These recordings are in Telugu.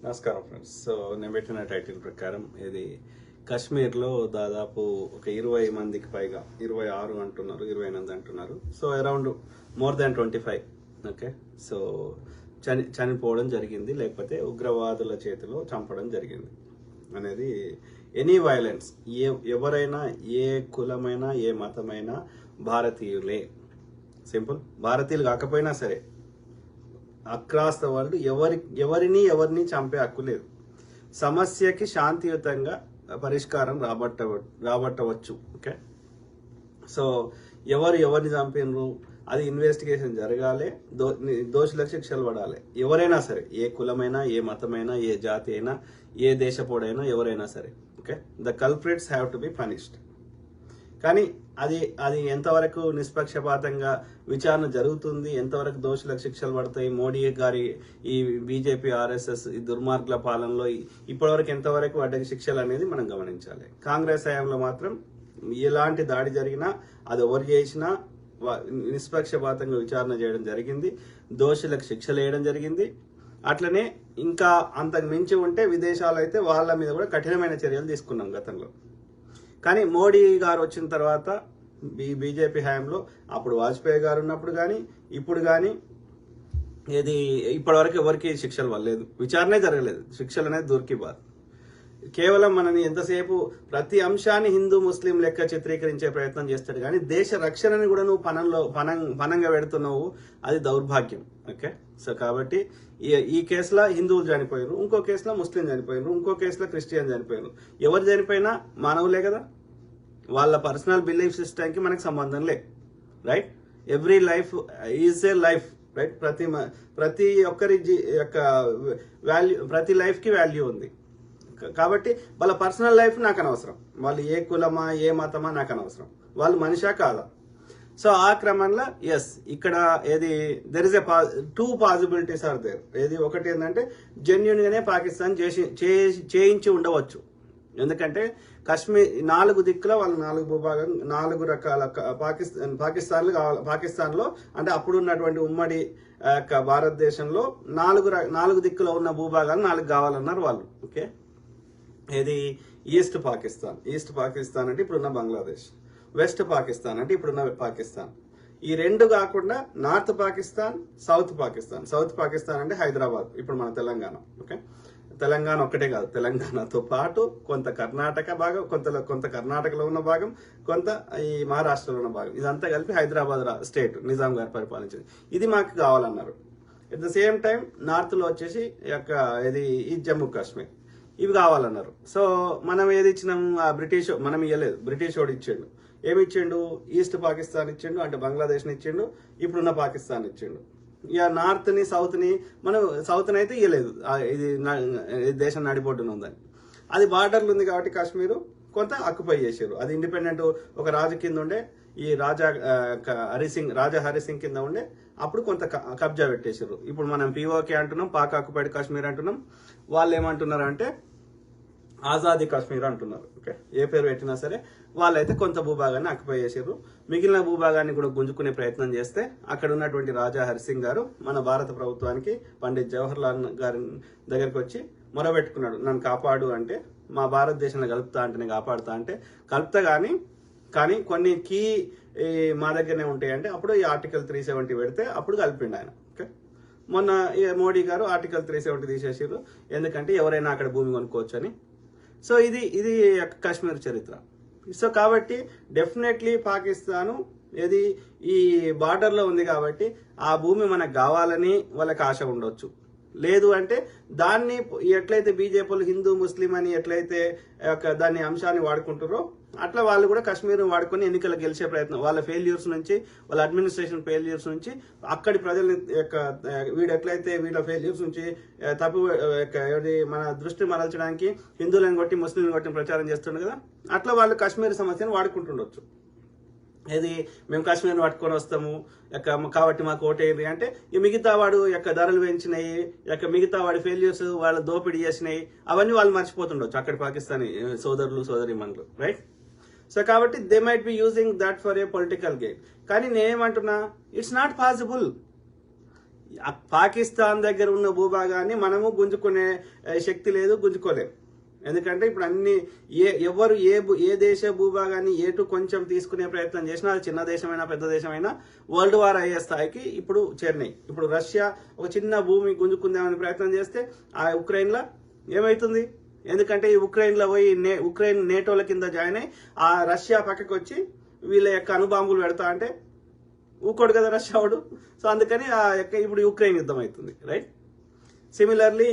నమస్కారం ఫ్రెండ్స్. సో నేను పెట్టిన టైటిల్ ప్రకారం ఇది కాశ్మీర్లో దాదాపు ఒక 20 మందికి పైగా 26 అంటున్నారు, 28 అంటున్నారు. So around more than 25 okay. So చనిపోవడం జరిగింది, లేకపోతే ఉగ్రవాదుల చేతిలో చంపడం జరిగింది అనేది. ఎనీ వైలెన్స్, ఎవరైనా ఏ కులమైనా ఏ మతమైనా భారతీయులే. సింపుల్. భారతీయులు కాకపోయినా సరే అక్రాస్ ద వరల్డ్ ఎవరిని చంపే హక్కు లేదు. సమస్యకి శాంతియుతంగా పరిష్కారం రాబట్టవచ్చు. ఓకే. సో ఎవరిని చంపినరు అది ఇన్వెస్టిగేషన్ జరగాలి, దోషులకు శిక్షలు పడాలి. ఎవరైనా సరే, ఏ కులమైనా ఏ మతమైనా ఏ జాతి అయినా ఏ దేశపోడైనా ఎవరైనా సరే. Okay. The culprits have to be punished. కానీ అది ఎంతవరకు నిష్పక్షపాతంగా విచారణ జరుగుతుంది, ఎంతవరకు దోషులకు శిక్షలు పడతాయి, మోడీ గారి ఈ బీజేపీ ఆర్ఎస్ఎస్ ఈ దుర్మార్గుల పాలనలో ఇప్పటివరకు ఎంతవరకు వాటికి శిక్షలు అనేది మనం గమనించాలి. కాంగ్రెస్ హయాంలో మాత్రం ఎలాంటి దాడి జరిగినా అది ఎవరు చేసినా నిష్పక్షపాతంగా విచారణ చేయడం జరిగింది, దోషులకు శిక్షలు వేయడం జరిగింది. అట్లనే ఇంకా అంతకు మించి ఉంటే విదేశాలు అయితే వాళ్ళ మీద కూడా కఠినమైన చర్యలు తీసుకున్నాం గతంలో. కానీ మోడీ గారు వచ్చిన తర్వాత బీజేపీ హయాంలో అప్పుడు వాజ్పేయి గారు ఉన్నప్పుడు కానీ ఇప్పుడు కానీ ఇప్పటివరకు ఎవరికి శిక్షలు పడలేదు, విచారణే జరగలేదు, శిక్షలు అనేది దూరికి బాధ. కేవలం మనని ఎంతసేపు ప్రతి అంశాన్ని హిందూ ముస్లిం లెక్క చిత్రీకరించే ప్రయత్నం చేస్తాడు, కానీ దేశ రక్షణని కూడా నువ్వు పనంగా పెడుతున్నావు. అది దౌర్భాగ్యం. ఓకే. సో కాబట్టి ఈ కేసులో హిందువులు చనిపోయారు, ఇంకో కేసులో ముస్లిం చనిపోయారు, ఇంకో కేసులో క్రిస్టియన్ చనిపోయారు. ఎవరు చనిపోయినా మానవులే కదా. వాళ్ళ పర్సనల్ బిలీఫ్ సిస్టమ్కి మనకు సంబంధం లేదు. Right. Every life is a life. Right. ప్రతి ఒక్కరి యొక్క వాల్యూ, ప్రతి లైఫ్కి వాల్యూ ఉంది. కాబట్టి వాళ్ళ పర్సనల్ లైఫ్ నాకు అనవసరం, వాళ్ళు ఏ కులమా ఏ మతమా నాకు అనవసరం, వాళ్ళు మనిషా కాదా. సో ఆ క్రమంలో ఇక్కడ there is a two possibilities are there. ఒకటి ఏంటంటే జెన్యున్ గానే పాకిస్తాన్ చేయించి ఉండవచ్చు. ఎందుకంటే కాశ్మీర్ 4 దిక్కుల వాళ్ళు 4 భూభాగం 4 రకాల పాకిస్తాన్లో అంటే అప్పుడు ఉన్నటువంటి ఉమ్మడి భారతదేశంలో 4 దిక్కులో ఉన్న భూభాగాలు 4 కావాలన్నారు వాళ్ళు. ఓకే. ఈస్ట్ పాకిస్తాన్ అంటే ఇప్పుడున్న బంగ్లాదేశ్, వెస్ట్ పాకిస్తాన్ అంటే ఇప్పుడున్న పాకిస్తాన్. ఈ 2 కాకుండా నార్త్ పాకిస్తాన్, సౌత్ పాకిస్తాన్ అంటే హైదరాబాద్, ఇప్పుడు మన తెలంగాణ. ఓకే. తెలంగాణ ఒక్కటే కాదు, తెలంగాణతో పాటు కొంత కర్ణాటక భాగం, కొంత కర్ణాటకలో ఉన్న భాగం, కొంత ఈ మహారాష్ట్రలో ఉన్న భాగం, ఇదంతా కలిపి హైదరాబాద్ స్టేట్ నిజాం గారు పరిపాలించింది. ఇది మాకు కావాలన్నారు. At the same time north లో వచ్చేసి ఈ జమ్మూ కాశ్మీర్, ఇవి కావాలన్నారు. సో మనం ఏది ఇచ్చినాం, మనం ఇవ్వలేదు, బ్రిటిష్ వాడు ఇచ్చిండు. ఏమి ఇచ్చిండు? ఈస్ట్ పాకిస్తాన్ ఇచ్చిండు, అంటే బంగ్లాదేశ్ని ఇచ్చిండు, ఇప్పుడున్న పాకిస్తాన్ ఇచ్చిండు. ఇక నార్త్ ని సౌత్ ని మనం సౌత్ ని అయితే ఇవ్వలేదు, ఇది దేశం నడిపోటున ఉందని. అది బార్డర్లు ఉంది కాబట్టి కాశ్మీరు కొంత ఆక్యుపై చేశారు. అది ఇండిపెండెంట్ ఒక రాజు కింద ఉండే, ఈ రాజా హరిసింగ్ కింద ఉండే, అప్పుడు కొంత కబ్జా పెట్టేశారు. ఇప్పుడు మనం పిఓకే అంటున్నాం, పాక్ ఆక్యుపైడ్ కాశ్మీర్ అంటున్నాం. వాళ్ళు ఏమంటున్నారు అంటే ఆజాదీ కాశ్మీర్ అంటున్నారు. ఓకే. ఏ పేరు పెట్టినా సరే వాళ్ళైతే కొంత భూభాగాన్ని ఆక్యుపై చేశారు. మిగిలిన భూభాగాన్ని కూడా గుంజుకునే ప్రయత్నం చేస్తే అక్కడ ఉన్నటువంటి రాజా హరిసింగ్ గారు మన భారత ప్రభుత్వానికి పండిత్ జవహర్ లాల్ గారి దగ్గరికి వచ్చి మొరబెట్టుకున్నాడు, నన్ను కాపాడు అంటే. మా భారతదేశంలో కలుపుతా అంటే నేను కాపాడుతా అంటే కలుపుతా కానీ కొన్ని కీ మా దగ్గరనే ఉంటాయి అంటే అప్పుడు ఈ ఆర్టికల్ 370 పెడితే అప్పుడు కలిపిండు ఆయన. ఓకే. మొన్న మోడీ గారు ఆర్టికల్ 370 తీసేసారు, ఎందుకంటే ఎవరైనా అక్కడ భూమి కొనుక్కోవచ్చు అని. సో ఇది కాశ్మీర్ చరిత్ర. సో కాబట్టి డెఫినెట్లీ పాకిస్తాను ఈ బార్డర్లో ఉంది కాబట్టి ఆ భూమి మనకు కావాలని వాళ్ళకి ఆశ ఉండొచ్చు. లేదు అంటే దాన్ని ఎట్లయితే బీజేపీలు హిందూ ముస్లిం అని ఎట్లయితే దాన్ని అంశాన్ని వాడుకుంటారో అట్లా వాళ్ళు కూడా కాశ్మీర్ వాడుకొని ఎన్నికలు గెలిచే ప్రయత్నం, వాళ్ళ ఫెయిల్యూర్స్ నుంచి, వాళ్ళ అడ్మినిస్ట్రేషన్ ఫెయిల్యూర్స్ నుంచి, అక్కడి ప్రజల వీళ్ళ ఫెయిల్యూర్స్ నుంచి మన దృష్టి మరల్చడానికి హిందువులను కొట్టి ముస్లింలను కొట్టి ప్రచారం చేస్తుండే కదా, అట్లా వాళ్ళు కాశ్మీర్ సమస్యను వాడుకుంటుండొచ్చు. మేము కాశ్మీర్ పట్టుకొని వస్తాము కాబట్టి మాకు ఓటేది అంటే ఈ మిగతా వాడు ధరలు పెంచినాయి, మిగతా వాడి ఫెయిల్యూర్స్, వాళ్ళ దోపిడీ చేసినాయి, అవన్నీ వాళ్ళు మర్చిపోతుండొచ్చు అక్కడ పాకిస్తానీ సోదరులు సోదరీమణులు. రైట్. సో కాబట్టి they might be using that for a political gain. కానీ నేనేమంటున్నా, ఇట్స్ నాట్ పాసిబుల్. పాకిస్తాన్ దగ్గర ఉన్న భూభాగాన్ని మనము గుంజుకునే శక్తి లేదు, గుంజుకోలేము. ఎందుకంటే ఇప్పుడు అన్ని ఎవరు ఏ దేశ భూభాగాన్ని ఏటు కొంచెం తీసుకునే ప్రయత్నం చేసినా, అది చిన్న దేశమైనా పెద్ద దేశమైనా వరల్డ్ వార్ అయ్యే స్థాయికి ఇప్పుడు చేరినాయి. ఇప్పుడు రష్యా ఒక చిన్న భూమి గుంజుకుందామని ప్రయత్నం చేస్తే ఆ ఉక్రెయిన్లో ఏమవుతుంది? ఎందుకంటే ఈ ఉక్రెయిన్లో పోయి ఉక్రెయిన్ నేటోల కింద జాయిన్ అయ్యి ఆ రష్యా పక్కకు వచ్చి వీళ్ళ యొక్క అణుబాంబులు పెడతా అంటే ఊకోడు కదా రష్యా వాడు. సో అందుకని ఆ యొక్క ఇప్పుడు యుక్రెయిన్ యుద్ధం అవుతుంది, రైట్? సిమిలర్లీ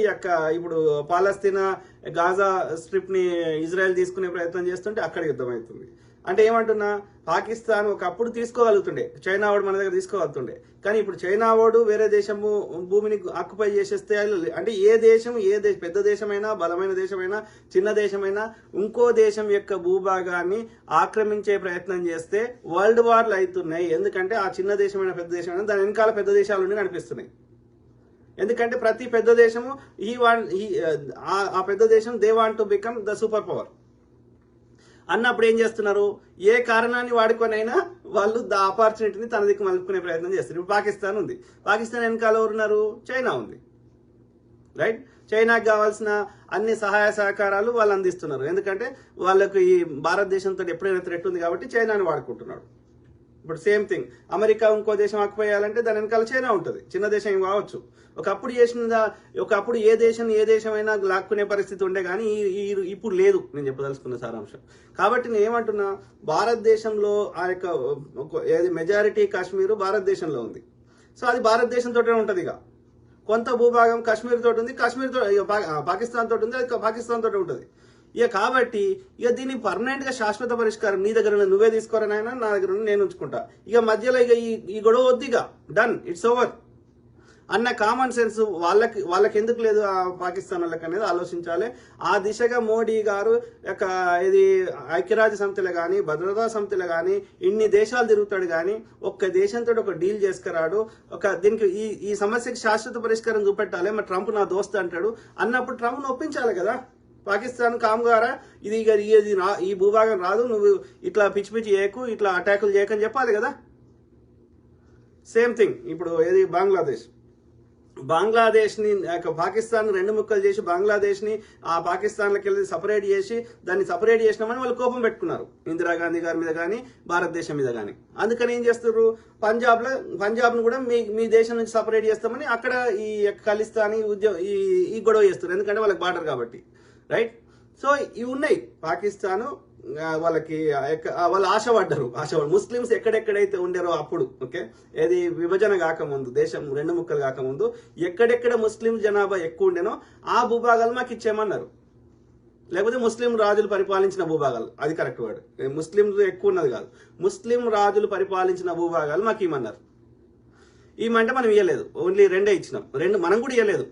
ఇప్పుడు పాలస్తీనా గాజా స్ట్రిప్ ని ఇజ్రాయెల్ తీసుకునే ప్రయత్నం చేస్తుంటే అక్కడ యుద్ధం అవుతుంది. అంటే ఏమంటున్నా, పాకిస్తాన్ ఒకప్పుడు తీసుకోగలుగుతుండే, చైనా వాడు మన దగ్గర తీసుకోగలుగుతుండే, కానీ ఇప్పుడు చైనా వాడు వేరే దేశము భూమిని ఆక్యుపై చేసేస్తే అంటే పెద్ద దేశమైనా, బలమైన దేశమైనా, చిన్న దేశమైనా ఇంకో దేశం యొక్క భూభాగాన్ని ఆక్రమించే ప్రయత్నం చేస్తే వరల్డ్ వార్లు అవుతున్నాయి. ఎందుకంటే ఆ చిన్న దేశమైన పెద్ద దేశమైనా దాని వెనకాల పెద్ద దేశాలు కనిపిస్తున్నాయి. ఎందుకంటే ప్రతి పెద్ద దేశము ఆ పెద్ద దేశం they want to become the super power అన్నప్పుడు ఏం చేస్తున్నారు? ఏ కారణాన్ని వాడుకొనైనా వాళ్ళు ద ఆపర్చునిటీని తన దిక్కు మలుపుకునే ప్రయత్నం చేస్తారు. ఇప్పుడు పాకిస్తాన్ ఉంది, పాకిస్తాన్ వెనకాల ఎవరున్నారు? చైనా ఉంది, రైట్? చైనాకి కావాల్సిన అన్ని సహాయ సహకారాలు వాళ్ళు అందిస్తున్నారు. ఎందుకంటే వాళ్ళకు ఈ భారతదేశంతో ఎప్పుడైనా థ్రెట్ ఉంది కాబట్టి చైనాని వాడుకుంటున్నాడు. ఇప్పుడు సేమ్ థింగ్, అమెరికా ఇంకో దేశం ఆక్యుపేయాలంటే దాని వెనకాల చైనా ఉంటుంది, చిన్న దేశం ఏం కావచ్చు. ఒకప్పుడు ఏ దేశమైనా లాక్కునే పరిస్థితి ఉండే, కానీ ఇప్పుడు లేదు. నేను చెప్పదలుచుకున్న సారాంశం. కాబట్టి నేను ఏమంటున్నా, భారతదేశంలో ఆ యొక్క మెజారిటీ కాశ్మీర్ భారతదేశంలో ఉంది. సో అది భారతదేశంతో ఉంటుంది. ఇక కొంత భూభాగం కాశ్మీర్ తోటి ఉంది, పాకిస్తాన్ తోటి ఉంది, అది పాకిస్తాన్ తోటి ఉంటుంది. కాబట్టి దీన్ని పర్మనెంట్ గా శాశ్వత పరిష్కారం నీ దగ్గర నువ్వే తీసుకోరా నాయన, నా దగ్గర నేను ఉంచుకుంటా, మధ్యలో ఈ గొడవ వద్దు, డన్, ఇట్స్ ఓవర్ అన్న కామన్ సెన్స్ వాళ్ళకి ఎందుకు లేదు ఆ పాకిస్తాన్ వాళ్ళకి అనేది ఆలోచించాలి. ఆ దిశగా మోడీ గారు ఇది ఐక్యరాజ్య సమితిలో కానీ, భద్రతా సమితిలో కానీ ఇన్ని దేశాలు తిరుగుతాడు, కానీ ఒక్క దేశంతో ఒక డీల్ చేసుకురాడు. దీనికి ఈ సమస్యకి శాశ్వత పరిష్కారం చూపెట్టాలి. మరి ట్రంప్ నా దోస్త్ అంటాడు అన్నప్పుడు ట్రంప్ను ఒప్పించాలి కదా. పాకిస్తాన్ కామ్గారా, ఈ భూభాగం రాదు, నువ్వు ఇట్లా పిచ్చి చేయకు, ఇట్లా అటాకులు చేయకని చెప్పాలి కదా. సేమ్ థింగ్ ఇప్పుడు బంగ్లాదేశ్ ని పాకిస్తాన్ రెండు ముక్కలు చేసి బంగ్లాదేశ్ ని ఆ పాకిస్తాన్లకి వెళ్ళి సపరేట్ చేసి దాన్ని సపరేట్ చేసినామని వాళ్ళు కోపం పెట్టుకున్నారు, ఇందిరాగాంధీ గారి మీద కానీ భారతదేశం మీద కానీ. అందుకని ఏం చేస్తారు, పంజాబ్ ను కూడా మీ దేశం నుంచి సపరేట్ చేస్తామని అక్కడ ఈ ఖలిస్తానీ ఈ గొడవ చేస్తారు. ఎందుకంటే వాళ్ళకి బార్డర్ కాబట్టి, రైట్? సో ఇవి ఉన్నాయి. పాకిస్తాను వాళ్ళు ఆశపడ్డారు. ముస్లిమ్స్ ఎక్కడెక్కడైతే ఉండారో అప్పుడు, ఓకే, ఏది విభజన కాకముందు, దేశం రెండు ముక్కలు కాకముందు ఎక్కడెక్కడ ముస్లిం జనాభా ఎక్కువ ఉండేనో ఆ భూభాగాలు మాకు ఇచ్చేయమన్నారు. లేకపోతే ముస్లిం రాజులు పరిపాలించిన భూభాగాలు, అది కరెక్ట్ వర్డ్, ముస్లిం ఎక్కువ ఉన్నది కాదు, ముస్లిం రాజులు పరిపాలించిన భూభాగాలు మాకు ఇవ్వమన్నారు. ఇవ్వమంటే మనం ఇవ్వలేదు, ఓన్లీ రెండే ఇచ్చినాం. మనం కూడా ఇవ్వలేదు,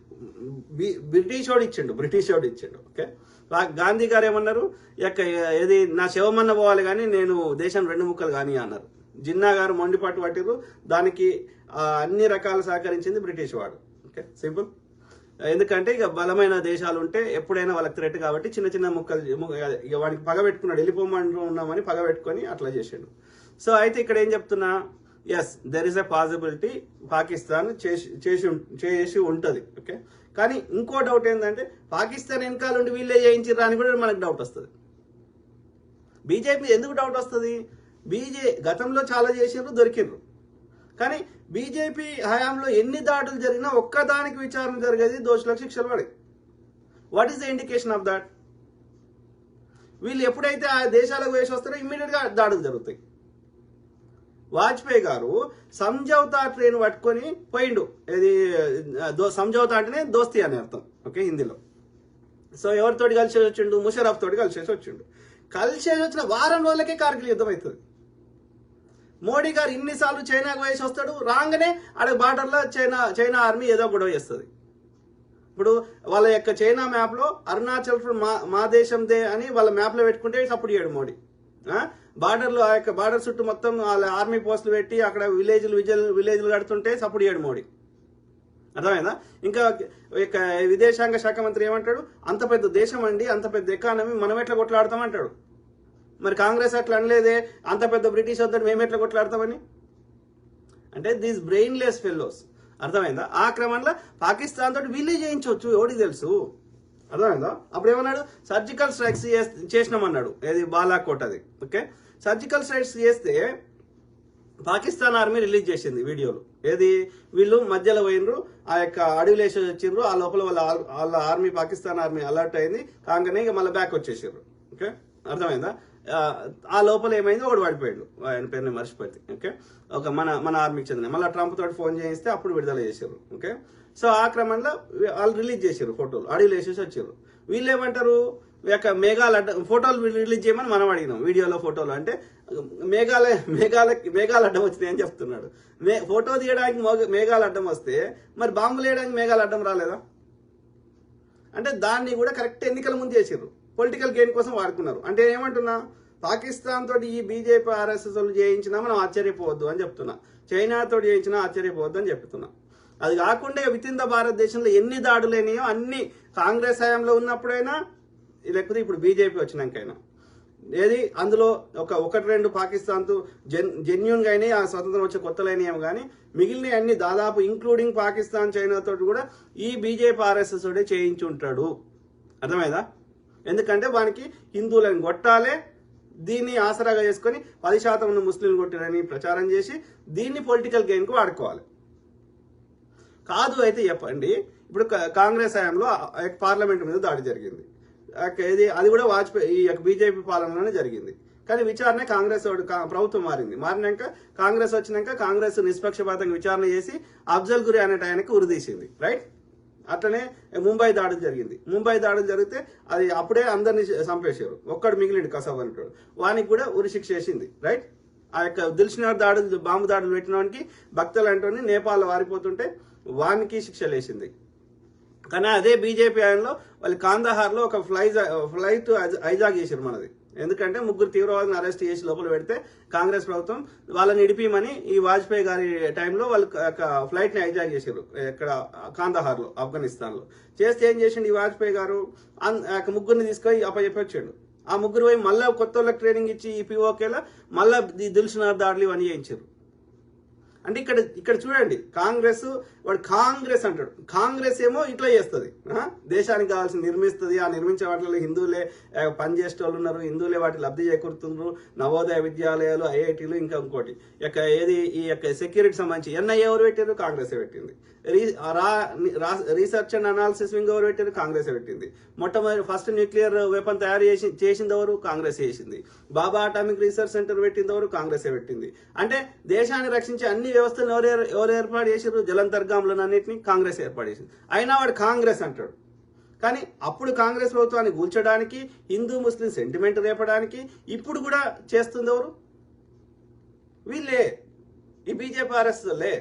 బ్రిటిష్ వాడు ఇచ్చిండు. ఓకే, గాంధీ గారు ఏమన్నారు, ఏది నా శవమన్న పోవాలి కానీ నేను దేశం రెండు ముక్కలు కానీ అన్నారు. జిన్నా గారు మొండిపాటు పట్టిరు, దానికి అన్ని రకాల సహకరించింది బ్రిటిష్ వాడు. Okay, simple. ఎందుకంటే బలమైన దేశాలు ఉంటే ఎప్పుడైనా వాళ్ళకి థ్రెట్ కాబట్టి చిన్న చిన్న ముక్కలు వాడికి పగ పెట్టుకున్నాడు, వెళ్ళిపోమన్నామని పగ పెట్టుకొని అట్లా చేసాడు. సో అయితే ఇక్కడ ఏం చెప్తున్నా, yes there is a possibility Pakistan చేసి ఉంటుంది. ఓకే, కానీ ఇంకో డౌట్ ఏంటంటే పాకిస్తాన్ వెనకాల ఉండి వీళ్ళే చేయించిర్రా అని కూడా మనకు డౌట్ వస్తుంది. బీజేపీ ఎందుకు డౌట్ వస్తుంది? గతంలో చాలా చేసిర్రు, దొరికిర్రు. కానీ బీజేపీ హయాంలో ఎన్ని దాడులు జరిగినా ఒక్కదానికి విచారణ జరిగేది, దోషులకు శిక్షలు పడే. What is the indication of that? వీళ్ళు ఎప్పుడైతే ఆ దేశాలకు వేసి వస్తారో ఇమ్మీడియట్ గా దాడులు జరుగుతాయి. వాజ్పేయి గారు సంజౌతా ట్రైన్ పట్టుకొని పోయిండు. ఇది సంజౌతా అంటేనే దోస్తీ అని అర్థం, ఓకే, హిందీలో. సో ఎవరితోటి కలిసేసి వచ్చిండు? ముషరఫ్ తోటి కలిసేసి వచ్చిన వారం రోజులకే కార్గిల్ యుద్ధం అవుతుంది. మోడీ గారు ఇన్నిసార్లు చైనాకు వేసి వస్తాడు, రాగానే ఆడ బార్డర్లో చైనా ఆర్మీ ఏదో గొడవ చేస్తుంది. ఇప్పుడు వాళ్ళ యొక్క చైనా మ్యాప్ లో అరుణాచల్ మా దేశందే అని వాళ్ళ మ్యాప్ లో పెట్టుకుంటే సపోర్ట్ చేయడు మోడీ. బార్డర్లో ఆ యొక్క బార్డర్ చుట్టూ మొత్తం వాళ్ళ ఆర్మీ పోస్టులు పెట్టి అక్కడ విలేజ్లు కడుతుంటే సపోర్ట్ చేయడు మోడీ. అర్థమైందా? ఇంకా విదేశాంగ శాఖ మంత్రి ఏమంటాడు, అంత పెద్ద దేశం అండి, అంత పెద్ద ఎకానమీ, మనం ఎట్లా కొట్లాడతామంటాడు. మరి కాంగ్రెస్ అట్లా అనలేదే, అంత పెద్ద బ్రిటిష్ వద్దని మేము ఎట్లా కొట్లాడతామని. అంటే దీస్ బ్రెయిన్లెస్ ఫెల్లోస్ అర్థమైందా? ఆ క్రమంలో పాకిస్తాన్ తోటి వీళ్ళే చేయించవచ్చు, ఎవరికి తెలుసు. అర్థమైందా? అప్పుడు ఏమన్నాడు, సర్జికల్ స్ట్రైక్స్ చేసినామన్నాడు, ఏది బాలాకోట్ అది. ఓకే, సర్జికల్ స్ట్రైక్స్ చేస్తే పాకిస్తాన్ ఆర్మీ రిలీజ్ చేసింది వీడియోలు. ఏది, వీళ్ళు మధ్యలో పోయినరు, ఆ యొక్క అడవిలేసి వచ్చిండ్రు, ఆ లోపల వాళ్ళ ఆర్మీ, పాకిస్తాన్ ఆర్మీ అలర్ట్ అయింది కాగానే ఇక మళ్ళీ బ్యాక్ వచ్చేసారు. ఓకే, అర్థమైందా? ఆ లోపల ఏమైంది, ఒకటి పడిపోయాడు, ఆయన పేరుని మర్చిపోయింది. ఓకే, ఒక మన ఆర్మీకి చెందిన, మళ్ళీ ట్రంప్ తోటి ఫోన్ చేయిస్తే అప్పుడు విడుదల చేశారు. ఓకే, సో ఆ క్రమంలో వాళ్ళు రిలీజ్ చేశారు ఫోటోలు, అడవిలో వేసేసి వచ్చారు. వీళ్ళు ఏమంటారు, మేఘాలు ఫోటోలు రిలీజ్ చేయమని మనం అడిగినాం, వీడియోలో ఫోటోలు అంటే మేఘాలు అడ్డం వచ్చినాయి అని చెప్తున్నాడు. ఫోటో తీయడానికి మేఘాలు అడ్డం వస్తే మరి బాంబులు వేయడానికి మేఘాలు అడ్డం రాలేదా? అంటే దాన్ని కూడా కరెక్ట్ ఎన్నికల ముందు చేసారు, పొలిటికల్ గెయిన్ కోసం వాడుకున్నారు. అంటే ఏమంటున్నా, పాకిస్తాన్ తోటి ఈ బీజేపీ ఆర్ఎస్ఎస్ చేయించినా మనం ఆశ్చర్యపోవద్దు అని చెప్తున్నా, చైనా తోటి చేయించినా ఆశ్చర్యపోవద్దు అని చెప్తున్నా. అది కాకుండా విత్ ఇన్ ద భారతదేశంలో ఎన్ని దాడులైనాయో అన్ని కాంగ్రెస్ హయాంలో ఉన్నప్పుడైనా, లేకపోతే ఇప్పుడు బీజేపీ వచ్చినాకైనా, ఏది అందులో ఒకటి రెండు పాకిస్తాన్తో జెన్యున్గా అయినాయి, ఆ స్వతంత్రం వచ్చే కొత్తలు అయినాయేమో కానీ మిగిలిన అన్ని దాదాపు ఇంక్లూడింగ్ పాకిస్తాన్, చైనా తోటి కూడా ఈ బీజేపీ ఆర్ఎస్ఎస్ తోటే చేయించి ఉంటాడు. అర్థమైందా? ఎందుకంటే వానికి హిందువులను కొట్టాలే, దీన్ని ఆసరాగా చేసుకొని 10% ఉన్న ముస్లింలు కొట్టారని ప్రచారం చేసి దీన్ని పొలిటికల్ గెయిన్కు వాడుకోవాలి. కాదు అయితే చెప్పండి, ఇప్పుడు కాంగ్రెస్ హయాంలో పార్లమెంట్ మీద దాడి జరిగింది, అది కూడా వాజ్పేయి ఈ బీజేపీ పాలనలోనే జరిగింది. కానీ విచారణ కాంగ్రెస్ ప్రభుత్వం మారినాక కాంగ్రెస్ వచ్చినాక కాంగ్రెస్ నిష్పక్షపాతంగా విచారణ చేసి అఫ్జల్ గురి అనేట ఆయనకు ఉరిదీసింది, రైట్? అట్లనే ముంబై దాడులు జరిగింది, ముంబై దాడులు జరిగితే అది అప్పుడే అందరినీ చంపేశారు, ఒక్కడు మిగిలిండు కసబ్ అనేటోడు, వానికి కూడా ఉరి శిక్ష వేసింది, రైట్? ఆ యొక్క దిల్షునార్ దాడులు, బాంబు దాడులు పెట్టిన వానికి భక్తులు అంటోని నేపాల్ వారిపోతుంటే వానికి శిక్షలు వేసింది. కానీ అదే బీజేపీ ఆయనలో వాళ్ళు కాందహార్లో ఒక ఫ్లైట్ హైజాక్ చేశారు మనది. ఎందుకంటే 3 తీవ్రవాదులను అరెస్ట్ చేసి లోపల పెడితే కాంగ్రెస్ ప్రభుత్వం వాళ్ళని ఇడిపిమని ఈ వాజ్పేయి గారి టైంలో వాళ్ళు ఫ్లైట్ని హైజాక్ చేశారు ఇక్కడ కాందహార్లో, ఆఫ్ఘనిస్తాన్లో. చేస్తే ఏం చేసిండు ఈ వాజ్పేయి గారు, 3 తీసుకొని అప్పచెప్పొచ్చాడు. ఆ 3 పోయి మళ్ళీ కొత్త వాళ్ళకి ట్రైనింగ్ ఇచ్చి ఈ పిఓకేలో మళ్ళీ దిల్షునార్ దాడులు ఇవన్నీ చేయించారు. అంటే ఇక్కడ చూడండి, వాడు కాంగ్రెస్ అంటాడు, కాంగ్రెస్ ఏమో ఇట్లా చేస్తుంది, దేశానికి కావాల్సిన నిర్మిస్తుంది, ఆ నిర్మించే వాటిలో హిందువులే పనిచేసే వాళ్ళు ఉన్నారు, హిందువులే వాటి లబ్ధి చేకూరుతున్నారు, నవోదయ విద్యాలయాలు, ఐఐటీలు, ఇంకా ఇంకోటి ఏది ఈ యొక్క సెక్యూరిటీ సంబంధించి ఎన్ఐఏ ఎవరు పెట్టారు, కాంగ్రెస్ పెట్టింది. రీసెర్చ్ అండ్ అనాలిసిస్ వింగ్ ఎవరు పెట్టారు, కాంగ్రెస్ పెట్టింది. మొట్టమొదటి ఫస్ట్ న్యూక్లియర్ వెపన్ తయారు చేసింది ఎవరు, కాంగ్రెస్ చేసింది. బాబా అటామిక్ రీసెర్చ్ సెంటర్ పెట్టింది ఎవరు, కాంగ్రెస్ పెట్టింది. అంటే దేశాన్ని రక్షించే అన్ని వ్యవస్థలు ఎవరు ఏర్పాటు చేసారు, జలంతర్గాములన్నింటినీ కాంగ్రెస్ ఏర్పాటు చేసింది. అయినా వాడు కాంగ్రెస్ అంటాడు. కానీ అప్పుడు కాంగ్రెస్ ప్రభుత్వాన్ని కూల్చడానికి, హిందూ ముస్లిం సెంటిమెంట్ రేపడానికి ఇప్పుడు కూడా చేస్తుంది ఎవరు, వీళ్ళే, ఈ బీజేపీ ఆర్ఎస్లే,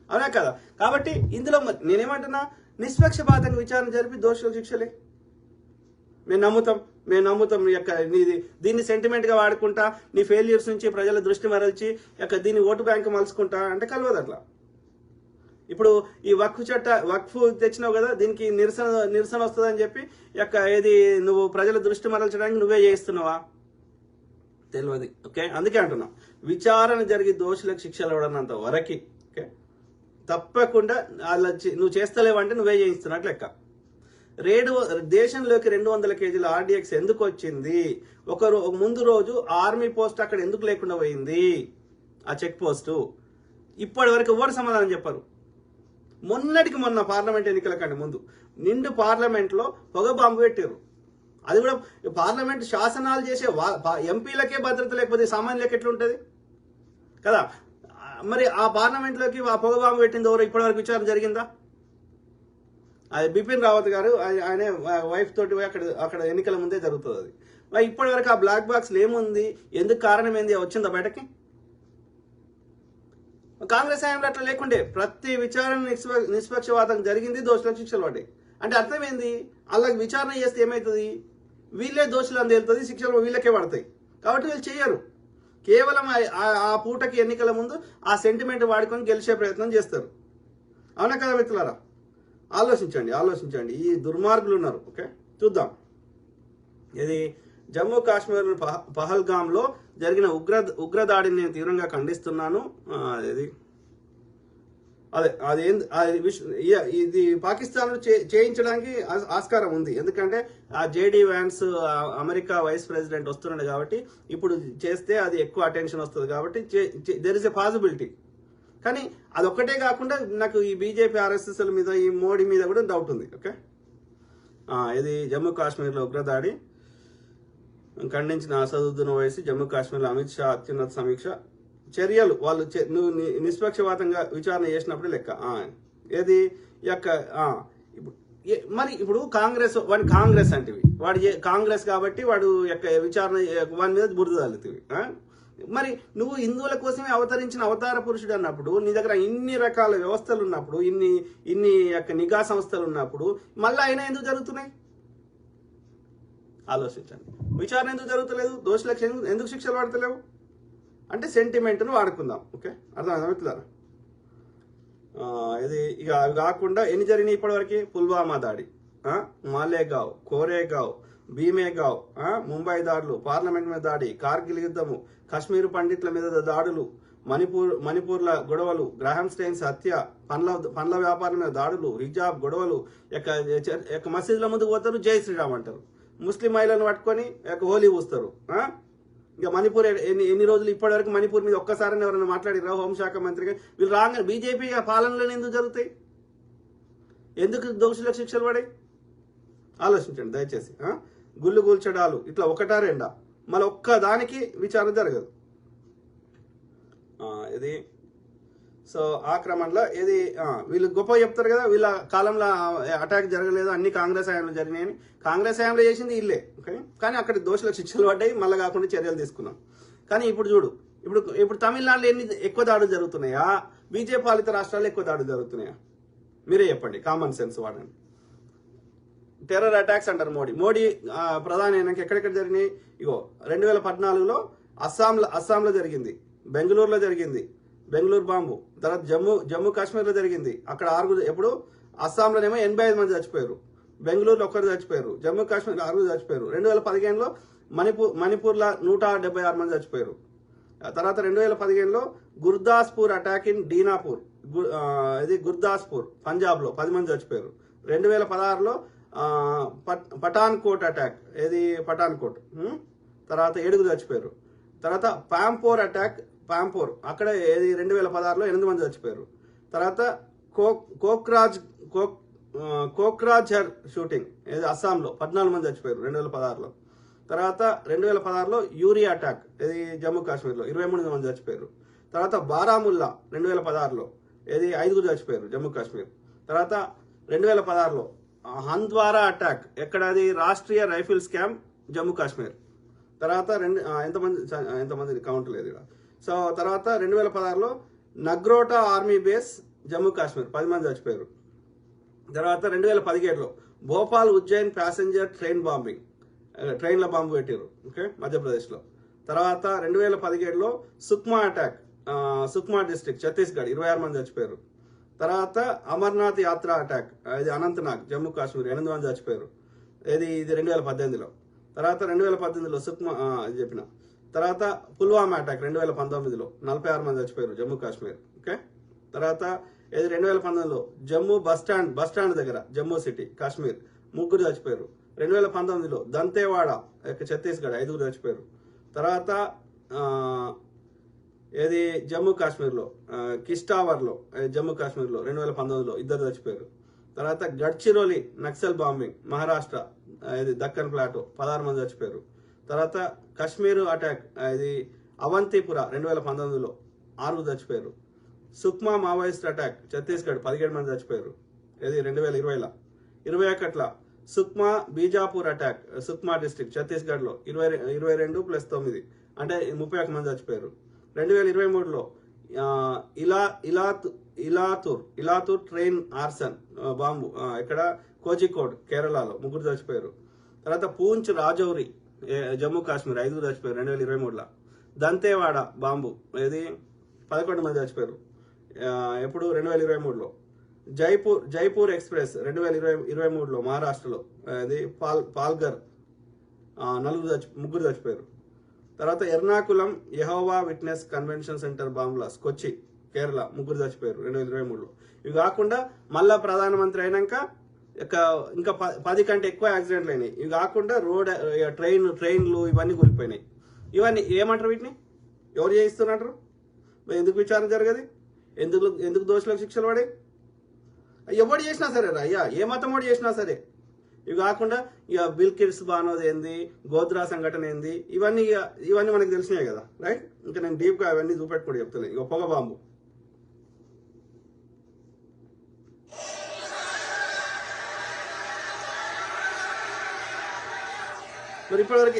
అవునా కదా? కాబట్టి ఇందులో నేనేమంటున్నా, నిష్పక్షపాతంగా విచారణ జరిపి దోషులకు శిక్షలే. మేము నమ్ముతాం దీన్ని సెంటిమెంట్గా వాడుకుంటా, నీ ఫెయిల్యూర్స్ నుంచి ప్రజల దృష్టి మరల్చి దీన్ని ఓటు బ్యాంకు మలుచుకుంటా అంటే కలవదు అట్లా. ఇప్పుడు ఈ వక్ఫ్ తెచ్చినావు కదా, దీనికి నిరసన వస్తుందని చెప్పి ఏది నువ్వు ప్రజల దృష్టి మరల్చడానికి నువ్వే చేస్తున్నావా, తెలియదు. ఓకే, అందుకే అంటున్నా, విచారణ జరిగి దోషులకు శిక్షలు ఇవ్వడన్నంత వరకు ఓకే తప్పకుండా నువ్వు చేస్తలేవంటే నువ్వే చేయిస్తున్నట్లు లెక్క. దేశంలోకి 200 కేజీల ఆర్డీఎక్స్ ఎందుకు వచ్చింది, ముందు రోజు ఆర్మీ పోస్ట్ అక్కడ ఎందుకు లేకుండా పోయింది, ఆ చెక్ పోస్టు, ఇప్పటి వరకు ఎవరు సమాధానం చెప్పారు. మొన్న పార్లమెంట్ ఎన్నికల కంటే ముందు నిండు పార్లమెంట్లో పొగ బాంబు పెట్టారు. అది కూడా పార్లమెంట్ శాసనాలు చేసే ఎంపీలకే భద్రత లేకపోతే సామాన్యులకు ఎట్లుంటుంది కదా. మరి ఆ పార్లమెంట్లోకి ఆ పొగ బాంబు పెట్టింది ఎవరు, ఇప్పటి వరకు విచారణ జరిగిందా? అది బిపిన్ రావత్ గారు, ఆయన వైఫ్ తోటి అక్కడ ఎన్నికల ముందే జరుగుతుంది. అది ఇప్పటి వరకు ఆ బ్లాక్ బాక్స్లో ఏముంది, ఎందుకు కారణం ఏంది, వచ్చిందా బయటకి? కాంగ్రెస్ హయాంలో అట్లా లేకుండే, ప్రతి విచారణ నిష్పక్షపాతం జరిగింది, దోషులకు శిక్షలు పడ్డాయి. అంటే అర్థం ఏంది, వాళ్ళకి విచారణ చేస్తే ఏమవుతుంది, వీళ్ళే దోషులు అని తేలుతుంది, శిక్షలు వీళ్ళకే పడతాయి. కాబట్టి వీళ్ళు చేయరు, కేవలం ఆ పూటకి ఎన్నికల ముందు ఆ సెంటిమెంట్ వాడుకొని గెలిచే ప్రయత్నం చేస్తారు. అవునా కదా మిత్రులారా? ఆలోచించండి, ఈ దుర్మార్గులు ఉన్నారు. ఓకే, చూద్దాం. ఇది జమ్మూ కాశ్మీర్ పహల్గామ్లో జరిగిన ఉగ్రదాడిని నేను తీవ్రంగా ఖండిస్తున్నాను. ఇది అదే ఇది పాకిస్తాన్ చేయించడానికి ఆస్కారం ఉంది. ఎందుకంటే ఆ JD Vance America vice president వస్తున్నాడు కాబట్టి ఇప్పుడు చేస్తే అది ఎక్కువ అటెన్షన్ వస్తుంది కాబట్టి దెర్ ఇస్ ఎ పాసిబిలిటీ. కానీ అదొక్కటే కాకుండా నాకు ఈ బీజేపీ ఆర్ఎస్ఎస్ల మీద ఈ మోడీ మీద కూడా డౌట్ ఉంది. ఓకే, ఇది జమ్మూ కాశ్మీర్లో ఉగ్రదాడి ఖండించిన అసదుద్దీన్ ఓవైసీ, జమ్మూ కాశ్మీర్లో అమిత్ షా అత్యున్నత సమీక్ష చర్యలు. వాళ్ళు నువ్వు నిష్పక్షపాతంగా విచారణ చేసినప్పుడు లెక్క. ఏది యొక్క మరి ఇప్పుడు వాడి కాంగ్రెస్ అంటివి, వాడి కాంగ్రెస్ కాబట్టి వాడు యొక్క విచారణ వాడి మీద బురద తల్లుతీవి. మరి నువ్వు హిందువుల కోసమే అవతరించిన అవతార పురుషుడు అన్నప్పుడు, నీ దగ్గర ఇన్ని రకాల వ్యవస్థలు ఉన్నప్పుడు, ఇన్ని యొక్క నిఘా సంస్థలు ఉన్నప్పుడు మళ్ళీ అయినా ఎందుకు జరుగుతున్నాయి ఆలోచించండి. విచారణ ఎందుకు జరుగుతలేదు, దోషులకు ఎందుకు శిక్షలు పడతలేవు అంటే సెంటిమెంట్ను వాడుకుందాం. ఓకే, అర్థమవుతుందా? ఇది ఇక అవి కాకుండా ఎన్ని జరిగినాయి ఇప్పటివరకు? పుల్వామా దాడి, మాలేగావ్, కోరేగావ్, భీమేగావ్, ముంబై దాడులు, పార్లమెంట్ మీద దాడి, కార్గిల్ యుద్ధము, కశ్మీర్ పండిట్ల మీద దాడులు, మణిపూర్ల గొడవలు, గ్రాహం స్టెయిన్స్ హత్య, పండ్ల వ్యాపారం మీద దాడులు, హిజాబ్ గొడవలు, మసీదుల ముందుకు పోతారు, జై శ్రీరామ్ అంటారు, ముస్లిం మహిళలను పట్టుకొని హోలీ పూస్తారు. ఇక మణిపూర్ ఎన్ని రోజులు ఇప్పటి వరకు మణిపూర్ మీద ఒక్కసారి ఎవరైనా మాట్లాడిరా హోంశాఖ మంత్రిగా? వీళ్ళు రాగా బీజేపీ పాలనలోనే ఎందుకు జరుగుతాయి? ఎందుకు దోషులకు శిక్షలు పడాయి? ఆలోచించండి దయచేసి. గుళ్ళు కూల్చడాలు ఇట్లా ఒకటా రెండా, మళ్ళీ ఒక్క దానికి విచారణ జరగదు. ఇది సో ఆ క్రమంలో ఇది వీళ్ళు గొప్ప చెప్తారు కదా, వీళ్ళ కాలంలో అటాక్ జరగలేదు, అన్ని కాంగ్రెస్ హయాంలో జరిగినాయని. కాంగ్రెస్ హయాంలో చేసింది వీళ్ళే. ఓకే, కానీ అక్కడ దోషులకు శిక్షలు పడ్డాయి, మళ్ళీ కాకుండా చర్యలు తీసుకున్నాం. కానీ ఇప్పుడు చూడు, ఇప్పుడు తమిళనాడులో ఎన్ని ఎక్కువ దాడులు జరుగుతున్నాయా, బీజేపీ పాలిత రాష్ట్రాల్లో ఎక్కువ దాడులు జరుగుతున్నాయా? మీరే చెప్పండి, కామన్ సెన్స్ వాడండి. టెర్రర్ అటాక్స్ అంటారు మోడీ ప్రధాని అయినాక ఎక్కడెక్కడ జరిగినాయి? ఇగో 2014లో అస్సాంలో జరిగింది, బెంగళూరులో జరిగింది, బెంగళూరు బాంబు. తర్వాత జమ్మూ కాశ్మీర్లో జరిగింది, అక్కడ 6 ఎప్పుడు అస్సాంలోనేమో 85 మంది చచ్చిపోయారు, బెంగళూరులో 1 చచ్చిపోయారు, జమ్మూ కాశ్మీర్లో 6 చచ్చిపోయారు. 2015లో మణిపూర్లో 176 మంది చచ్చిపోయారు. తర్వాత 2015లో గుర్దాస్పూర్ అటాక్ ఇన్ డీనాపూర్, ఇది గుర్దాస్పూర్ పంజాబ్లో 10 మంది చచ్చిపోయారు. 2016లో పఠాన్కోట్ అటాక్, ఏది పఠాన్కోట్, తర్వాత 7 చచ్చిపోయారు. తర్వాత పాంపోర్ అటాక్, పాంపోర్ అక్కడ ఏది 2016లో 8 మంది చచ్చిపోయారు. తర్వాత కోక్రాఝర్ షూటింగ్, ఏది అస్సాంలో 14 మంది చచ్చిపోయారు 2016లో. తర్వాత 2016లో యూరియా అటాక్, ఇది జమ్మూ కాశ్మీర్లో 23 మంది చచ్చిపోయారు. తర్వాత బారాముల్లా 2016లో ఏది 5 చచ్చిపోయారు జమ్మూ కాశ్మీర్. తర్వాత 2016లో హంద్వారా అటాక్, ఎక్కడది రాష్ట్రీయ రైఫిల్స్ క్యాంప్ జమ్మూ కాశ్మీర్. తర్వాత ఎంతమంది కౌంట్ లేదు ఇక్కడ. సో తర్వాత 2016లో నగ్రోటా ఆర్మీ బేస్ జమ్మూ కాశ్మీర్ 10 మంది చచ్చిపోయారు. తర్వాత 2017లో Bhopal Ujjain passenger train bombing, ట్రైన్ల బాంబు పెట్టారు, ఓకే, మధ్యప్రదేశ్లో. తర్వాత 2017లో సుక్మా అటాక్, సుక్మా డిస్ట్రిక్ట్ ఛత్తీస్గఢ్ 26 మంది చచ్చిపోయారు. తర్వాత అమర్నాథ్ యాత్ర అటాక్, ఇది అనంతనాగ్ జమ్మూ కాశ్మీర్ 8 మంది చచ్చిపోయారు, ఇది 2018లో. తర్వాత 2018లో సుక్మా చెప్పిన. తర్వాత పుల్వామా అటాక్ 2019లో 46 మంది చచ్చిపోయారు జమ్మూ కాశ్మీర్, ఓకే. తర్వాత ఇది 2019లో జమ్మూ బస్టాండ్ దగ్గర జమ్మూ సిటీ కాశ్మీర్ 3 చచ్చిపోయారు. 2019లో దంతేవాడ ఛత్తీస్గఢ్ 5 చచ్చిపోయారు. తర్వాత ఏది జమ్మూ కాశ్మీర్లో కిస్టావర్లో జమ్మూ కాశ్మీర్లో 2019లో 2 చచ్చిపోయారు. తర్వాత గడ్చిరోలి నక్సల్ బాంబింగ్ మహారాష్ట్ర, ఇది దక్కన్ ప్లాటో 16 మంది చచ్చిపోయారు. తర్వాత కశ్మీర్ అటాక్, ఇది అవంతిపుర 2019లో 6 చచ్చిపోయారు. సుక్మా మావోయిస్ట్ అటాక్ ఛత్తీస్గఢ్ 17 మంది చచ్చిపోయారు, ఇది 2020లో. 21లో సుక్మా బీజాపూర్ అటాక్, సుక్మా డిస్ట్రిక్ట్ ఛత్తీస్గఢ్లో 22 + 9 అంటే 31 మంది చచ్చిపోయారు. 2023లో ఇలాతూర్ ట్రైన్ ఆర్సన్ బాంబు, ఇక్కడ కోజికోడ్ కేరళలో 3 చచ్చిపోయారు. తర్వాత పూంచ్ రాజౌరి జమ్మూ కాశ్మీర్ 5 చచ్చిపోయారు 2023లో. దంతేవాడ బాంబు, ఇది 11 మంది చచ్చిపోయారు ఎప్పుడు 2023లో. జైపూర్ ఎక్స్ప్రెస్ 2023లో మహారాష్ట్రలో, ఇది పాల్ఘర్ 3 చచ్చిపోయారు. తర్వాత ఎర్నాకుళం యెహోవా విట్నెస్ కన్వెన్షన్ సెంటర్ బాంబ్లాస్ కొచ్చి కేరళ 3 చచ్చిపోయారు 2023లో. ఇవి కాకుండా మళ్ళా ప్రధానమంత్రి అయినాక ఇంకా 10 కంటే ఎక్కువ యాక్సిడెంట్లు అయినాయి. ఇవి కాకుండా ట్రైన్లు ఇవన్నీ కూలిపోయినాయి. ఇవన్నీ ఏమంటారు? వీటిని ఎవరు చేయిస్తున్నారు? ఎందుకు విచారణ జరగదు? ఎందుకు దోషులకు శిక్షలు పడే? ఎవడు చేసినా సరే అయ్యా, ఏ మతం వాడు చేసినా సరే. ఇవి కాకుండా ఇక బిల్కిడ్స్ బానోద్ ఏంది, గోద్రా సంఘటన ఏంది, ఇవన్నీ మనకు తెలిసినాయి కదా, రైట్? ఇంకా నేను డీప్గా అవన్నీ చూపెట్టుకోండి చెప్తాను. ఇక పొగ బాంబు మరి ఇప్పటివరకు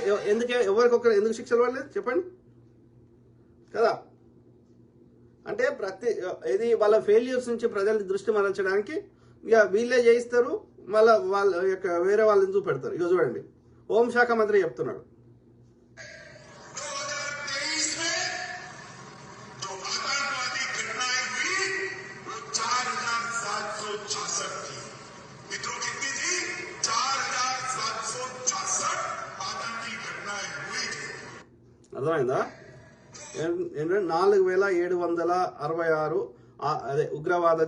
ఎవరికొకరు ఎందుకు శిక్షలు పడలేదు చెప్పండి కదా? అంటే ఇది వాళ్ళ ఫెయిల్యూర్స్ నుంచి ప్రజల దృష్టి మరల్చడానికి ఇక వీళ్ళే చేయిస్తారు, మళ్ళీ వాళ్ళ యొక్క వేరే వాళ్ళని చూపెడతారు. ఇక చూడండి, హోంశాఖ మంత్రి చెప్తున్నాడు. అర్థమైందా? 4766 అదే ఉగ్రవాద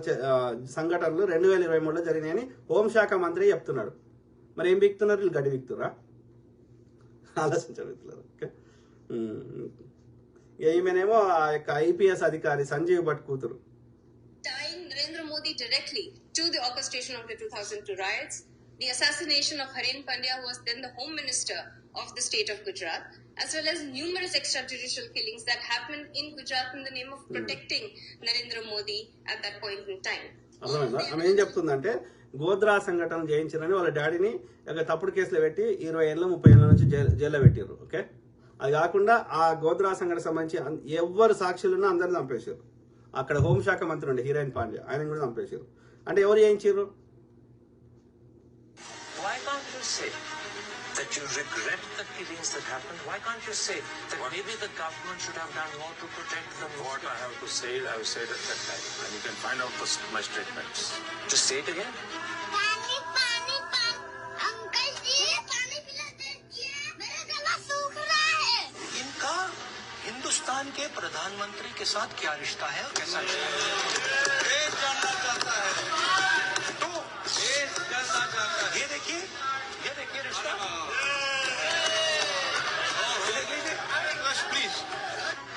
సంఘటనలు 2023లో జరిగినాయని హోంశాఖ మంత్రి చెప్తున్నాడు. మరి ఏం బిక్తున్నారు వీళ్ళు? గడి బిక్తురా? ఆలోచించారు మిత్రులారా. ఓకే, ఈమెనేమో ఆ యొక్క IPS అధికారి సంజీవ్ భట్ కూతురు. Tying Narendra Modi directly to the orchestration of the 2002 riots, the assassination of Harin Pandya, who was then the Home Minister of the state of Gujarat, as well as numerous extrajudicial killings that happened in Gujarat in the name of protecting Narendra Modi at that point in time. అర్థమైందా? ఆమె ఏం చెప్తుందంటే, గోద్రా సంఘటన చేయించారని వాళ్ళ డాడీని తప్పుడు కేసులో పెట్టి 20 ఏళ్ళ 30 ఏళ్ళ నుంచి జైల్లో పెట్టారు. ఓకే, అది కాకుండా ఆ గోద్రా సంఘటన సంబంధించి ఎవరు సాక్షులున్నా అందరిని చంపేశారు. అక్కడ హోంశాఖ మంత్రి ఉండే హీరైన్ పాండ్యా, ఆయన కూడా చంపేశారు. అంటే ఎవరు చేయించారు? That you regret the killings that happened? Why can't you say that maybe the government should have done more to protect them? What I have to say, I have said at that time, and you can find out my statements. Just say it again. Uncle ji पानी पिला दीजिए, मेरा गला सूख रहा है. इनका हिंदुस्तान के प्रधानमंत्री के साथ क्या रिश्ता है? कैसा रिश्ता है? देश जानना चाहता है, तो देश जानना चाहता है. ये देखिए रिश्ता. Please.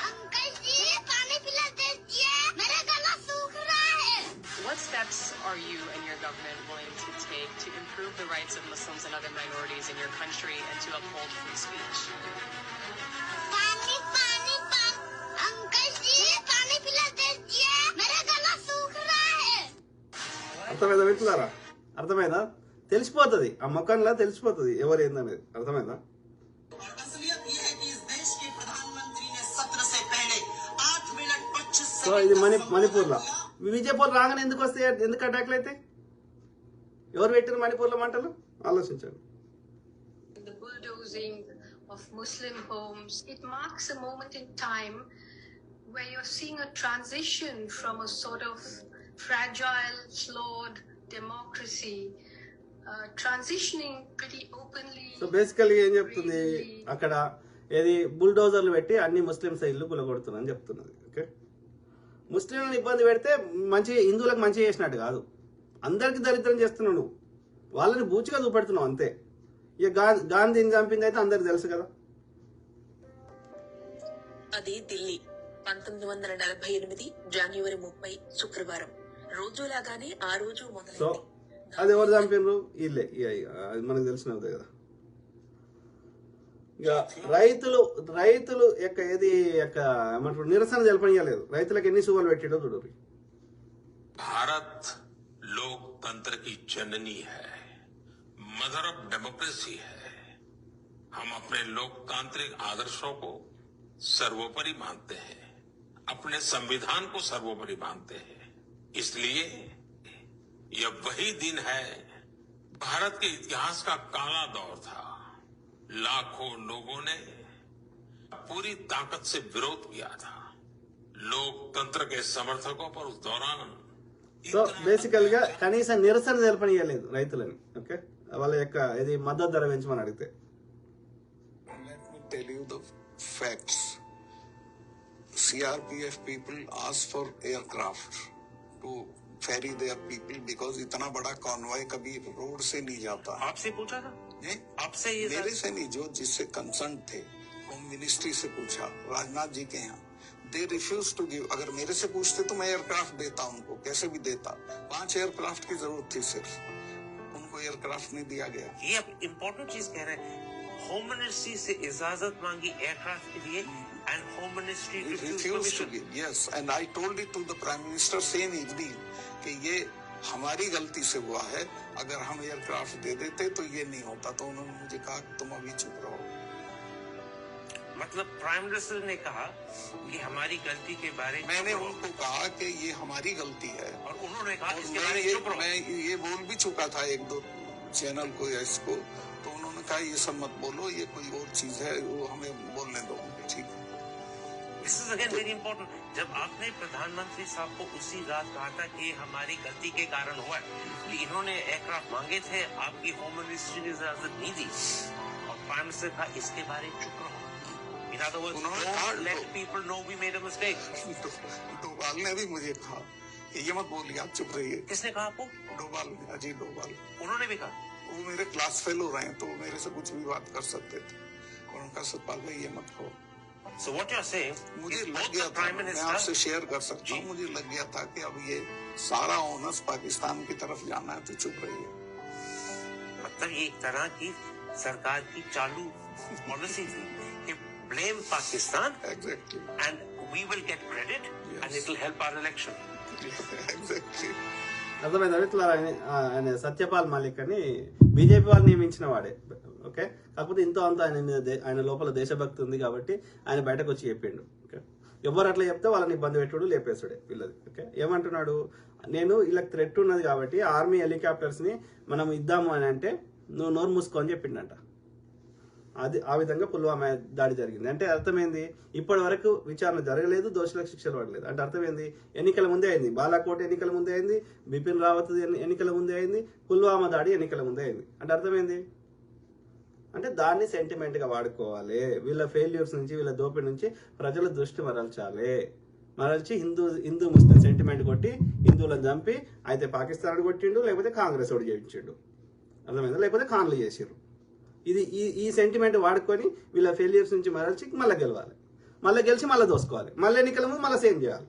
अंकल जी पानी पिला दीजिए, मेरा गला सूख रहा है. What steps are you and your government willing to take to improve the rights of Muslims and other minorities in your country and to uphold free speech? Uncle ji पानी पिला दीजिए, मेरा गला सूख रहा है. అర్థమైందా వింటున్నారా? అర్థమైందా? తెలిసిపోతుంది, ఆ ముఖంలో తెలిసిపోతుంది ఎవరు ఏందనేది. అర్థమైందా? సో ఇది మణిపూర్లో విజయపూర్ రాగానే ఎందుకు వస్తాయి? ఎందుకు అటాక్లు అయితే? ఎవరు పెట్టిన మణిపూర్లో మంటలు? ఆలోచించండి. The bulldozing of Muslim homes, it marks a moment in time where you're seeing a transition from a sort of fragile, flawed democracy, transitioning pretty openly. So basically ఏం చెప్తుంది అక్కడ? ఏది బుల్డోజర్లు పెట్టి అన్ని ముస్లిమ్స్ ఇల్లు గులగొడుతుందని చెప్తున్నది. ఓకే, ముస్లింలను ఇబ్బంది పెడితే హిందువులకు మంచి చేసినట్టు కాదు, అందరికి దరిద్రం చేస్తున్నావు నువ్వు, వాళ్ళని బూచిగా చూపెడుతున్నావు అంతే. ఇక గాంధీని చంపింది అయితే అందరికి తెలుసు కదా. అది ఢిల్లీ 1948 జనవరి 30 శుక్రవారం రోజులాగానే ఆ రోజు సో మొదలైంది. అది ఎవరు చంపినరు? వీళ్ళే. అది మనకు తెలిసినదే కదా. ఇక రైతులు ఏమంటారు నిరసన తెలపనియలేదు. రైతులకు ఎన్ని సువ్వలు పెట్టాడో చూడు. भारत लोकतंत्र की जननी है, मदर ऑफ डेमोक्रेसी है. हम अपने लोकतांत्रिक आदर्शों को सर्वोपरि मानते हैं, अपने संविधान को सर्वोपरि मानते हैं. इसलिए यह वही दिन है, भारत के इतिहास का काला दौर था. लाखों लोगों ने पूरी ताकत से विरोध किया था. लोकतंत्र के समर्थकों पर उस दौरान సో బేసికల్ గా కనీసం నిరసన తెలపనియలేదు రైతులని. ఓకే, వాళ్ళ యొక్క ఇది మద్దతు ధర పెంచమని అడిగితే. Let me tell you the facts. CRPF people ask for aircraft to ferry their people because इतना बड़ा कॉन्वॉय कभी रोड से नहीं जाता। आपसे पूछा था? नहीं, आपसे ये मेरे से नहीं, जो जिससे कंसर्न थे होम मिनिस्ट्री से पूछा, राजनाथ जी के यहाँ, दे रिफ्यूज टू गिव। अगर मेरे से पूछते तो मैं एयरक्राफ्ट देता उनको, कैसे भी देता। 5 एयरक्राफ्ट की जरूरत थी सिर्फ, उनको एयरक्राफ्ट नहीं दिया गया। ये अब इम्पोर्टेंट चीज कह रहे हैं, होम मिनिस्ट्री से इजाजत मांगी एयरक्राफ्ट के लिए and home ministry refused to permission. give. Yes, and I told it to the prime minister same evening कि ये हमारी गलती से हुआ है, अगर हम एयरक्राफ्ट दे देते तो ये नहीं होता। तो उन्होंने मुझे कहा तुम अभी चुप रहो। मतलब प्राइम मिनिस्टर ने कहा कि हमारी गलती के बारे में, मैंने उनको कहा कि ये हमारी गलती है, और उन्होंने कहा और इसके बारे में चुप रहो। मैं ये बोल भी चुका था 1-2 चैनल को या इसको, तो उन्होंने कहा ये सब मत बोलो, ये कोई और चीज है, वो हमें बोलने दो। ठीक है। This is again very important. जब आपने प्रधानमंत्री साहब को उसी रात कहा था कि हमारी गलती के कारण हुआ है, कि इन्होंने एयरक्राफ्ट मांगे थे, आपकी होम मिनिस्ट्री ने इजाजत नहीं दी, और प्राइम मिनिस्टर कहा इसके बारे में चुप रहो। In other words, don't let people know we made a mistake. Doval ने भी मुझे कहा कि ये मत बोलिए, आप चुप रहिए। किसने कहा आपको? डोभाल ने, अजय डोभाल। उन्होंने भी कहा? वो मेरे क्लास फेलो रहे हैं, तो मेरे से कुछ भी बात कर सकते थे, और उनका सतपाल भाई ये मत कहो। So what you're saying, मुझे is लग both गया the था, prime मैं minister, आपसे शेयर कर सकता हूँ, मुझे लग गया था कि अब ये सारा ओनर्स पाकिस्तान की तरफ जाना है, तो चुप रहिए। मतलब ये एक तरह की सरकार की चालू पॉलिसी थी कि blame Pakistan, exactly, and we will get credit, and it will help our election. Exactly. అర్థమైందా? ఇట్లా ఆయన సత్యపాల్ మాలిక్ అని బీజేపీ వాళ్ళు నియమించిన వాడే. ఓకే, కాకపోతే ఇంతో అంత ఆయన మీద ఆయన లోపల దేశభక్తి ఉంది కాబట్టి ఆయన బయటకు వచ్చి చెప్పిండు. ఓకే, ఎవరు అట్లా చెప్తే వాళ్ళని ఇబ్బంది పెట్టుడు, లేపేసుడే వీళ్ళది. ఓకే, ఏమంటున్నాడు, నేను వీళ్ళకి థ్రెట్ ఉన్నది కాబట్టి ఆర్మీ హెలికాప్టర్స్ ని మనం ఇద్దాము అని అంటే నువ్వు నోరు మూసుకో అని చెప్పిండంట. అది ఆ విధంగా పుల్వామా దాడి జరిగింది. అంటే అర్థమైంది, ఇప్పటి వరకు విచారణ జరగలేదు, దోషులకు శిక్షలు పడలేదు. అంటే అర్థమైంది, ఎన్నికల ముందే అయింది, బాలాకోట్ ఎన్నికల ముందే అయింది, బిపిన్ రావత్ ఎన్నికల ముందే అయింది, పుల్వామా దాడి ఎన్నికల ముందే అయింది. అంటే అర్థమైంది, అంటే దాన్ని సెంటిమెంట్ గా వాడుకోవాలి. వీళ్ళ ఫెయిల్యూర్స్ నుంచి, వీళ్ళ దోపిడి నుంచి ప్రజల దృష్టి మరల్చి హిందూ ముస్లిం సెంటిమెంట్ కొట్టి హిందువులను చంపి అయితే పాకిస్తాన్ కొట్టిండు, లేకపోతే కాంగ్రెస్ ఓడి చేయించిండు. అర్థమైందా? లేకపోతే ఖాన్లు చేసిర్రు. ఇది ఈ సెంటిమెంట్ వాడుకొని వీళ్ళ ఫెయిల్యూర్స్ నుంచి మరల్చి మళ్ళీ గెలవాలి, మళ్ళీ గెలిచి మళ్ళీ దోసుకోవాలి, మళ్ళీ ఎన్నికల ముందు మళ్ళీ సేమ్ చేయాలి.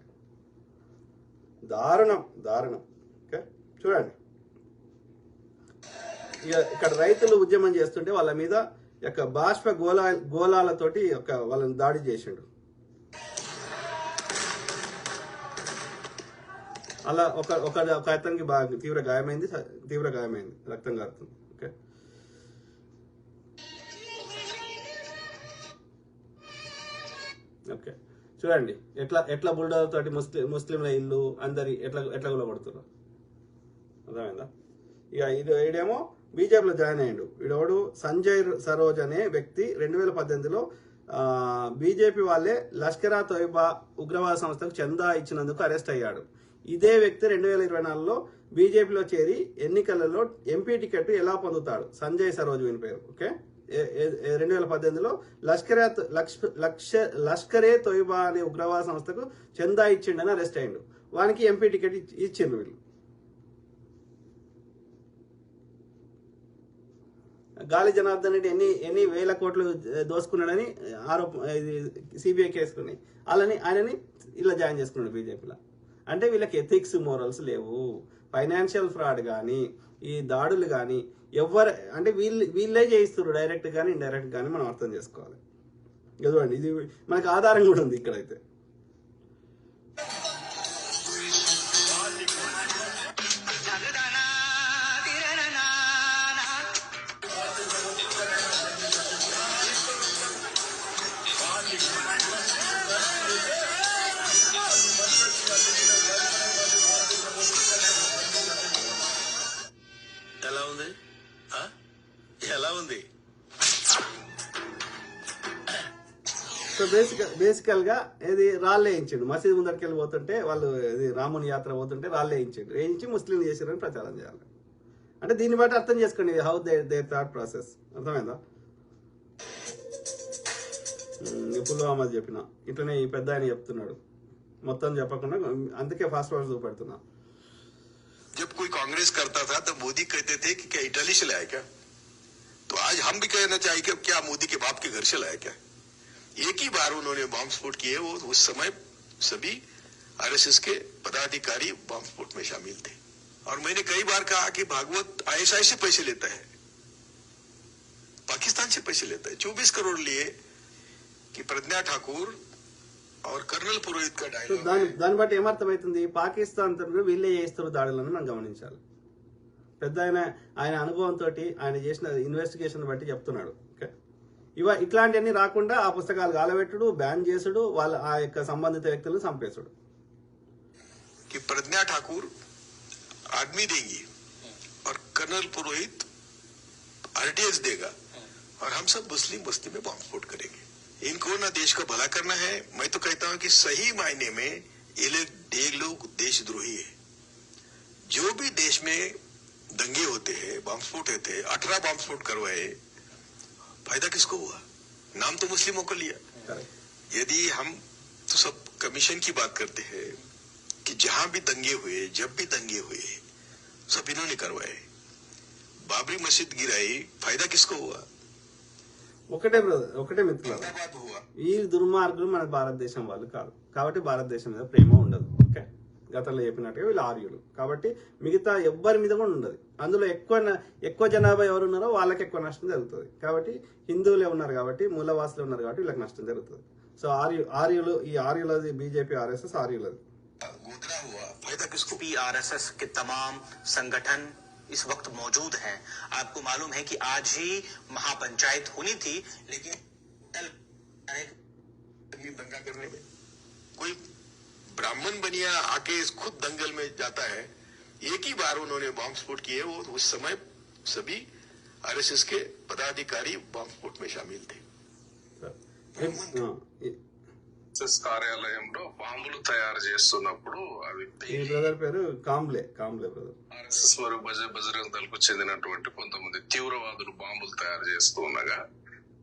దారుణం. ఓకే, చూడండి, ఇక్కడ రైతులు ఉద్యమం చేస్తుంటే వాళ్ళ మీద యొక్క బాష్ప గోళాలతోటి వాళ్ళని దాడి చేసిండు. అలా ఒక అతనికి బాగా తీవ్ర గాయమైంది, రక్తం కారుతుంది. ఓకే, ఓకే, చూడండి ఎట్లా బుల్డోజర్ తోటి ముస్లింల ఇల్లు అందరి ఎట్లా గులగొడుతున్నారు. అర్థమైందా? ఇక ఈడేమో బీజేపీలో జాయిన్ అయ్యిండు. వీడోడు సంజయ్ సరోజ్ అనే వ్యక్తి 2018లో బీజేపీ వాళ్ళే లష్కరా తోయిబా ఉగ్రవాద సంస్థకు చందా ఇచ్చినందుకు అరెస్ట్ అయ్యాడు. ఇదే వ్యక్తి 2024లో బీజేపీలో చేరి ఎన్నికలలో ఎంపీ టికెట్ ఎలా పొందుతాడు? సంజయ్ సరోజ్ వీని పేరు. ఓకే, 2018లో లష్కరే తోయిబా అనే ఉగ్రవాద సంస్థకు చందా ఇచ్చిండని అరెస్ట్ అయ్యిండు. వానికి ఎంపీ టికెట్ ఇచ్చిండ్రు వీళ్ళు. గాలి జనార్దన్ రెడ్డి ఎన్ని వేల కోట్లు దోసుకున్నాడని సిబిఐ కేసుకుని ఆయనని ఇలా జాయిన్ చేసుకున్నాడు బీజేపీలో. అంటే వీళ్ళకి ఎథిక్స్, మోరల్స్ లేవు. ఫైనాన్షియల్ ఫ్రాడ్ కానీ, ఈ దాడులు కానీ ఎవరు అంటే వీళ్ళే చేయిస్తారు, డైరెక్ట్ కానీ ఇండైరెక్ట్ కానీ మనం అర్థం చేసుకోవాలి. ఇదిగోండి, ఇది మనకు ఆధారం కూడా ఉంది ఇక్కడైతే. ఎలా ఉంది? సో బేసికల్ గా ఇది రాళ్ళు వేయించాడు. మసీద్ ముందరికి వెళ్ళి పోతుంటే వాళ్ళు రాముని యాత్ర పోతుంటే రాళ్ళు వేయించి ముస్లింలు చేసారని ప్రచారం చేయాలి. అంటే దీన్ని బట్టి అర్థం చేసుకోండి హౌ దే థాట్ ప్రాసెస్. అర్థమైందా? పుల్వామా చెప్పిన ఇట్లనే ఈ పెద్ద ఆయన చెప్తున్నాడు మొత్తం చెప్పకుండా అందుకే ఫాస్ట్ ఫాస్ట్ చూపెడుతున్నా जब कोई कांग्रेस करता था तो मोदी कहते थे कि क्या इटली से लाया क्या, तो आज हम भी कहना चाहिए कि क्या मोदी के बाप के घर से लाया क्या। एक ही बार उन्होंने बम स्फोट किए, वो उस समय सभी आरएसएस के पदाधिकारी बम स्फोट में शामिल थे। और मैंने कई बार कहा कि भागवत आईएसआई से पैसे लेता है, पाकिस्तान से पैसे लेता है। 24 करोड़ लिए कि प्रज्ञा ठाकुर और कर्नल पुरोहित का సో डायलॉग దాన్ని బట్టి ఏమర్థమవుతుంది పాకిస్తాన్ తరఫున వీళ్ళే చేస్తారు దాడులను మనం గమనించాలి పెద్ద ఆయన అనుభవంతో ఆయన చేసిన ఇన్వెస్టిగేషన్ బట్టి చెప్తున్నాడు ఓకే ఇట్లాంటివన్నీ రాకుండా ఆ పుస్తకాలు గాలబెట్టుడు బ్యాన్ చేసుడు వాళ్ళ ఆ యొక్క సంబంధిత వ్యక్తులను చంపేసుడు कि प्रज्ञा ठाकुर आदमी देंगी और कर्नल पुरोहित आरटीएस देगा और हम सब मुस्लिम बस्ती में बम स्फोट करेंगे। इनको ना देश का भला करना है। मैं तो कहता हूं कि सही मायने में ये लोग देशद्रोही है। जो भी देश में दंगे होते हैं, बम स्फोट होते हैं, 18 बम स्फोट करवाए, फायदा किसको हुआ? नाम तो मुस्लिमों को लिया। यदि हम तो सब कमीशन की बात करते हैं कि जहां भी दंगे हुए, जब भी दंगे हुए, सब इन्होंने करवाए। बाबरी मस्जिद गिराई, फायदा किसको हुआ? ఒకటే బ్రదర్ ఒకటే మిత్రులారా अहमदाबाद हुआ। ఈ దుర్మార్గులు మన భారతదేశం వాళ్ళు కాదు కాబట్టి భారతదేశం మీద ప్రేమ ఉండదు ఓకే గతంలో చెప్పినట్టుగా వీళ్ళు ఆర్యులు కాబట్టి మిగతా ఎవ్వరి మీద కూడా ఉండదు అందులో ఎక్కువ జనాభా ఎవరు ఉన్నారో వాళ్ళకి ఎక్కువ నష్టం జరుగుతుంది కాబట్టి హిందువులే ఉన్నారు కాబట్టి మూలవాసులు ఉన్నారు కాబట్టి వీళ్ళకి నష్టం జరుగుతుంది సో ఆర్యులు ఈ ఆర్యులది బీజేపీ ఆర్ఎస్ఎస్ ఆర్యులది गोदरा हुआ, फायदा किसको? आरएसएस के तमाम संगठन इस वक्त मौजूद हैं। आपको मालूम है कि आज ही महापंचायत होनी थी, लेकिन दंगा करने में कोई ब्राह्मण बनिया आके खुद दंगल में जाता है। एक ही बार उन्होंने बम स्फोट किए, वो उस समय सभी आरएसएस के पदाधिकारी बम स्फोट में शामिल थे। కార్యాలయంలో బాంబులు తయారు చేస్తున్నప్పుడు అవి ఈ బ్రదర్ పేరు కాంబ్లే బ్రదర్ ఆర్ఎస్ఎస్ మరియు బజరంగ్ దళకు చెందినటువంటి కొంతమంది తీవ్రవాదులు బాంబులు తయారు చేస్తూ ఉండగా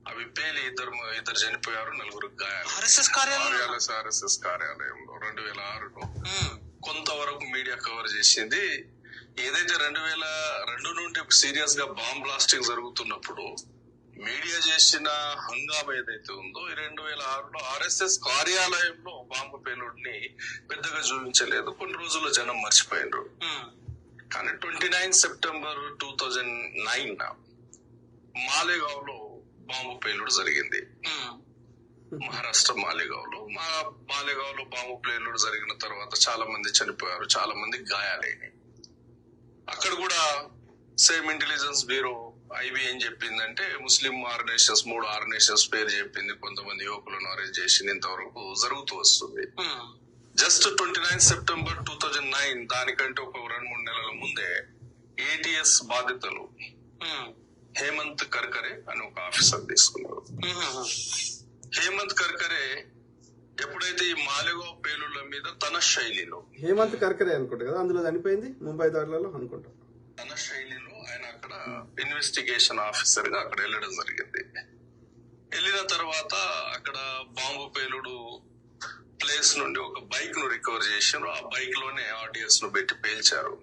అవి పేలి ఇద్దరు చనిపోయారు, నలుగురు గాయాలు. ఆర్ఎస్ఎస్ కార్యాలయంలో 2006లో కొంతవరకు మీడియా కవర్ చేసింది. ఏదైతే 2002 నుండి సీరియస్ గా బాంబ్ బ్లాస్టింగ్ జరుగుతున్నప్పుడు మీడియా చేసిన హంగామా ఏదైతే ఉందో 2006లో ఆర్ఎస్ఎస్ కార్యాలయంలో బాంబు పేలుడిని పెద్దగా చూపించలేదు, కొన్ని రోజుల్లో జనం మర్చిపోయినారు. కానీ 29 సెప్టెంబర్ 2009 మాలేగావ్ లో బాంబు పేలుడు జరిగింది. మహారాష్ట్ర మాలేగావ్ లో బాంబు పేలుడు జరిగిన తర్వాత చాలా మంది చనిపోయారు, చాలా మంది గాయాలైనాయి. అక్కడ కూడా సేమ్ ఇంటెలిజెన్స్ బ్యూరో ఐబీ ఏం చెప్పిందంటే ముస్లిం ఆర్గనైజేషన్స్ 3 ఆర్గనైజేషన్స్ పేరు చెప్పింది, కొంతమంది యువకులను అరెస్ట్ చేసింది. ఇంతవరకు జరుగుతూ వస్తుంది. జస్ట్ 29 సెప్టెంబర్ 2009 దానికంటే ఒక 2-3 నెలల ముందే ఏటీఎస్ బాధితులు హేమంత్ కర్కరే అని ఒక ఆఫీసర్ తీసుకున్నారు. హేమంత్ కర్కరే ఎప్పుడైతే ఈ మాలేగావ్ పేలుళ్ల మీద తన శైలిలో హేమంత్ కర్కరే అనుకుంటా కదా అందులో చనిపోయింది ముంబై దాడులలో అనుకుంటా తన శైలిలో ఆయన అక్కడ ఇన్వెస్టిగేషన్ ఆఫీసర్ గా అక్కడ వెళ్ళడం జరిగింది. వెళ్ళిన తర్వాత అక్కడ బాంబు పేలుడు ప్లేస్ నుండి ఒక బైక్ ను రికవర్ చేశారు. ఆ బైక్ లోనే ఆర్డిఎస్ ను పెట్టి పేల్చారు.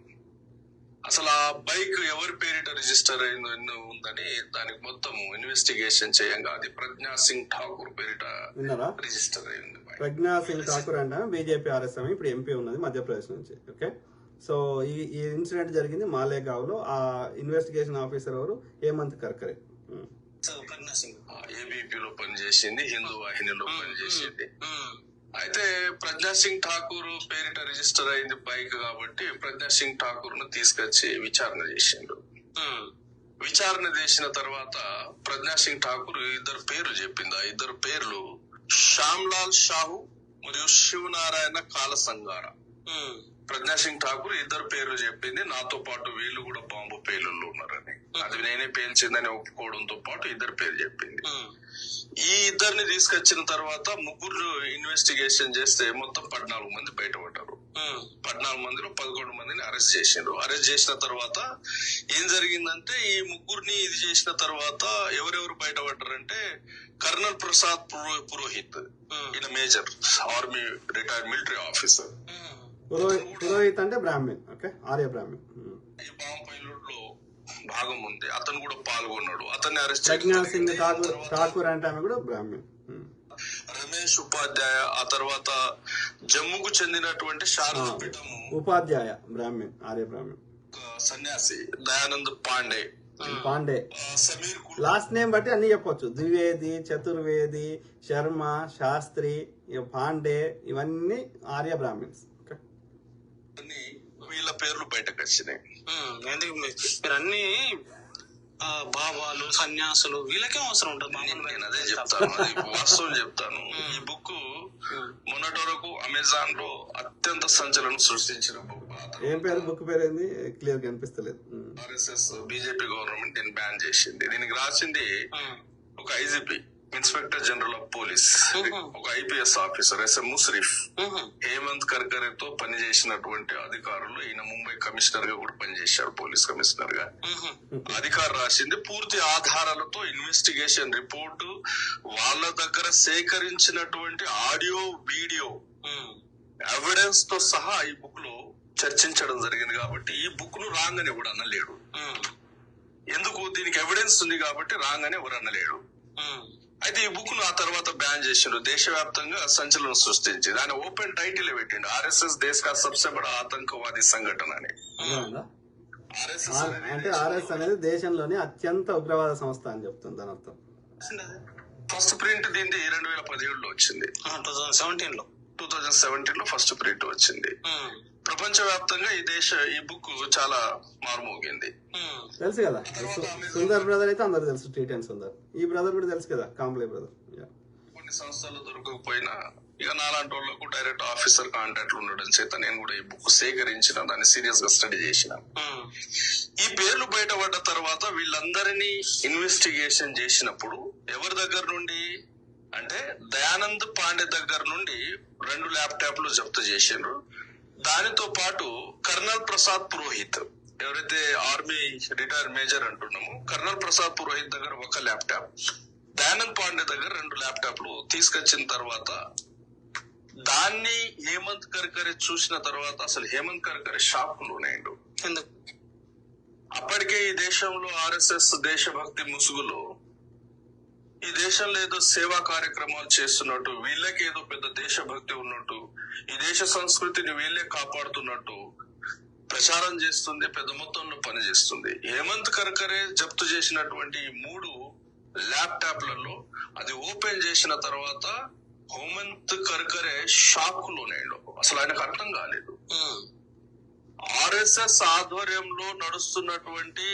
అసలు ఆ బైక్ ఎవరి పేరిట రిజిస్టర్ అయిందో ఉందని దానికి మొత్తం ఇన్వెస్టిగేషన్ చేయంగా అది ప్రజ్ఞా సింగ్ ఠాకూర్ పేరిట రిజిస్టర్ అయింది. ప్రజ్ఞా సింగ్ ఠాకూర్ అంటే బీజేపీ ఆర్ఎస్ఎం ఇప్పుడు ఎంపీ ఉన్నది మధ్యప్రదేశ్ నుంచి. ఓకే సో ఈ ఇన్సిడెంట్ జరిగింది మాలేగావ్ లో. ఆ ఇన్వెస్టిగేషన్ ఆఫీసర్ ఎవరు? హేమంత్ కర్కరే. ఏబీపీలో పనిచేసింది, హిందూ వాహినిలో పనిచేసింది. అయితే ప్రజ్ఞా సింగ్ ఠాకూర్ పేరిట రిజిస్టర్ అయింది బైక్ కాబట్టి ప్రజ్ఞా సింగ్ ఠాకూర్ ను తీసుకొచ్చి విచారణ చేసిండు. విచారణ చేసిన తర్వాత ప్రజ్ఞా సింగ్ ఠాకూర్ 2 పేర్లు చెప్పింది. ఆ 2 పేర్లు శ్యామ్లాల్ షాహు మరియు శివనారాయణ కాలసంగార. ప్రజ్ఞా సింగ్ ఠాకూర్ 2 పేర్లు చెప్పింది. నాతో పాటు వీళ్ళు కూడా బాంబు పేలుళ్ళు ఉన్నారని, అది నేనే పేల్చిందని ఒప్పుకోవడంతో పాటు 2 పేర్లు చెప్పింది. ఈ 2ని తీసుకొచ్చిన తర్వాత 3 ఇన్వెస్టిగేషన్ చేస్తే మొత్తం 14 మంది బయటపడ్డారు. 14 మందిలో 11 మందిని అరెస్ట్ చేసిండ్రు. అరెస్ట్ చేసిన తర్వాత ఏం జరిగిందంటే ఈ ముగ్గురిని ఇది చేసిన తర్వాత ఎవరెవరు బయటపడ్డారంటే కర్నల్ ప్రసాద్ పురోహిత్, ఈయన major army retired military officer. Purohit అంటే బ్రాహ్మణ్, ఓకే, ఆర్య బ్రాహ్మణ్. ఈ బాంబ్ పైలట్ లో భాగం ఉంది, అతను కూడా పాల్గొన్నాడు. అతన్ని అరెస్ట్ ప్రజ్ఞా సింగ్ ఠాకూర్ అంటే ఆమె కూడా బ్రాహ్మణ్. రమేష్ ఉపాధ్యాయ, ఆ తర్వాత జమ్మూకు చెందినటువంటి శారదాపీఠం ఉపాధ్యాయ బ్రాహ్మణ్, ఆర్య బ్రాహ్మణ్. సన్యాసి దయానంద్ పాండే, సమీర్ లాస్ట్ నేమ్ బట్టి అన్ని చెప్పొచ్చు. ద్వివేది, చతుర్వేది, శర్మ, శాస్త్రి, పాండే, ఇవన్నీ ఆర్య బ్రాహ్మణ్స్. వీళ్ళ పేర్లు బయటకు వచ్చినాయి. ఎందుకు మీరు అన్ని భావాలు సన్యాసులు వీళ్ళకే అవసరం ఉంటుంది. నేను అదే చెప్తాను, వాస్తవం చెప్తాను. ఈ బుక్ మొన్నటి వరకు అమెజాన్ లో అత్యంత సంచలనం సృష్టించిన బుక్. ఏం పేరు బుక్ పేరు ఏంది క్లియర్ గా అనిపిస్తలేదు. ఆర్ఎస్ఎస్ బీజేపీ గవర్నమెంట్ దీన్ని బ్యాన్ చేసింది. దీనికి రాసింది ఒక IGP, inspector general of police, ఒక IPS officer S M Mushrif, Hemant కర్కరేతో పనిచేసినటువంటి అధికారులు. ఈయన ముంబై కమిషనర్ గా కూడా పనిచేశారు, పోలీస్ కమిషనర్ గా. అధికారు రాసింది పూర్తి ఆధారాలతో ఇన్వెస్టిగేషన్ రిపోర్టు, వాళ్ళ దగ్గర సేకరించినటువంటి ఆడియో వీడియో ఎవిడెన్స్ తో సహా ఈ బుక్ లో చర్చించడం జరిగింది. కాబట్టి ఈ బుక్ ను రాంగ్ అని ఎవడు అనలేడు. ఎందుకు? దీనికి ఎవిడెన్స్ ఉంది కాబట్టి రాంగ్ అని ఎవరు అనలేడు. అయితే ఈ బుక్ ను ఆ తర్వాత బ్యాన్ చేసిండ్రు. దేశవ్యాప్తంగా సంచలనం సృష్టించింది. ఆయన ఓపెన్ టైటిల్ పెట్టిండు, ఆర్ఎస్ఎస్ దేశ్ కా సబ్సే బడా ఆతంకవాది సంఘటన అని. అంటే ఆర్ఎస్ అనేది దేశంలోని అత్యంత ఉగ్రవాద సంస్థ అని చెప్తుంది దాని అర్థం. ఫస్ట్ ప్రింట్ దీన్ని 2017లో వచ్చింది. 2017 లో ఫస్ట్ ప్రింట్ వచ్చింది. ప్రపంచవ్యాప్తంగా ఈ బుక్ చాలా మారుమోగింది. తెలుసు కదా, సుందర్ బ్రదర్ అయితే అందరు తెలుసు, స్ట్రీట్ అండ్ సుందర్. ఈ బ్రదర్ కూడా తెలుసు కదా, కాంబ్లే బ్రదర్. కొన్ని సంస్థలు దొరకకపోయినా ఇక నాలాంటి వాళ్ళకు డైరెక్ట్ ఆఫీసర్ కాంటాక్ట్ ఉండడం చేత నేను కూడా ఈ బుక్ సేకరించిన, దాన్ని సీరియస్ గా స్టడీ చేసిన. ఈ పేర్లు బయటపడ్డ తర్వాత వీళ్ళందరినీ ఇన్వెస్టిగేషన్ చేసినప్పుడు ఎవరి దగ్గర నుండి అంటే దయానంద్ పాండే దగ్గర నుండి 2 ల్యాప్టాప్లు జప్తు చేసిండ్రు. దానితో పాటు కర్నల్ ప్రసాద్ పురోహిత్, ఎవరైతే ఆర్మీ రిటైర్ మేజర్ అంటున్నామో, కర్నల్ ప్రసాద్ పురోహిత్ దగ్గర 1 ల్యాప్టాప్, దయానంద్ పాండే దగ్గర 2 ల్యాప్టాప్లు తీసుకొచ్చిన తర్వాత దాన్ని హేమంత్ కర్కరే చూసిన తర్వాత అసలు హేమంత్ కర్కరే షాక్ లోనేండు. ఎందుకు? అప్పటికే ఈ దేశంలో ఆర్ఎస్ఎస్ దేశభక్తి ముసుగులో ఈ దేశంలో ఏదో సేవా కార్యక్రమాలు చేస్తున్నట్టు, వీళ్ళకి ఏదో పెద్ద దేశభక్తి ఉన్నట్టు, ఈ దేశ సంస్కృతిని వీళ్ళే కాపాడుతున్నట్టు ప్రచారం చేస్తుంది, పెద్ద మొత్తంలో పనిచేస్తుంది. హేమంత్ కర్కరే జప్తు చేసినటువంటి 3 ల్యాప్టాప్లలో అది ఓపెన్ చేసిన తర్వాత హేమంత్ కర్కరే షాక్ లోనేడు. అసలు ఆయనకు అర్థం కాలేదు. ఆర్ఎస్ఎస్ ఆధ్వర్యంలో నడుస్తున్నటువంటి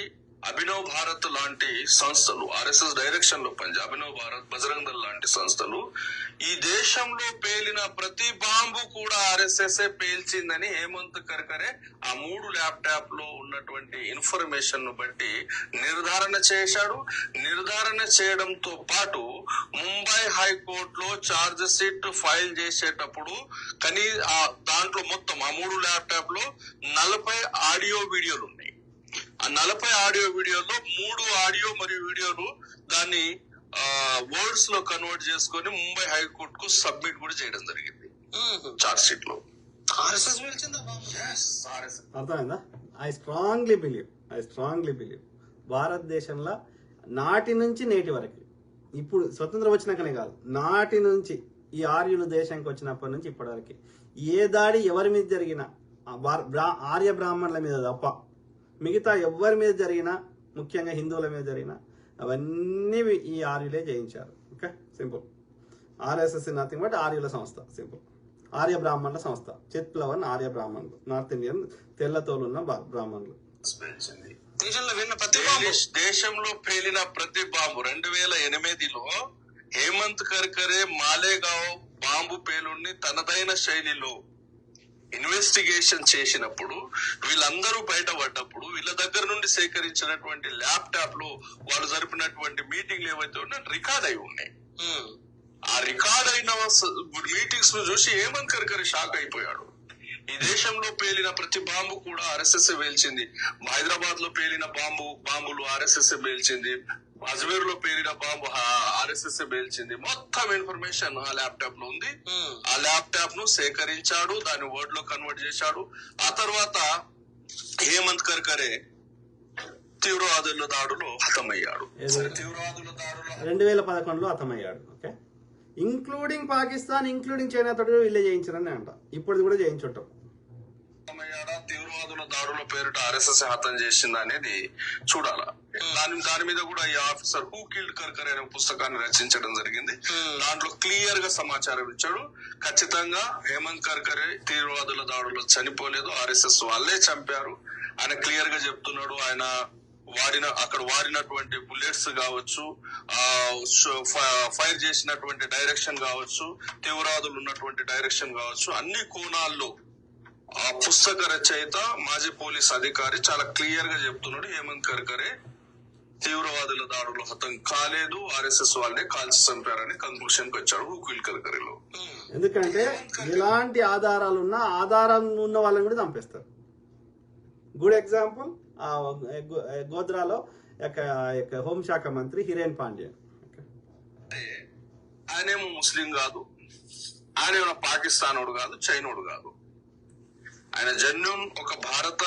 అభినవ్ భారత్ లాంటి సంస్థలు, ఆర్ఎస్ఎస్ డైరెక్షన్ లో పనిచే అభినవ్ భారత్, బజరంగ్ దళ్ లాంటి సంస్థలు ఈ దేశంలో పేలిన ప్రతి బాంబు కూడా ఆర్ఎస్ఎస్ పేల్చిందని హేమంత్ కర్కరే ఆ 3 ల్యాప్టాప్ లో ఉన్నటువంటి ఇన్ఫర్మేషన్ ను బట్టి నిర్ధారణ చేశాడు. నిర్ధారణ చేయడంతో పాటు ముంబై హైకోర్టులో ఛార్జ్ షీట్ ఫైల్ చేసేటప్పుడు దాంట్లో మొత్తం ఆ 3 ల్యాప్టాప్ లో 40 ఆడియో వీడియోలు ఉన్నాయి. ఆ 40 ఆడియో వీడియోలో 3 ఆడియో మరియు వీడియోలు దాన్ని వర్డ్స్ లో కన్వర్ట్ చేసుకొని ముంబై హైకోర్టు కు సబ్మిట్ కూడా చేయడం జరిగింది. చార్జ్ షీట్ లో అర్థమైందా? ఐ స్ట్రాంగ్లీ బిలీవ్ భారతదేశంలో నాటి నుంచి నేటి వరకు, ఇప్పుడు స్వతంత్రం వచ్చినాకనే కాదు, నాటి నుంచి ఈ ఆర్యులు దేశానికి వచ్చినప్పటి నుంచి ఇప్పటి వరకు ఏ దాడి ఎవరి మీద జరిగినా ఆర్య బ్రాహ్మణుల మీద తప్ప మిగతా ఎవరి మీద జరిగినా, ముఖ్యంగా హిందువుల మీద జరిగినా, అవన్నీ ఈ ఆర్యులే జయించారు. Okay, simple. RSS nothing but ఆర్యుల సంస్థ, సింపుల్. ఆర్య బ్రాహ్మణుల సంస్థ, చిత్ప్లవన్ ఆర్య బ్రాహ్మణులు, నార్త్ ఇండియన్ తెల్లతోలున్న బ్రాహ్మణులు. దేశంలో పేలిన ప్రతి బాంబు 2008లో హేమంత్ కర్కరే మాలేగావ్ బాంబు పేలుడిని తనదైన శైలిలో ఇన్వెస్టిగేషన్ చేసినప్పుడు, వీళ్ళందరూ బయటపడ్డప్పుడు వీళ్ళ దగ్గర నుండి సేకరించినటువంటి ల్యాప్టాప్ లో వాళ్ళు జరిపినటువంటి మీటింగ్లు ఏవైతే ఉన్నాయో రికార్డ్ అయి ఉన్నాయి. ఆ రికార్డ్ అయిన మీటింగ్స్ ను చూసి హేమంత్ కర్కరే షాక్ అయిపోయాడు. ఈ దేశంలో పేలిన ప్రతి బాంబు కూడా ఆర్ఎస్ఎస్ పేల్చింది. హైదరాబాద్ లో పేలిన బాంబులు ఆర్ఎస్ఎస్ పేల్చింది. అజ్మీర్ లో పేలిన బాంబు ఆర్ఎస్ఎస్ పేల్చింది. మొత్తం ఇన్ఫర్మేషన్ ఆ ల్యాప్టాప్ లో ఉంది. ఆ ల్యాప్టాప్ ను సేకరించాడు, దాన్ని వర్డ్ లో కన్వర్ట్ చేశాడు. ఆ తర్వాత హేమంత్ కర్కరే తీవ్రవాదుల దాడులో హతమయ్యాడు. 2011లో హతమయ్యాడు. Okay, including Pakistan, including China తోటి వీళ్ళే చేయించారని అంట. ఇప్పుడు కూడా చేయించుంటాం. తీవ్రవాదుల దాడుల పేరిట ఆర్ఎస్ఎస్ హతం చేసింది అనేది చూడాలా. దాని మీద కూడా ఈ ఆఫీసర్ హూ కిల్డ్ కర్కరే అనే పుస్తకాన్ని రచించడం జరిగింది. దాంట్లో క్లియర్ గా సమాచారం ఇచ్చాడు. ఖచ్చితంగా హేమంత్ కర్కరే తీవ్రవాదుల దాడుల్లో చనిపోలేదు, ఆర్ఎస్ఎస్ వాళ్ళే చంపారు. ఆయన క్లియర్ గా చెప్తున్నాడు. ఆయన అక్కడ వాడినటువంటి బుల్లెట్స్ కావచ్చు, ఫైర్ చేసినటువంటి డైరెక్షన్ కావచ్చు, తీవ్రవాదులు ఉన్నటువంటి డైరెక్షన్ కావచ్చు, అన్ని కోణాల్లో ఆ పుస్తక రచయిత మాజీ పోలీస్ అధికారి చాలా క్లియర్ గా చెప్తున్నాడు. హేమంత్ కర్కరే తీవ్రవాదుల దాడులు హతం కాలేదు, ఆర్ఎస్ఎస్ వాళ్ళే కాల్చి చంపారని కన్క్లూషన్ కి వచ్చాడు హుకిల్ కర్కరేలో. ఎందుకంటే ఎలాంటి ఆధారాలు ఉన్నా ఆధారం ఉన్న వాళ్ళని కూడా చంపేస్తారు. గుడ్ ఎగ్జాంపుల్ గోద్రాలో హోంశాఖ మంత్రి హిరేన్ పాండ్యన్. ఆయనేమో ముస్లిం కాదు, ఆయనేమో పాకిస్తానోడు కాదు, చైనోడు కాదు. ఆయన జన్యున్ ఒక భారత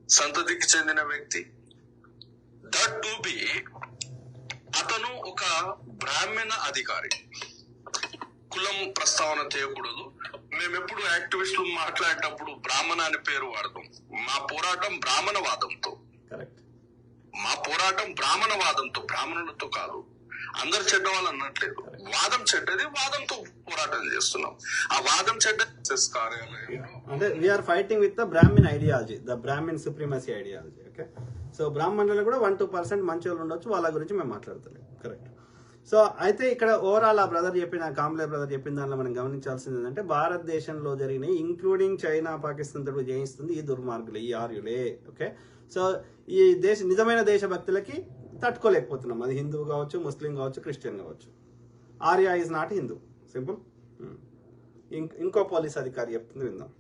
సంతతికి చెందిన వ్యక్తి. దట్ టు బి అతను ఒక బ్రాహ్మణ అధికారి. కులం ప్రస్తావన చేయకూడదు. మేమెప్పుడు యాక్టివిస్టులు మాట్లాడేటప్పుడు బ్రాహ్మణ అనే పేరు వాడతాం. మా పోరాటం బ్రాహ్మణవాదంతో, మా పోరాటం బ్రాహ్మణవాదంతో, బ్రాహ్మణులతో కాదు. అందరు చెడ్డ వాళ్ళు అన్నట్లేదు. వాదం చెడ్డది, వాదంతో పోరాటం చేస్తున్నాం. ఆ వాదం చెడ్డ కార్యాలయంలో అంటే we are fighting with the Brahmin ideology, the Brahmin supremacy ideology. Okay, so బ్రాహ్మణులు కూడా 1-2% మంచి వాళ్ళు ఉండొచ్చు, వాళ్ళ గురించి మేము మాట్లాడతలేము. కరెక్ట్. సో అయితే ఇక్కడ ఓవరాల్ ఆ బ్రదర్ చెప్పిన, కాంబ్లే బ్రదర్ చెప్పిన దానిలో మనం గమనించాల్సింది ఏంటంటే భారతదేశంలో జరిగిన ఇంక్లూడింగ్ చైనా, పాకిస్తాన్ తోటి జయిస్తుంది ఈ దుర్మార్గులు, ఈ ఆర్యులే. ఓకే, సో ఈ నిజమైన దేశభక్తులకి తట్టుకోలేకపోతున్నాం. అది హిందూ కావచ్చు, ముస్లిం కావచ్చు, క్రిస్టియన్ కావచ్చు. Arya is not Hindu. Simple. ఇంకో పోలీస్ అధికారి చెప్తుంది, విందాం.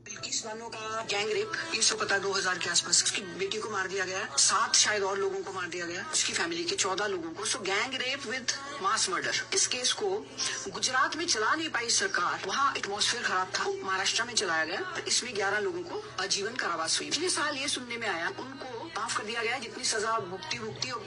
बिल्किस बानो का गैंग रेप, ये सब पता 2000 के आसपास उसकी बेटी को मार दिया गया, 7 शायद और लोगों को मार दिया गया, उसकी फैमिली के 14 लोगों को. So gang rape with mass murder. इस केस को गुजरात में चला नहीं पाई सरकार, वहाँ एटमॉस्फेयर खराब था, महाराष्ट्र में चलाया गया. इसमें 11 लोगों को आजीवन कारावास हुई. पिछले साल ये सुनने में आया उनको माफ कर दिया गया, जितनी सजा भुगती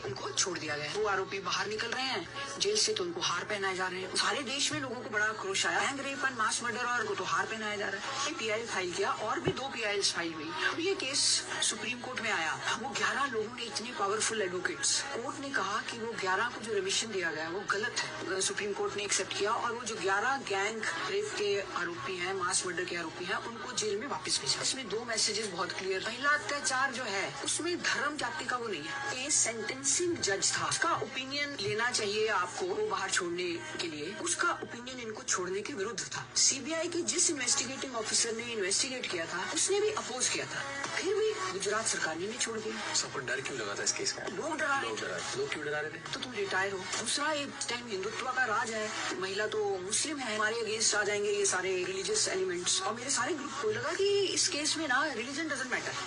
उनको छोड़ दिया गया. वो आरोपी बाहर निकल रहे हैं जेल से, तो उनको हार पहनाए जा रहे हैं. सारे देश में लोगों को बड़ा आक्रोश आया. Gang rape and mass murder और को तो हार पहनाया जा रहा है. PIL फाइल किया और भी 2 PILs फाइल हुई. ये केस सुप्रीम कोर्ट में आया. वो 11 लोगों ने, इतने पावरफुल एडवोकेट्स, कोर्ट ने कहा कि वो 11 को जो रिमिशन दिया गया वो गलत है. सुप्रीम कोर्ट ने एक्सेप्ट किया और वो जो 11 गैंग रेप के आरोपी हैं, मास मर्डर के आरोपी हैं, उनको जेल में वापस भेजा. इसमें 2 मैसेजेस बहुत क्लियर. पहला अत्याचार जो है उसमें धर्म जाति का वो नहीं है. ये सेंटेंसिंग जज था, उसका ओपिनियन लेना चाहिए आपको वो बाहर छोड़ने के लिए. उसका ओपिनियन इनको छोड़ने के विरुद्ध था. CBI की जिस इन्वेस्टिगेटिंग ऑफिसर ने इन्वेस्टिगेट किया था उसने भी अपोज किया था, फिर भी गुजरात सरकार ने नहीं छोड़ दिया. सबको डर क्यों लगा था इस केस का? लोग डरा रहे थे. लोग क्यों डरा रहे थे? तो तुम रिटायर हो. दूसरा, एक टाइम हिंदुत्व का राज है, महिला तो मुस्लिम है, हमारे अगेंस्ट आ जाएंगे ये सारे रिलीजियस एलिमेंट्स. और मेरे सारे ग्रुप को लगा कि इस केस में ना रिलीजन डजंट मैटर.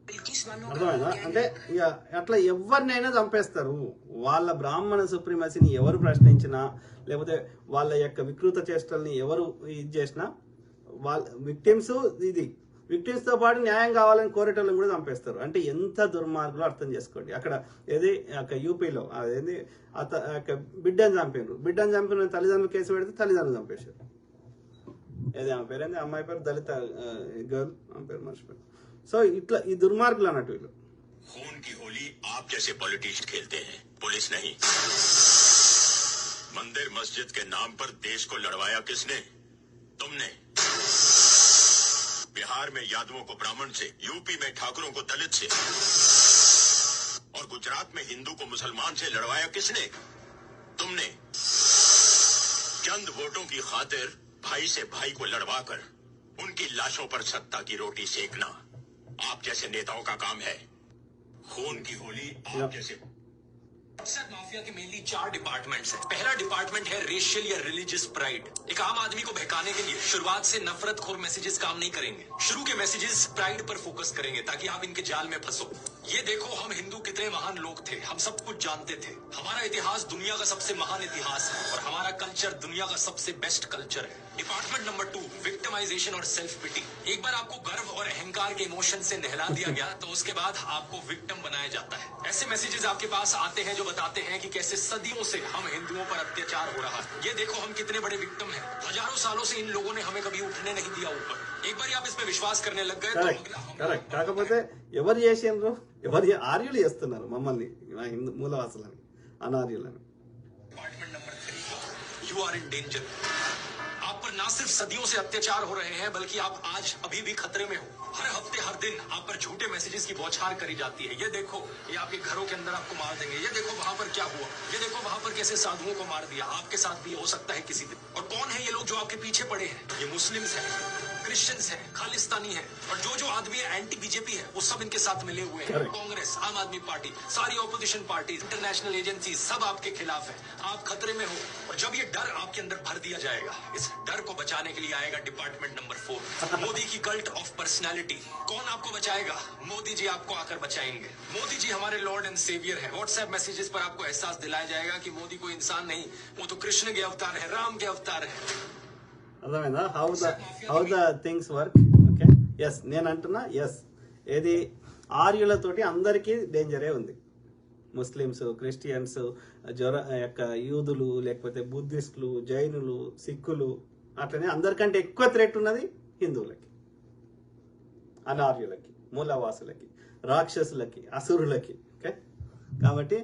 అర్థమైందా? అంటే ఇక అట్లా ఎవరినైనా చంపేస్తారు. వాళ్ళ బ్రాహ్మణ సుప్రీమసీని ఎవరు ప్రశ్నించినా, లేకపోతే వాళ్ళ యొక్క వికృత చేష్టల్ని ఎవరు ఇది చేసినా, వాళ్ళ విక్టిమ్స్ తో పాటు న్యాయం కావాలని కోరేటోళ్ళని కూడా చంపేస్తారు. అంటే ఎంత దుర్మార్గులు అర్థం చేసుకోండి. అక్కడ ఏది యూపీలో అదేంది బిడ్డను చంపిన తల్లిదండ్రులు కేసు పెడితే తల్లిదండ్రులు చంపేశారు. ఏది ఆమె పేరు, ఏంది అమ్మాయి పేరు, దళిత గర్ల్, ఆమె పేరు మర్చిపోయారు. సో ఇట్లా ఈ దుర్మార్గులు అన్నట్టు వీళ్ళు. खून की होली आप जैसे पॉलिटिशियन खेलते हैं, पुलिस नहीं. मंदिर मस्जिद के नाम पर देश को लड़वाया किसने? तुमने. बिहार में यादवों को ब्राह्मण से, यूपी में ठाकुरों को दलित से, और गुजरात में हिंदू को मुसलमान से लड़वाया किसने? तुमने. चंद वोटों की खातिर भाई से भाई को लड़वाकर उनकी लाशों पर सत्ता की रोटी सेकना आप जैसे नेताओं का काम है. खून की होली आप जैसे माफिया के मेनली 4 डिपार्टमेंट्स हैं। पहला डिपार्टमेंट है रेशियल या रिलीजियस प्राइड। एक आम आदमी को बहकाने के लिए शुरुआत से नफरतखोर मैसेजेस काम नहीं करेंगे। शुरू के मैसेजेस प्राइड पर फोकस करेंगे ताकि आप इनके जाल में फंसो। ये देखो हम हिंदू कितने महान लोग थे, हम सब कुछ जानते थे, हमारा इतिहास दुनिया का सबसे महान इतिहास है और हमारा कल्चर दुनिया का सबसे बेस्ट कल्चर है। डिपार्टमेंट नंबर 2 विक्टिमाइजेशन और सेल्फ पिटी। एक बार आपको गर्व और अहंकार के इमोशन से नहला दिया गया तो उसके बाद आपको विक्टिम बनाया जाता है। ऐसे मैसेजेस आपके पास आते हैं जो बताते हैं कि कैसे सदियों से हम हिंदुओं पर अत्याचार हो रहा है। ये देखो हम कितने बड़े विक्टिम हैं, हजारों सालों से इन लोगों ने हमें कभी उठने नहीं दिया ऊपर। एक बार आप इस पे विश्वास करने लग गए కరెక్ట్ కాకపోతే ఎవరు చేసిండ్రు, ఎవరు ఆర్యులు చేస్తున్నారు మమ్మల్ని హిందూ మూలవాసులని అనార్యులని. Department number 3 you are in danger. आप पर ना सिर्फ सदियों से अत्याचार हो रहे हैं बल्कि आप आज अभी भी खतरे में हो। हर हफ्ते हर दिन आप पर झूठे मैसेजेस की बौछार करी जाती है। ये देखो ये आपके घरों के अंदर आपको मार देंगे, ये देखो वहां पर क्या हुआ, ये देखो वहां पर कैसे साधुओं को मार दिया, आपके साथ भी हो सकता है किसी दिन। और कौन है ये लोग जो आपके पीछे पड़े हैं? ये मुस्लिम्स हैं, क्रिश्चियंस हैं, खालिस्तानी हैं और जो आदमी एंटी बीजेपी है वो सब इनके साथ मिले हुए हैं। कांग्रेस, आम आदमी पार्टी, सारी ऑपोजिशन पार्टी, इंटरनेशनल एजेंसी सब आपके खिलाफ है। आप खतरे में हो और जब ये डर आपके अंदर भर दिया जाएगा, इस डर को बचाने के लिए आएगा डिपार्टमेंट नंबर 4 मोदी की कल्ट ऑफ पर्सनैलिटी। कौन आपको बचाएगा? मोदी जी आपको आकर बचाएंगे। मोदी जी हमारे लॉर्ड एंड सेवियर है। व्हाट्सएप मैसेजेस पर आपको एहसास दिलाया जाएगा कि मोदी कोई इंसान नहीं, वो तो कृष्ण के अवतार है, राम के अवतार है। అర్థమైందా how the things work? Okay, yes నేను అంటున్నా, ఎస్ ఏది ఆర్యులతోటి అందరికీ డేంజరే ఉంది. ముస్లిమ్స్, క్రిస్టియన్స్, యొక్క యూదులు, లేకపోతే బుద్ధిస్టులు, జైనులు, సిక్కులు, అట్లనే అందరికంటే ఎక్కువ థ్రెట్ ఉన్నది హిందువులకి, అనార్యులకి, మూలవాసులకి, రాక్షసులకి, అసురులకి. ఓకే, కాబట్టి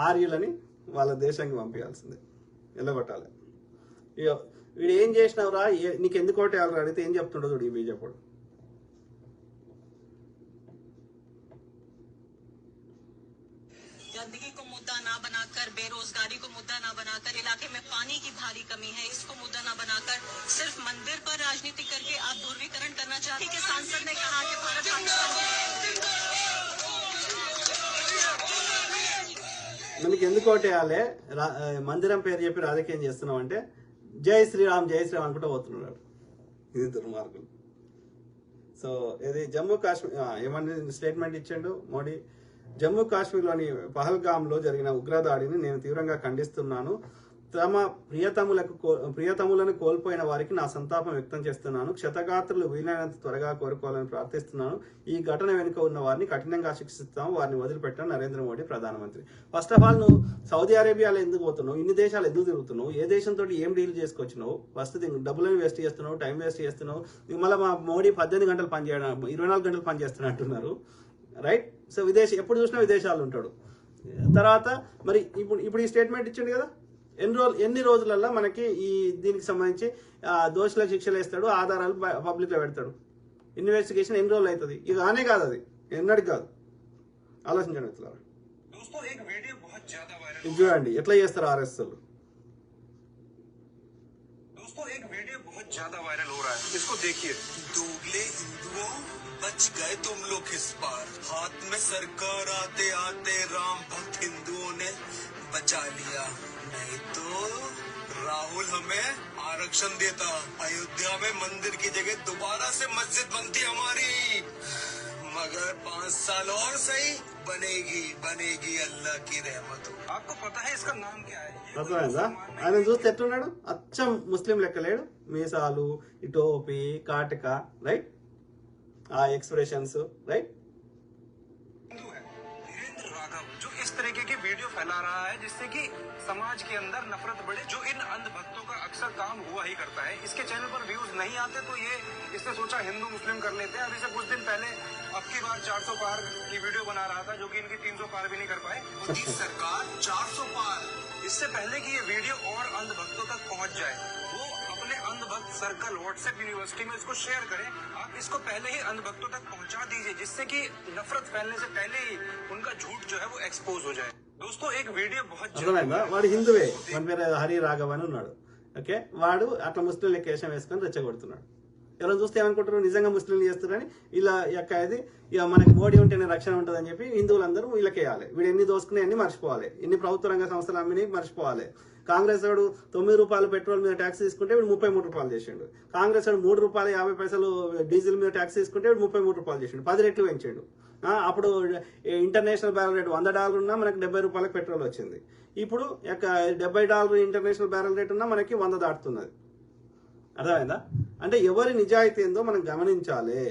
ఆర్యులని వాళ్ళ దేశానికి పంపించాల్సిందే, వెళ్ళగొట్టాలి. వీడు ఏం చేసినావురా, నీకు ఎందుకు ఓటేయాలి అడిగితే ఏం చెప్తుండో చూడు ఈ బీజేపీ. गंदगी को मुद्दा ना बनाकर, बेरोजगारी को मुद्दा ना बनाकर, इलाके में पानी की भारी कमी है इसको मुद्दा ना बनाकर सिर्फ मंदिर पर राजनीति करके आप ध्रुवीकरण करना चाहते हैं। सांसद ने कहा कि भारत మనకి ఎందుకు ఓటేయాలి, మందిరం పేరు చెప్పి రాజకీయం చేస్తున్నాం అంటే జై శ్రీరామ్ జై శ్రీరామ్ అనుకుంటూ పోతున్నాడు. ఇది దుర్మార్గులు. సో ఇది జమ్మూ కాశ్మీర్ ఏమని స్టేట్మెంట్ ఇచ్చాడు మోడీ, జమ్మూ కాశ్మీర్లోని పహల్గామ్లో జరిగిన ఉగ్రదాడిని నేను తీవ్రంగా ఖండిస్తున్నాను. తమ ప్రియతములను కోల్పోయిన వారికి నా సంతాపం వ్యక్తం చేస్తున్నాను. క్షతగాత్రులు వీలైనంత త్వరగా కోరుకోవాలని ప్రార్థిస్తున్నాను. ఈ ఘటన వెనుక ఉన్న వారిని కఠినంగా శిక్షిస్తాము, వారిని వదిలిపెట్టాను నరేంద్ర మోడీ ప్రధానమంత్రి. ఫస్ట్ ఆఫ్ ఆల్ నువ్వు సౌదీ అరేబియాలో ఎందుకు పోతున్నావు, ఇన్ని దేశాలు ఎందుకు తిరుగుతున్నావు, ఏ దేశంతో ఏం డీల్ చేసుకొచ్చినావు? ఫస్ట్ థింగ్ డబ్బులను వేస్ట్ చేస్తున్నావు, టైం వేస్ట్ చేస్తున్నావు. మళ్ళీ మా మోడీ 18 గంటలు పనిచేయడం, 24 గంటలు పనిచేస్తున్నా అంటున్నారు. రైట్? సో ఎప్పుడు చూసినా విదేశాలు ఉంటాడు. తర్వాత మరి ఇప్పుడు ఈ స్టేట్మెంట్ ఇచ్చిండు కదా, ఎన్ని రోజులల్లో మనకి ఈ దీనికి సంబంధించి దోషులకు శిక్షలు వేస్తాడు, ఆధారాలు పబ్లిక్లో పెడతాడు. ఇన్వెస్టిగేషన్ ఎన్ని రోజులు అవుతుంది? ఇక ఆనే కాదు, అది ఎన్నడికి కాదు. ఆలోచించండి మిత్రులారా. ఇది చూడండి ఎట్లా చేస్తారు ఆర్ఎస్ఎల్. दोस्तों एक वीडियो बहुत ज्यादा वायरल हो रहा है, इसको देखिए। दोगले हिंदुओं बच गए तुम लोग इस बार, हाथ में सरकार आते आते राम भक्त हिंदुओं ने बचा लिया, नहीं तो राहुल हमें आरक्षण देता, अयोध्या में मंदिर की जगह दोबारा से मस्जिद बनती हमारी, मगर 5 साल और सही, बनेगी अल्लाह की रहमत। आपको पता है इसका नाम क्या है? అర్థమైందా? ఆయన చూస్తే ఎట్లున్నాడు, అచ్చం ముస్లిం లెక్క లేడు. మీసాలు, ఈ టోపీ, కాటిక, రైట్, ఆ ఎక్స్ప్రెషన్స్, రైట్. जो इस तरीके की वीडियो फैला रहा है जिससे कि समाज के अंदर नफरत बढ़े, जो इन अंधभक्तों का अक्सर काम हुआ ही करता है। इसके चैनल पर व्यूज नहीं आते तो ये इसने सोचा हिंदू मुस्लिम कर लेते हैं। अभी से कुछ दिन पहले अब की बार 400 पार की वीडियो बना रहा था, जो कि इनकी 300 पार भी नहीं कर पाए। मोदी सरकार 400 पार, इससे पहले कि ये वीडियो और अंधभक्तों तक पहुंच जाए, वो अपने अंधभक्त सर्कल व्हाट्सएप यूनिवर्सिटी में इसको शेयर करें। आप इसको पहले ही अंधभक्तों तक पहुंचा दीजिए, जिससे कि नफरत फैलने से पहले ही उनका झूठ जो है वो एक्सपोज हो जाए। दोस्तों एक वीडियो बहुत అర్థమైందా? వాడు హిందువే, మన పేరు హరి రాఘవ్ అని ఉన్నాడు. ఓకే, వాడు అట్లా ముస్లిం లెక్క వేషం వేసుకొని రెచ్చగొడుతున్నాడు. ఎవరైనా చూస్తే ఏమనుకుంటారు, నిజంగా ముస్లింలు చేస్తారని. ఇలా యొక్క ఇది ఇక మనకి మోడీ ఉంటేనే రక్షణ ఉంటుందని చెప్పి హిందువులందరూ వీళ్ళకేయాలి. వీడు ఎన్ని దోసుకునే అన్ని మర్చిపోవాలి, ఎన్ని ప్రభుత్వ రంగ సంస్థలు అమ్మిని మర్చిపోవాలి. కాంగ్రెస్ వాడు 9 రూపాయలు పెట్రోల్ మీద ట్యాక్స్ తీసుకుంటే వీడు 33 రూపాయలు చేసిండు. కాంగ్రెస్ వాడు 3 రూపాయలు 50 పైసలు డీజిల్ మీద ట్యాక్స్ తీసుకుంటే వీడు 33 రూపాయలు చేసిండు. 10 రెట్లు పెంచాడు. అప్పుడు ఇంటర్నేషనల్ బ్యారెల్ రేట్ $100 ఉన్నా మనకి 70 రూపాయలకు పెట్రోల్ వచ్చింది. ఇప్పుడు $70 ఇంటర్నేషనల్ బ్యారెల్ రేట్ ఉన్నా మనకి 100 దాటుతున్నది. అర్థమైందా? అంటే ఎవరి నిజాయితీ ఏందో మనం గమనించాలి.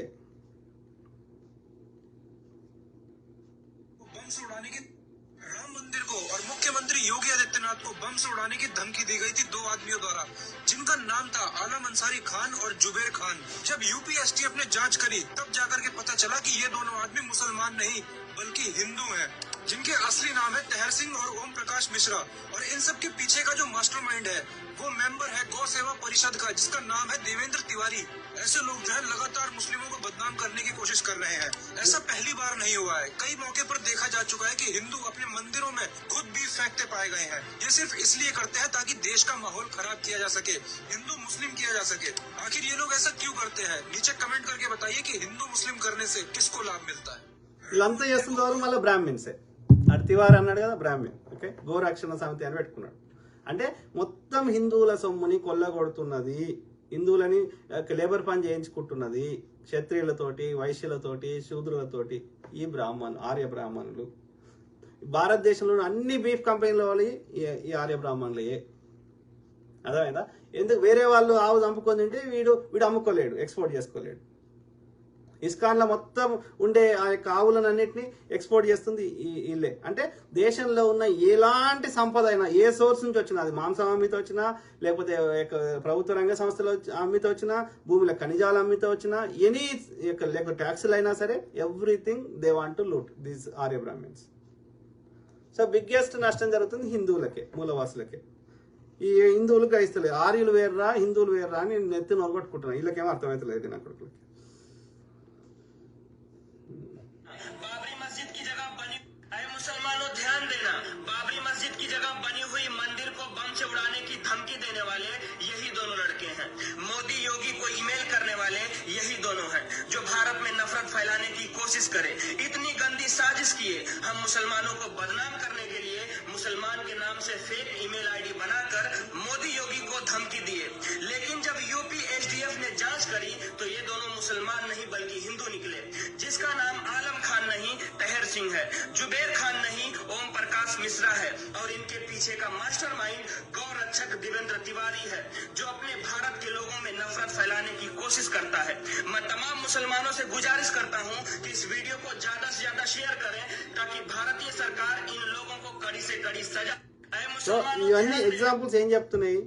राम मंदिर को और मुख्यमंत्री योगी आदित्यनाथ को बम से उड़ाने की धमकी दी गई थी 2 आदमियों द्वारा, जिनका नाम था आलम अंसारी खान और जुबेर खान। जब यूपी एसटीएफ ने जांच करी तब जाकर के पता चला कि ये दोनों आदमी मुसलमान नहीं बल्कि हिंदू हैं, जिनके असली नाम है तहर सिंह और ओम प्रकाश मिश्रा। और इन सब के पीछे का जो मास्टरमाइंड है वो मेंबर है गौ सेवा परिषद का, जिसका नाम है देवेंद्र तिवारी। ऐसे लोग जो है लगातार मुस्लिमों को बदनाम करने की कोशिश कर रहे हैं। ऐसा पहली बार नहीं हुआ है, कई मौके पर देखा जा चुका है कि हिंदू अपने मंदिरों में खुद बीफ फेंकते पाए गए हैं। ये सिर्फ इसलिए करते हैं ताकि देश का माहौल खराब किया जा सके, हिंदू मुस्लिम किया जा सके। आखिर ये लोग ऐसा क्यों करते हैं? नीचे कमेंट करके बताइए कि हिंदू मुस्लिम करने से किसको लाभ मिलता है। వీళ్ళంతా చేస్తున్నారు మళ్ళీ బ్రాహ్మిన్సే. అటు తివారి అన్నాడు కదా, బ్రాహ్మిన్. ఓకే, గోరక్షణ సమితి అని పెట్టుకున్నాడు. అంటే మొత్తం హిందువుల సొమ్ముని కొల్లగొడుతున్నది, హిందువులని లేబర్ పని చేయించుకుంటున్నది, క్షత్రియులతోటి, వైశ్యులతోటి, శూద్రులతోటి ఈ ఆర్య బ్రాహ్మణులు. భారతదేశంలో అన్ని బీఫ్ కంపెనీల వాళ్ళు ఈ ఆర్య బ్రాహ్మణులే. అర్థమైందా? ఎందుకు వేరే వాళ్ళు ఆవు చంపుకొని తింటే వీడు అమ్ముకోలేడు, ఎక్స్పోర్ట్ చేసుకోలేడు. ఇస్కాన్లో మొత్తం ఉండే ఆ యొక్క ఆవులన్నింటినీ ఎక్స్పోర్ట్ చేస్తుంది వీళ్ళే. అంటే దేశంలో ఉన్న ఎలాంటి సంపద అయినా ఏ సోర్స్ నుంచి వచ్చినా, అది మాంసం అమ్మితే వచ్చినా, లేకపోతే ప్రభుత్వ రంగ సంస్థలు అమ్మితే వచ్చినా, భూమిలో ఖనిజాలు అమ్మితే వచ్చినా, ఎనీ లేకపోతే ట్యాక్సులు అయినా సరే, everything they want to loot these Arya Brahmins. So biggest నష్టం జరుగుతుంది హిందువులకే, మూలవాసులకే. ఈ హిందువులు గ్రహిస్తలేదు, ఆర్యులు వేర్రా హిందువులు వేర్రా అని నెత్తి నొరగొట్టుకుంటున్నారు. వీళ్ళకేమో అర్థమవుతలేదు నా కొడుకులకి. बाबरी मस्जिद की जगह बनी, अरे मुसलमानों ध्यान देना, बाबरी मस्जिद की जगह बनी हुई मंदिर को बम से उड़ाने की धमकी देने वाले यही दोनों लड़के हैं। मोदी योगी को ईमेल करने वाले यही दोनों हैं, जो भारत में नफरत फैलाने की कोशिश करे। इतनी गंदी साजिश किए हम मुसलमानों को बदनाम करने के लिए मुसलमान के नाम से फेक ईमेल आईडी बनाकर मोदी योगी को धमकी दिए। लेकिन जब यूपी एसटीएफ ने जांच करी तो ये दोनों मुसलमान नहीं बल्कि हिंदू निकले, जिसका नाम आलम खान नहीं तहर सिंह है, जुबेर खान नहीं ओम प्रकाश मिश्रा है, और इनके पीछे का मास्टरमाइंड गौ रक्षक देवेंद्र तिवारी है, जो अपने भारत के लोगों में नफरत फैलाने की कोशिश करता है। मैं तमाम मुसलमानों से गुजारिश करता हूं कि इस वीडियो को ज्यादा से ज्यादा शेयर करें ताकि भारतीय सरकार इन लोगों को कड़ी से कड़ी सजा। సో ఇవన్నీ ఎగ్జాంపుల్స్ ఏం చెప్తున్నాయి?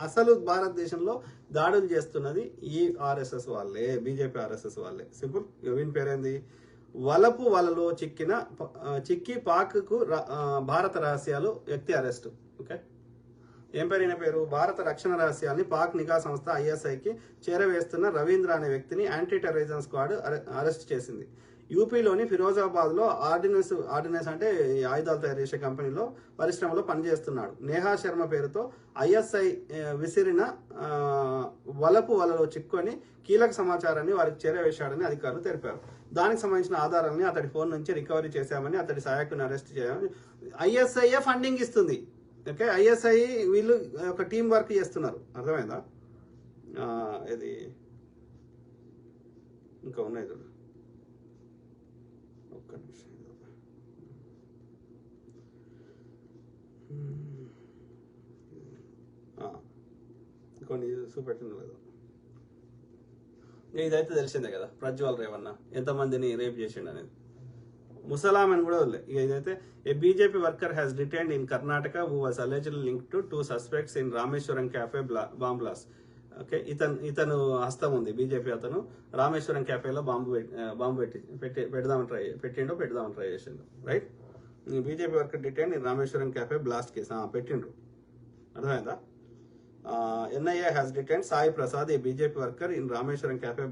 అసలు భారతదేశంలో దాడులు చేస్తున్నది ఈ ఆర్ఎస్ఎస్ వాళ్ళే, బీజేపీ ఆర్ఎస్ఎస్ వాళ్ళే. సింపుల్. వీని పేరేంది? వలలో చిక్కి పాక్కు భారత రహస్యాలు వ్యక్తి అరెస్టు. ఓకే, ఏం పేరు? భారత రక్షణ రహస్యాల్ని పాక్ నిఘా సంస్థ ఐఎస్ఐకి చేరవేస్తున్న రవీంద్ర అనే వ్యక్తిని యాంటీ టెర్రరిజం స్క్వాడ్ అరెస్ట్ చేసింది. యూపీలోని ఫిరోజాబాద్లో ఆర్డినెన్స్ అంటే ఆయుధాలు తయారు చేసే కంపెనీలో పరిశ్రమలో పనిచేస్తున్నాడు. నేహా శర్మ పేరుతో ఐఎస్ఐ విసిరిన వలలో చిక్కుని కీలక సమాచారాన్ని వారికి చేరవేశాడని అధికారులు తెలిపారు. దానికి సంబంధించిన ఆధారాలని అతడి ఫోన్ నుంచి రికవరీ చేశామని, అతడి సహాయకుని అరెస్ట్ చేయాలని. ఐఎస్ఐఏ ఫండింగ్ ఇస్తుంది. ఓకే, ఐఎస్ఐ వీళ్ళు ఒక టీం వర్క్ చేస్తున్నారు. అర్థమైందా? ఇది ఇంకా ఉన్నాయి చూడు. ఒక్క నిమిషం, కొన్ని చూపెట్టింది లేదు. ఇదైతే తెలిసిందే కదా, ప్రజ్వల్ రేవన్న ఎంతమందిని రేప్ చేసిండు అనేది. ముసలాం అని కూడా వదిలే. ఇక ఇదైతే a BJP worker has detained in Karnataka who was allegedly linked to 2 suspects in Rameshwaram cafe bomb blast. Okay, ఇతను హస్తం ఉంది. బీజేపీ అతను రామేశ్వరం క్యాఫేలో బాంబు పెడదామని ట్రై చేసిండు. Right, BJP worker detain in Rameshwaram cafe blast case పెట్టిండ్రు. అర్థమైందా? NIA has detained Sai Prasad, a BJP worker in Rameshwaram Cafe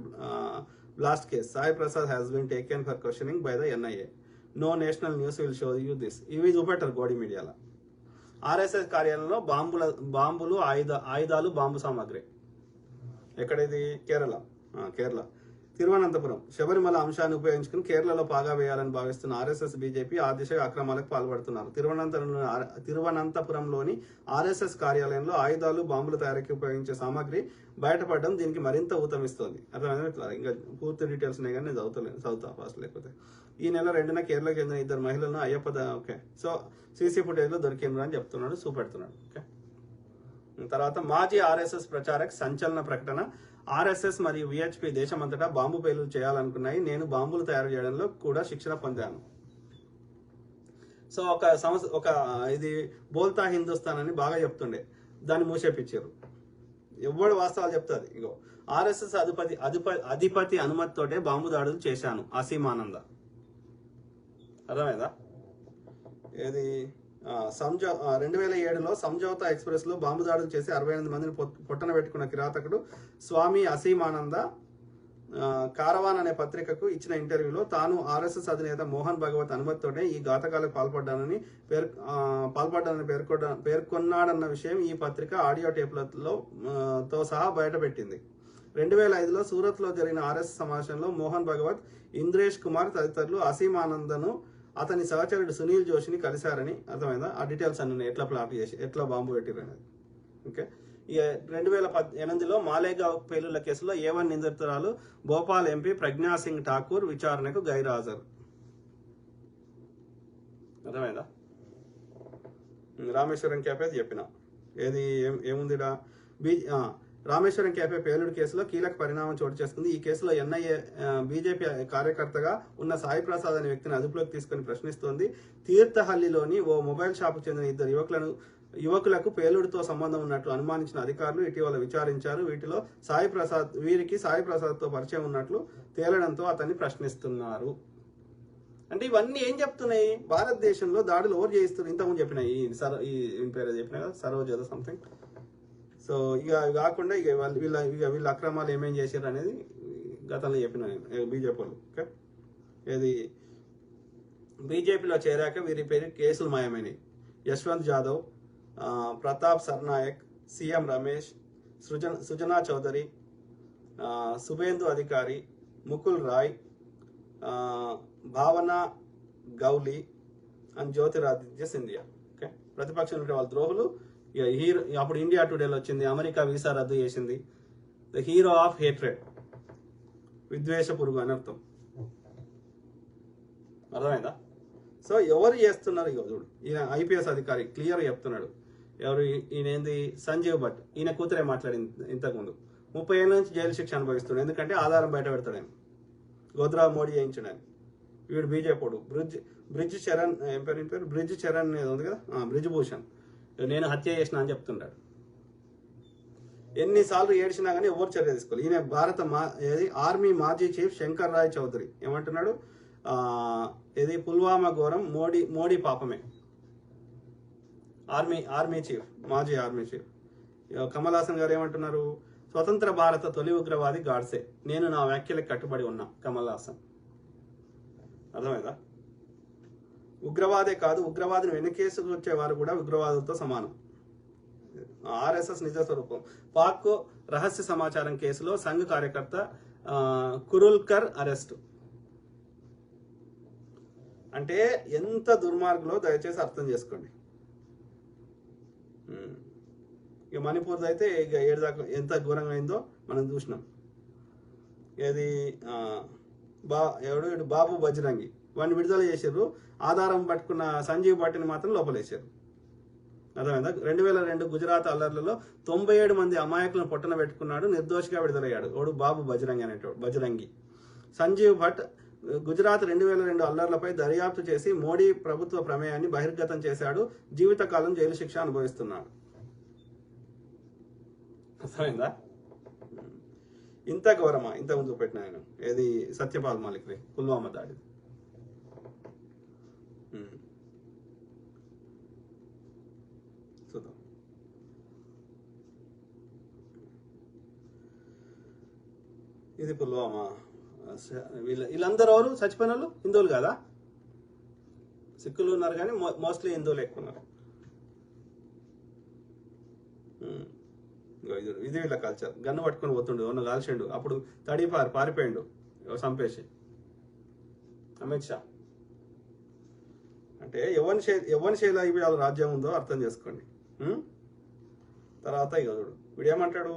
blast case. Sai Prasad has been taken for questioning by the NIA. No national news will show you this. ఇవి చూపెట్టారు గోడి మీడియాలో. ఆర్ఎస్ఎస్ కార్యాలయంలో బాంబులు, ఆయుధాలు, బాంబు సామాగ్రి. ఎక్కడిది? కేరళ. కేరళ తిరువనంతపురం శబరిమల అంశాన్ని ఉపయోగించుకుని కేరళలో పాగా వేయాలని భావిస్తున్న ఆర్ఎస్ఎస్ బీజేపీ ఆ దిశగా అక్రమాలకు పాల్పడుతున్నారు. తిరువనంతపురంలోని ఆర్ఎస్ఎస్ కార్యాలయంలో ఆయుధాలు బాంబుల తయారీకి ఉపయోగించే సామాగ్రి బయటపడడం దీనికి మరింత ఊతమిస్తోంది. అర్థమైందా? ఇట్లా ఇంకా పూర్తి డీటెయిల్స్ ఉన్నాయి కానీ నేను చదువుతా ఫాస్ట్. లేకపోతే ఈ నెల 2న కేరళకు చెందిన 2 మహిళలను ఓకే సో సీసీ ఫుటేజ్లో దొరికిండ్రు అని చెప్తున్నాడు, చూపెడుతున్నాడు. ఓకే, తర్వాత మాజీ ఆర్ఎస్ఎస్ ప్రచారక్ సంచలన ప్రకటన. ఆర్ఎస్ఎస్ మరియు విహెచ్పి దేశమంతటా బాంబు పేలులు చేయాలనుకున్నాయి. నేను బాంబులు తయారు చేయడంలో కూడా శిక్షణ పొందాను. సో ఒక ఇది బోల్తా హిందుస్థాన్ అని బాగా చెప్తుండే, దాన్ని మూసేపించారు. ఎవడు వాస్తవాలు చెప్తుంది. ఇగో ఆర్ఎస్ఎస్ అధిపతి అనుమతితోటే బాంబు దాడులు చేశాను అసీమానంద. అర్థమైందా? ఏది 2007లో సంజౌతా ఎక్స్ప్రెస్ లో బాంబు దాడులు చేసి 68 మందిని పొట్టన పెట్టుకున్న కిరాతకుడు స్వామి అసీమానంద కారవాన్ అనే పత్రికకు ఇచ్చిన ఇంటర్వ్యూలో తాను ఆర్ఎస్ఎస్ అధినేత మోహన్ భగవత్ అనుమతితోనే ఈ ఘాతకాలకు పాల్పడ్డానని పేర్కొన్నాడన్న విషయం ఈ పత్రిక ఆడియో టేప్లతో సహా బయటపెట్టింది. 2005లో సూరత్ లో జరిగిన ఆర్ఎస్ఎస్ సమావేశంలో మోహన్ భగవత్, ఇంద్రేష్ కుమార్ తదితరులు అసీమానందను అతని సహచరుడు సునీల్ జోషిని కలిశారని. అర్థమైందా? ఆ డీటెయిల్స్ అన్ని ఎట్లా ప్లాట్ చేసి ఎట్లా బాంబు పెట్టిరు అనేది. ఓకే, ఇక 2008లో మాలేగావ్ పేలుళ్ల కేసులో A1 నిందితురాలు భోపాల్ ఎంపీ ప్రజ్ఞా సింగ్ ఠాకూర్ విచారణకు గైర్హాజరు. అర్థమైందా? రామేశ్వరం క్యాఫే చెప్పిన ఏది ఏముందిడా రామేశ్వరం క్యాఫే పేలుడు కేసులో కీలక పరిణామం చోటు చేసుకుంది. ఈ కేసులో ఎన్ఐఏ బీజేపీ కార్యకర్తగా ఉన్న సాయి ప్రసాద్ అనే వ్యక్తిని అదుపులోకి తీసుకుని ప్రశ్నిస్తోంది. తీర్థహల్లిలోని ఓ మొబైల్ షాపుకు చెందిన 2 యువకులకు పేలుడుతో సంబంధం ఉన్నట్లు అనుమానించిన అధికారులు ఇటీవల విచారించారు. వీరికి సాయి ప్రసాద్ తో పరిచయం ఉన్నట్లు తేలడంతో అతన్ని ప్రశ్నిస్తున్నారు. అంటే ఇవన్నీ ఏం చెప్తున్నాయి? భారతదేశంలో దాడులు ఎవరు చేయిస్తున్నారు? ఇంతకుముందు చెప్పినాయి ఈ పేరు చెప్పినా కదా, సరోజ్ ఏదో సంథింగ్. సో ఇక కాకుండా ఇక వీళ్ళ అక్రమాలు ఏమేం చేశారు అనేది గతంలో చెప్పిన బీజేపీ వాళ్ళు. ఓకే, ఏది బీజేపీలో చేరాక వీరి పేరు కేసులు మాయమైనవి. యశ్వంత్ జాదవ్, ప్రతాప్ సర్నాయక్, సీఎం రమేష్, సుజనా చౌదరి, సుబేందు అధికారి, ముకుల్ రాయ్, భావన గౌలి అండ్ జ్యోతిరాదిత్య సింధియా. ఓకే, ప్రతిపక్షం ఉంటే వాళ్ళ ద్రోహులు. అప్పుడు ఇండియా టుడేలో వచ్చింది, అమెరికా వీసా రద్దు చేసింది. ద హీరో ఆఫ్ హేట్రెడ్, విద్వేష పురుగు అని అర్థం. అర్థమైందా? సో ఎవరు చేస్తున్నారు? ఇక చూడు, ఈయన ఐపీఎస్ అధికారి క్లియర్ చెప్తున్నాడు. ఎవరు ఈయన? ఏంది? సంజీవ్ భట్. ఈయన కూతురే మాట్లాడింది ఇంతకుముందు. 30 ఏళ్ళ నుంచి జైలు శిక్ష అనుభవిస్తున్నాడు. ఎందుకంటే ఆధారం బయట పెడతాడు ఆయన. గోద్రా మోడీ చేయించాడు ఆయన. వీడు బీజేపీడు. బ్రిడ్జ్ చరణ్ ఏం పేరు? బ్రిడ్జ్ చరణ్ ఏదో ఉంది కదా, బ్రిడ్జ్ భూషణ్. నేను హత్య చేసిన అని చెప్తుంటాడు. ఎన్నిసార్లు ఏడ్చినా కానీ ఎవరు చర్య తీసుకోవాలి. ఈయన ఆర్మీ మాజీ చీఫ్ శంకర్ రాయ్ చౌదరి ఏమంటున్నాడు? ఇది పుల్వామా ఘోరం, మోడీ పాపమే. ఆర్మీ చీఫ్, మాజీ ఆర్మీ చీఫ్ కమల్ హాసన్ గారు ఏమంటున్నారు? స్వతంత్ర భారత తొలి ఉగ్రవాది గాడ్సే. నేను నా వ్యాఖ్యలకు కట్టుబడి ఉన్నా కమల్ హాసన్. అర్థమైందా? ఉగ్రవాదే కాదు, ఉగ్రవాదిని వెనుకేసుకు వచ్చేవారు కూడా ఉగ్రవాదులతో సమానం. ఆర్ఎస్ఎస్ నిజ స్వరూపం. పాక్ రహస్య సమాచారం కేసులో సంఘ్ కార్యకర్త కురుల్కర్ అరెస్టు. అంటే ఎంత దుర్మార్గులో దయచేసి అర్థం చేసుకోండి. ఇక మణిపూర్ అయితే ఇక 7 దాకా ఎంత ఘోరంగా అయిందో మనం చూసినాం. ఏది బాబు బజరంగి వాడిని విడుదల చేశారు. ఆధారం పట్టుకున్న సంజీవ్ భట్టిని మాత్రం లోపలేశారు. అర్థమైందా? 2002 గుజరాత్ అల్లర్లలో 97 మంది అమాయకులను పొట్టన పెట్టుకున్నాడు, నిర్దోషిగా విడుదలయ్యాడు. వాడు బాబు బజరంగి. సంజీవ్ భట్ గుజరాత్ 2002 అల్లర్లపై దర్యాప్తు చేసి మోడీ ప్రభుత్వ ప్రమేయాన్ని బహిర్గతం చేశాడు. జీవితకాలం జైలు శిక్ష అనుభవిస్తున్నాడు. అర్థమైందా? ఇంత ఘోరమా? ఇంత ముందు పెట్టిన ఆయన ఏది సత్యపాల్ మాలిక్ పుల్వామా దాడి. చూద్దాం. ఇది పుల్వామా. వీళ్ళందరూ ఎవరు చచ్చిపోయిన వాళ్ళు? హిందువులు కాదా? సిక్కులు ఉన్నారు కానీ మోస్ట్లీ హిందువులు ఎక్కువ ఉన్నారు. ఇది వీళ్ళ కల్చర్. గన్ను పట్టుకొని పోతుండు, ఉన్న కాల్చిండు, అప్పుడు పారిపోయిండు చంపేసి అమిత్ షా. అంటే ఎవరి శైలి వాళ్ళ రాజ్యం ఉందో అర్థం చేసుకోండి. తర్వాత ఇక చూడు వీడు ఏమంటాడు,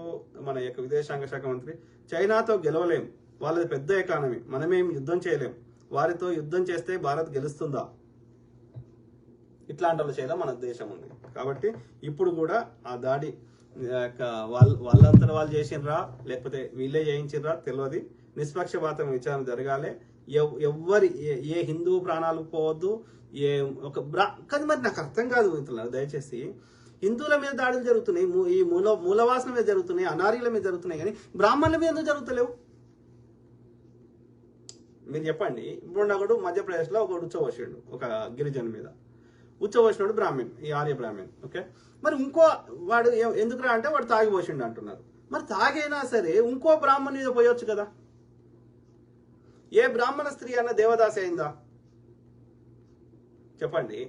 మన యొక్క విదేశాంగ శాఖ మంత్రి, చైనాతో గెలవలేం, వాళ్ళది పెద్ద ఎకానమీ, మనమేం యుద్ధం చేయలేం, వారితో యుద్ధం చేస్తే భారత్ గెలుస్తుందా? ఇట్లాంటి వాళ్ళ శైలి మన దేశం ఉంది. కాబట్టి ఇప్పుడు కూడా ఆ దాడి వాళ్ళంతా వాళ్ళు చేసినరా లేకపోతే వీళ్ళే చేయించినరా తెలియదు. నిష్పక్షపాతం విచారణ జరగాలి. ఎవ్వరి ఏ హిందూ ప్రాణాలు పోవద్దు. కానీ మరి నాకు అర్థం కాదు మిత్రులారా, దయచేసి హిందువుల మీద దాడులు జరుగుతున్నాయి, ఈ మూలవాసన మీద జరుగుతున్నాయి, అనార్యుల మీద జరుగుతున్నాయి, కానీ బ్రాహ్మణుల మీద ఎందుకు జరుగుతలేవు? మీరు చెప్పండి. ఇప్పుడు ఒకడు మధ్యప్రదేశ్లో ఒకడు ఉచ్చబోసాడు, ఒక గిరిజన మీద ఉచ్చబోసినాడు బ్రాహ్మణ్, ఈ ఆర్య బ్రాహ్మణ్. ఓకే, మరి ఇంకో వాడు ఎందుకురా అంటే వాడు తాగిపోసిండు అంటున్నారు. మరి తాగైనా సరే ఇంకో బ్రాహ్మణ్ మీద పోయొచ్చు కదా. ఏ బ్రాహ్మణ స్త్రీ అన్న దేవదాసి అయిందా చెప్పండి?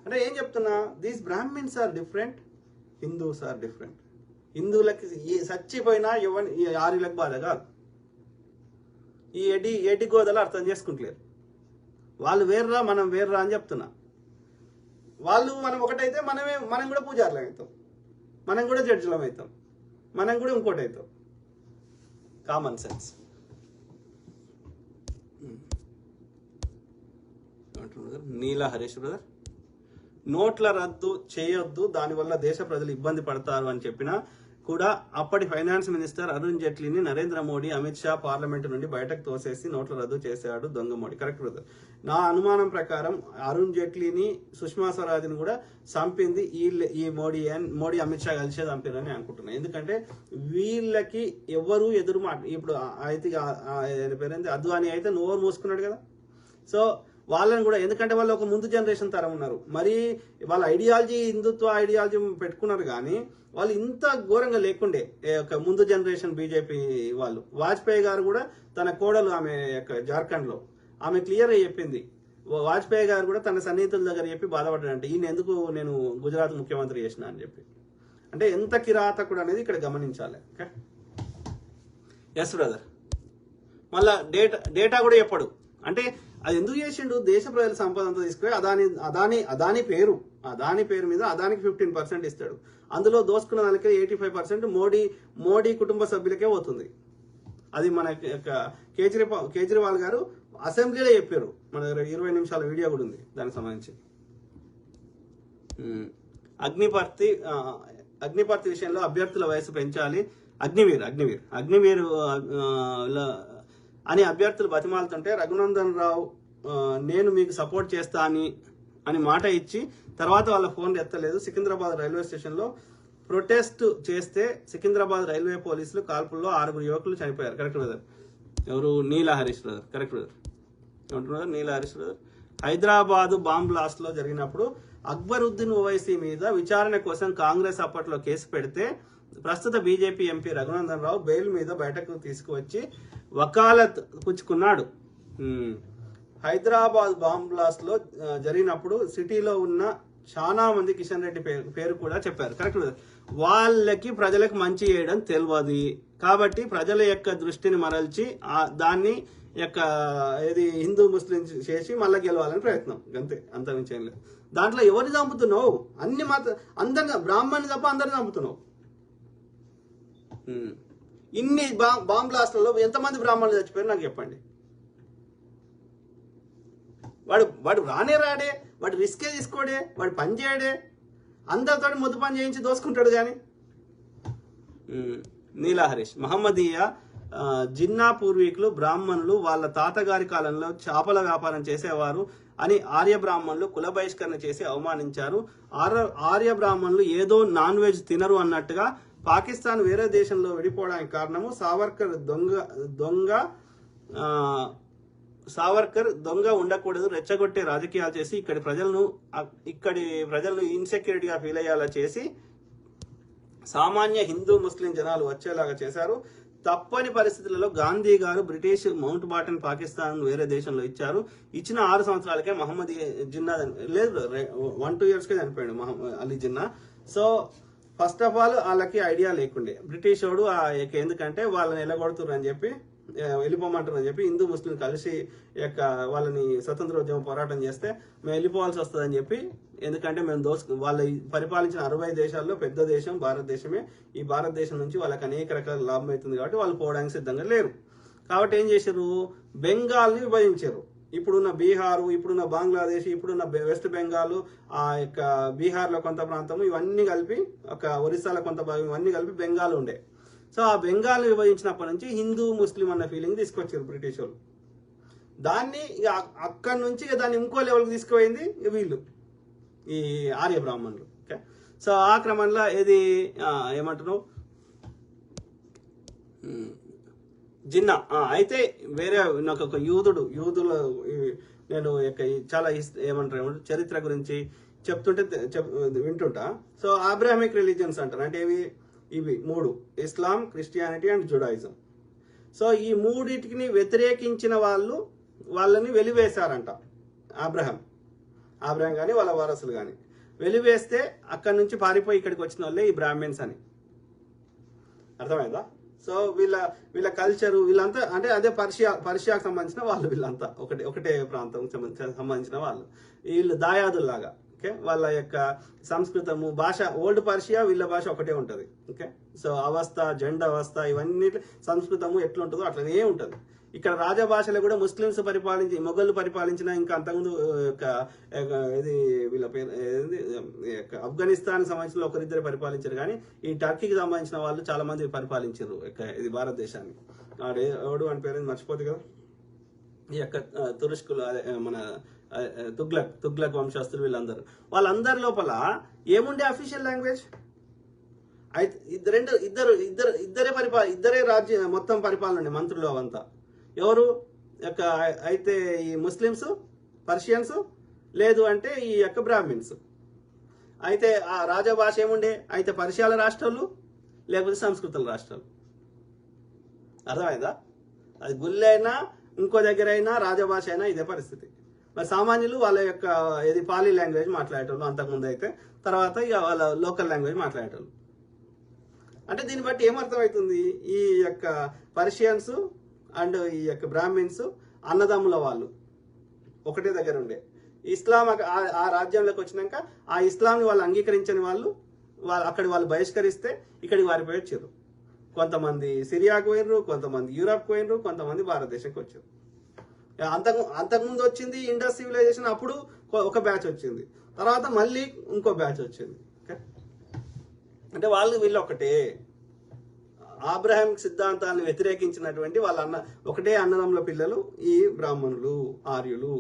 అంటే ఏం చెప్తున్నా, these Brahmins are different, Hindus are different. హిందువులకి చచ్చిపోయినా ఈ ఆర్యులకు బాధ కాదు. ఈ ఎడి గోదలు అర్థం చేసుకుంటలేరు. వాళ్ళు వేర్రా మనం వేర్రా అని చెప్తున్నా. వాళ్ళు మనం ఒకటైతే మనం కూడా పూజారులం అవుతాం, మనం కూడా జడ్జిలం అవుతాం, మనం కూడా ఇంకోటి అవుతాం. Common sense. నీలా హరీష్ బ్రదర్, నోట్ల రద్దు చేయొద్దు, దానివల్ల దేశ ప్రజలు ఇబ్బంది పడతారు అని చెప్పినా కూడా అప్పటి ఫైనాన్స్ మినిస్టర్ అరుణ్ జైట్లీని నరేంద్ర మోడీ, అమిత్ షా పార్లమెంటు నుండి బయటకు తోసేసి నోట్ల రద్దు చేశాడు దొంగ మోడీ. Correct brother. నా అనుమానం ప్రకారం అరుణ్ జైట్లీని, సుష్మా స్వరాజ్ని కూడా చంపింది ఈ మోడీ అమిత్ షా కలిసే చంపారని అనుకుంటున్నాను. ఎందుకంటే వీళ్ళకి ఎవరు ఎదురు ఇప్పుడు అయితే పేరేంటి అద్వానీ అయితే నోరు మూసుకున్నాడు కదా. సో వాళ్ళని కూడా, ఎందుకంటే వాళ్ళు ఒక ముందు జనరేషన్ తరం ఉన్నారు, మరి వాళ్ళ ఐడియాలజీ హిందుత్వ ఐడియాలజీ పెట్టుకున్నారు, కానీ వాళ్ళు ఇంత ఘోరంగా లేకుండే ఒక ముందు జనరేషన్ బీజేపీ వాళ్ళు. వాజ్పేయి గారు కూడా తన కోడలు ఆమె యొక్క జార్ఖండ్లో ఆమె క్లియర్గా చెప్పింది. వాజ్పేయి గారు కూడా తన సన్నిహితుల దగ్గర చెప్పి బాధపడ్డాడంటే ఈయన ఎందుకు నేను గుజరాత్ ముఖ్యమంత్రి చేసిన అని చెప్పి. అంటే ఎంత కిరాతకుడు అనేది ఇక్కడ గమనించాలి. Okay, yes brother. మళ్ళా డేటా కూడా చెప్పడు. అంటే అది ఎందుకు చేసిండు, దేశ ప్రజల సంపద అంతా తీసుకుపోయి అదాని పేరు మీద అదానికి 15% ఇస్తాడు. అందులో దోసుకున్న దానికి 85% మోడీ కుటుంబ సభ్యులకే పోతుంది. అది మన కేజ్రీవాల్ గారు అసెంబ్లీలో చెప్పారు. మన దగ్గర 20 నిమిషాల వీడియో కూడా ఉంది దానికి సంబంధించి. అగ్నిపర్తి విషయంలో అభ్యర్థుల వయసు పెంచాలి, అగ్నివీర్ అని అభ్యర్థులు బతిమాలుతుంటే రఘునందన్ రావు నేను మీకు సపోర్ట్ చేస్తా అని మాట ఇచ్చి తర్వాత వాళ్ళ ఫోన్ ఎత్తలేదు. సికింద్రాబాద్ రైల్వే స్టేషన్లో ప్రొటెస్ట్ చేస్తే సికింద్రాబాద్ రైల్వే పోలీసులు కాల్పుల్లో 6 యువకులు చనిపోయారు. Correct brother. ఎవరు? Neela Harish brother. Correct brother. ఏమంటున్నారు? Neela Harish brother. Hyderabad bomb blast లో జరిగినప్పుడు అక్బరుద్దీన్ ఓవైసీ మీద విచారణ కోసం కాంగ్రెస్ అప్పట్లో కేసు పెడితే ప్రస్తుత BJP MP Raghunandan Rao bail మీద బయటకు తీసుకువచ్చి వకాలత్ పుచ్చుకున్నాడు. హైదరాబాద్ బాంబ్ బ్లాస్ట్ లో జరిగినప్పుడు సిటీలో ఉన్న చాలా మంది కిషన్ రెడ్డి పేరు కూడా చెప్పారు. కరెక్ట్. వాళ్ళకి ప్రజలకు మంచి చేయడం తెలియదు కాబట్టి ప్రజల యొక్క దృష్టిని మరల్చి దాన్ని యొక్క ఏది హిందూ ముస్లిం చేసి మళ్ళీ గెలవాలని ప్రయత్నం, అంతే, అంత మించి ఏం లేదు. దాంట్లో ఎవరిని చంపుతున్నావు? అన్ని అందరిని, బ్రాహ్మణ్ని తప్ప అందరిని చంపుతున్నావు. ఇన్ని బాంబ్ బ్లాస్ట్లలో ఎంతమంది బ్రాహ్మణులు చచ్చిపోయారు నాకు చెప్పండి. వాడు రాడే, వాడు రిస్కే తీసుకోడే, వాడు పని చేయడే, అందరితో మొద్దు పని చేయించి దోసుకుంటాడు. కానీ నీలా హరీష్, మహమ్మదీయ జిన్నా పూర్వీకులు బ్రాహ్మణులు వాళ్ళ తాతగారి కాలంలో చేపల వ్యాపారం చేసేవారు అని ఆర్య బ్రాహ్మణులు కుల బహిష్కరణ చేసి అవమానించారు. ఆర్య బ్రాహ్మణులు ఏదో నాన్ వెజ్ తినరు అన్నట్టుగా పాకిస్తాన్ వేరే దేశంలో విడిపోవడానికి కారణము సావర్కర్ దొంగ ఉండకూడదు, రెచ్చగొట్టే రాజకీయాలు చేసి ఇక్కడి ప్రజలను ఇన్సెక్యూరిటీగా ఫీల్ అయ్యేలా చేసి సామాన్య హిందూ ముస్లిం జనాలు వచ్చేలాగా చేశారు. తప్పని పరిస్థితులలో గాంధీ గారు బ్రిటిష్ మౌంట్ బాటన్ పాకిస్తాన్ వేరే దేశంలో ఇచ్చారు. ఇచ్చిన 6 సంవత్సరాలకే మహమ్మద్ జిన్నా లేదు, 1-2 yearsకే చనిపోయాడు Ali Jinnah. So first of all వాళ్ళకి ఐడియా లేకుండే. బ్రిటిష్ వాడు ఎందుకంటే వాళ్ళని ఎలగొడుతున్నారు అని చెప్పి వెళ్ళిపోమంటారు అని చెప్పి హిందూ ముస్లిం కలిసి వాళ్ళని స్వతంత్రోద్యమ పోరాటం చేస్తే మేము వెళ్ళిపోవాల్సి వస్తుందని చెప్పి, ఎందుకంటే మేము వాళ్ళ పరిపాలించిన 60 దేశాల్లో పెద్ద దేశం భారతదేశమే. ఈ భారతదేశం నుంచి వాళ్ళకి అనేక రకాల లాభం అవుతుంది కాబట్టి వాళ్ళు పోవడానికి సిద్ధంగా లేరు. కాబట్టి ఏం చేశారు, బెంగాల్ని విభజించారు. ఇప్పుడున్న బీహారు, ఇప్పుడున్న బంగ్లాదేశ్, ఇప్పుడున్న వెస్ట్ బెంగాల్, బీహార్లో కొంత ప్రాంతం, ఇవన్నీ కలిపి ఒరిస్సాలో కొంత భాగం, ఇవన్నీ కలిపి బెంగాల్ ఉండే. సో ఆ బెంగాల్ విభజించినప్పటి నుంచి హిందూ ముస్లిం అన్న ఫీలింగ్ తీసుకొచ్చారు బ్రిటిష్ వాళ్ళు. దాన్ని అక్కడి నుంచి దాన్ని ఇంకో లెవెల్కి తీసుకుపోయింది వీళ్ళు, ఈ ఆర్య బ్రాహ్మణులు. ఓకే, సో ఆ క్రమంలో ఇది ఏమంటున్నావు జిన్నా. అయితే వేరే నాకు ఒక యూదుల నేను చాలా ఏమంటారు చరిత్ర గురించి చెప్తుంటే వింటుంటా. సో అబ్రాహమిక్ రిలీజియన్స్ అంటారు, అంటే ఇవి 3: ఇస్లాం, క్రిస్టియానిటీ అండ్ జుడాయిజం. సో ఈ మూడింటిని వ్యతిరేకించిన వాళ్ళని వెలివేశారంట. అబ్రహం కానీ వాళ్ళ వారసులు కానీ వెలివేస్తే అక్కడి నుంచి పారిపోయి ఇక్కడికి వచ్చిన వాళ్ళే ఈ బ్రాహ్మిన్స్ అని. అర్థమైందా? సో వీళ్ళ కల్చరు వీళ్ళంతా అంటే అదే పర్షియాకు సంబంధించిన వాళ్ళు, వీళ్ళంతా ఒకటే ప్రాంతం సంబంధించిన వాళ్ళు. వీళ్ళు దాయాదుల్లాగా. ఓకే, వాళ్ళ యొక్క సంస్కృతము భాష ఓల్డ్ పర్షియా, వీళ్ళ భాష ఒకటే ఉంటుంది. ఓకే, సో అవస్థ, జెండా అవస్థ, ఇవన్నీ సంస్కృతము ఎట్లుంటుందో అట్లనే ఉంటుంది. ఇక్కడ రాజభాషలో కూడా ముస్లిమ్స్ మొఘళ్ళు పరిపాలించిన, ఇంకా అంతకుముందు ఇది వీళ్ళ పేరు ఆఫ్ఘనిస్తాన్ సంబంధించిన ఒకరిద్దరు పరిపాలించారు, కానీ ఈ టర్కీకి సంబంధించిన వాళ్ళు చాలా మంది పరిపాలించారు ఇది భారతదేశాన్ని. ఎవడు అని పేరు మర్చిపోతుంది కదా, ఈ యొక్క తురుష్కులు, మన తుగ్లక్ వంశస్థులు, వాళ్ళందరి లోపల ఏముండే అఫీషియల్ లాంగ్వేజ్? అయితే ఇద్దరే రాజ్యం మొత్తం పరిపాలన ఉండే, మంత్రులు అవంతా ఎవరు అయితే ఈ ముస్లిమ్స్, పర్షియన్స్, లేదు అంటే ఈ యొక్క బ్రాహ్మిన్స్. అయితే ఆ రాజభాష ఏముండే? అయితే పర్షియాల రాష్ట్రాలు లేకపోతే సంస్కృతుల రాష్ట్రాలు. అర్థమైందా? అది గుళ్ళైనా అయినా ఇంకో దగ్గర అయినా రాజభాష అయినా ఇదే పరిస్థితి. మరి సామాన్యులు వాళ్ళ యొక్క పాలీ లాంగ్వేజ్ మాట్లాడేటోళ్ళు అంతకుముందు, అయితే తర్వాత ఇక వాళ్ళ లోకల్ లాంగ్వేజ్ మాట్లాడేటోళ్ళు. అంటే దీన్ని బట్టి ఏమర్థమవుతుంది, ఈ యొక్క పర్షియన్స్ అండ్ ఈ యొక్క బ్రాహ్మిన్స్ అన్నదమ్ముల వాళ్ళు ఒకటే దగ్గర ఉండే. ఇస్లాం ఆ రాజ్యంలోకి వచ్చినాక ఆ ఇస్లాంని వాళ్ళు అంగీకరించని వాళ్ళు అక్కడి వాళ్ళు బహిష్కరిస్తే ఇక్కడికి వారిపోయి వచ్చారు. కొంతమంది సిరియాకు పోయినరు, కొంతమంది యూరప్కి పోయినరు, కొంతమంది భారతదేశంకి వచ్చారు. అంతకుముందు వచ్చింది ఇండస్ సివిలైజేషన్, అప్పుడు ఒక బ్యాచ్ వచ్చింది, తర్వాత మళ్ళీ ఇంకో బ్యాచ్ వచ్చింది. ఓకే, అంటే వీళ్ళు ఒకటే. అబ్రహాం సిద్ధాంతాన్ని వ్యతిరేకించినటువంటి ఒకటే అన్నదమ్ముల పిల్లలు ఈ బ్రాహ్మణులు, ఆర్యులు.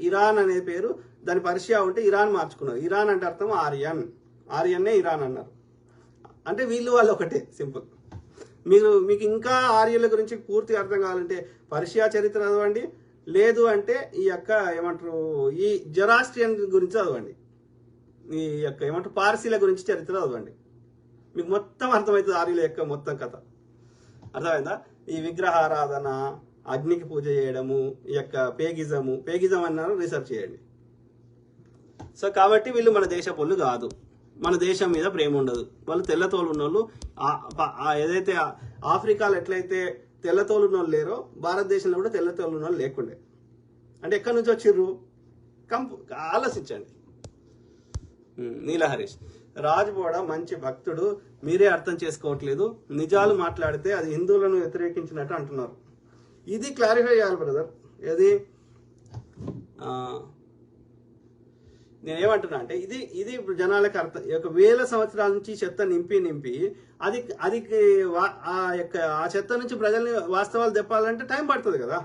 ఇరాన్ అనే పేరు, దాని పర్షియా ఉంటే ఇరాన్ మార్చుకున్నారు. ఇరాన్ అంటే అర్థం ఆర్యన్నే ఇరాన్ అన్నారు. అంటే వాళ్ళు ఒకటే, సింపుల్. మీకు ఇంకా ఆర్యుల గురించి పూర్తి అర్థం కావాలంటే పర్షియా చరిత్ర చదవండి, లేదు అంటే ఈ యొక్క ఏమంటారు ఈ జొరాస్ట్రియన్ గురించి చదవండి, ఈ యొక్క ఏమంటారు పార్సీల గురించి చరిత్ర చదవండి. మీకు మొత్తం అర్థమవుతుంది ఆర్యుల యొక్క మొత్తం కథ. అర్థమైందా? ఈ విగ్రహారాధన, అగ్నికి పూజ చేయడము, ఈ యొక్క పేగిజం అన్నారు, రీసెర్చ్ చేయండి. సో కాబట్టి వీళ్ళు మన దేశ పొల్లు కాదు, మన దేశం మీద ప్రేమ ఉండదు. వాళ్ళు తెల్లతోలు ఉన్నోళ్ళు. ఏదైతే ఆఫ్రికాలో ఎట్లయితే తెల్లతోలు ఉన్నోళ్ళు లేరో, భారతదేశంలో కూడా తెల్లతోలు ఉన్నోళ్ళు లేకుండే. అంటే ఎక్కడి నుంచి వచ్చిర్రు? ఆలోచించండి. నీల హరీష్, రాజ్బోడా మంచి భక్తుడు, మీరే అర్థం చేసుకోవట్లేదు, నిజాలు మాట్లాడితే అది హిందువులను వ్యతిరేకించినట్టు అంటున్నారు. ఇది క్లారిఫై చేయాలి బ్రదర్. ఏది నేనేమంటున్నా అంటే ఇది జనాలకు అర్థం. వేల సంవత్సరాల నుంచి చెత్త నింపి అది ఆ చెత్త నుంచి ప్రజల్ని వాస్తవాలు తెప్పాలంటే టైం పడుతుంది కదా.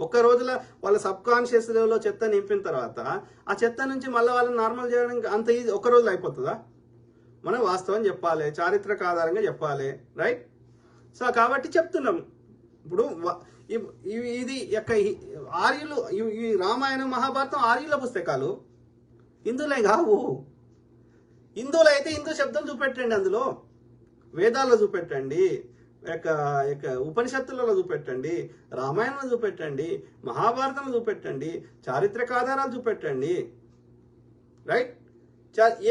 ఒక్క రోజులో వాళ్ళ సబ్ కాన్షియస్ లెవెల్లో చెత్త నింపిన తర్వాత ఆ చెత్త నుంచి మళ్ళీ వాళ్ళని నార్మల్ చేయడానికి అంత ఈజీ ఒక్క రోజులో అయిపోతుందా? మనం వాస్తవం చెప్పాలి, చారిత్రక ఆధారంగా చెప్పాలి, రైట్? సో కాబట్టి చెప్తున్నాం. ఇప్పుడు ఇది యొక్క ఆర్యులు, ఈ రామాయణం, మహాభారతం ఆర్యుల పుస్తకాలు, హిందువులే కావు. హిందువులు అయితే హిందూ శబ్దం చూపెట్టండి, అందులో వేదాల్లో చూపెట్టండి, ఉపనిషత్తులలో చూపెట్టండి, రామాయణంలో చూపెట్టండి, మహాభారతంలో చూపెట్టండి, చారిత్రక ఆధారాలు చూపెట్టండి, రైట్?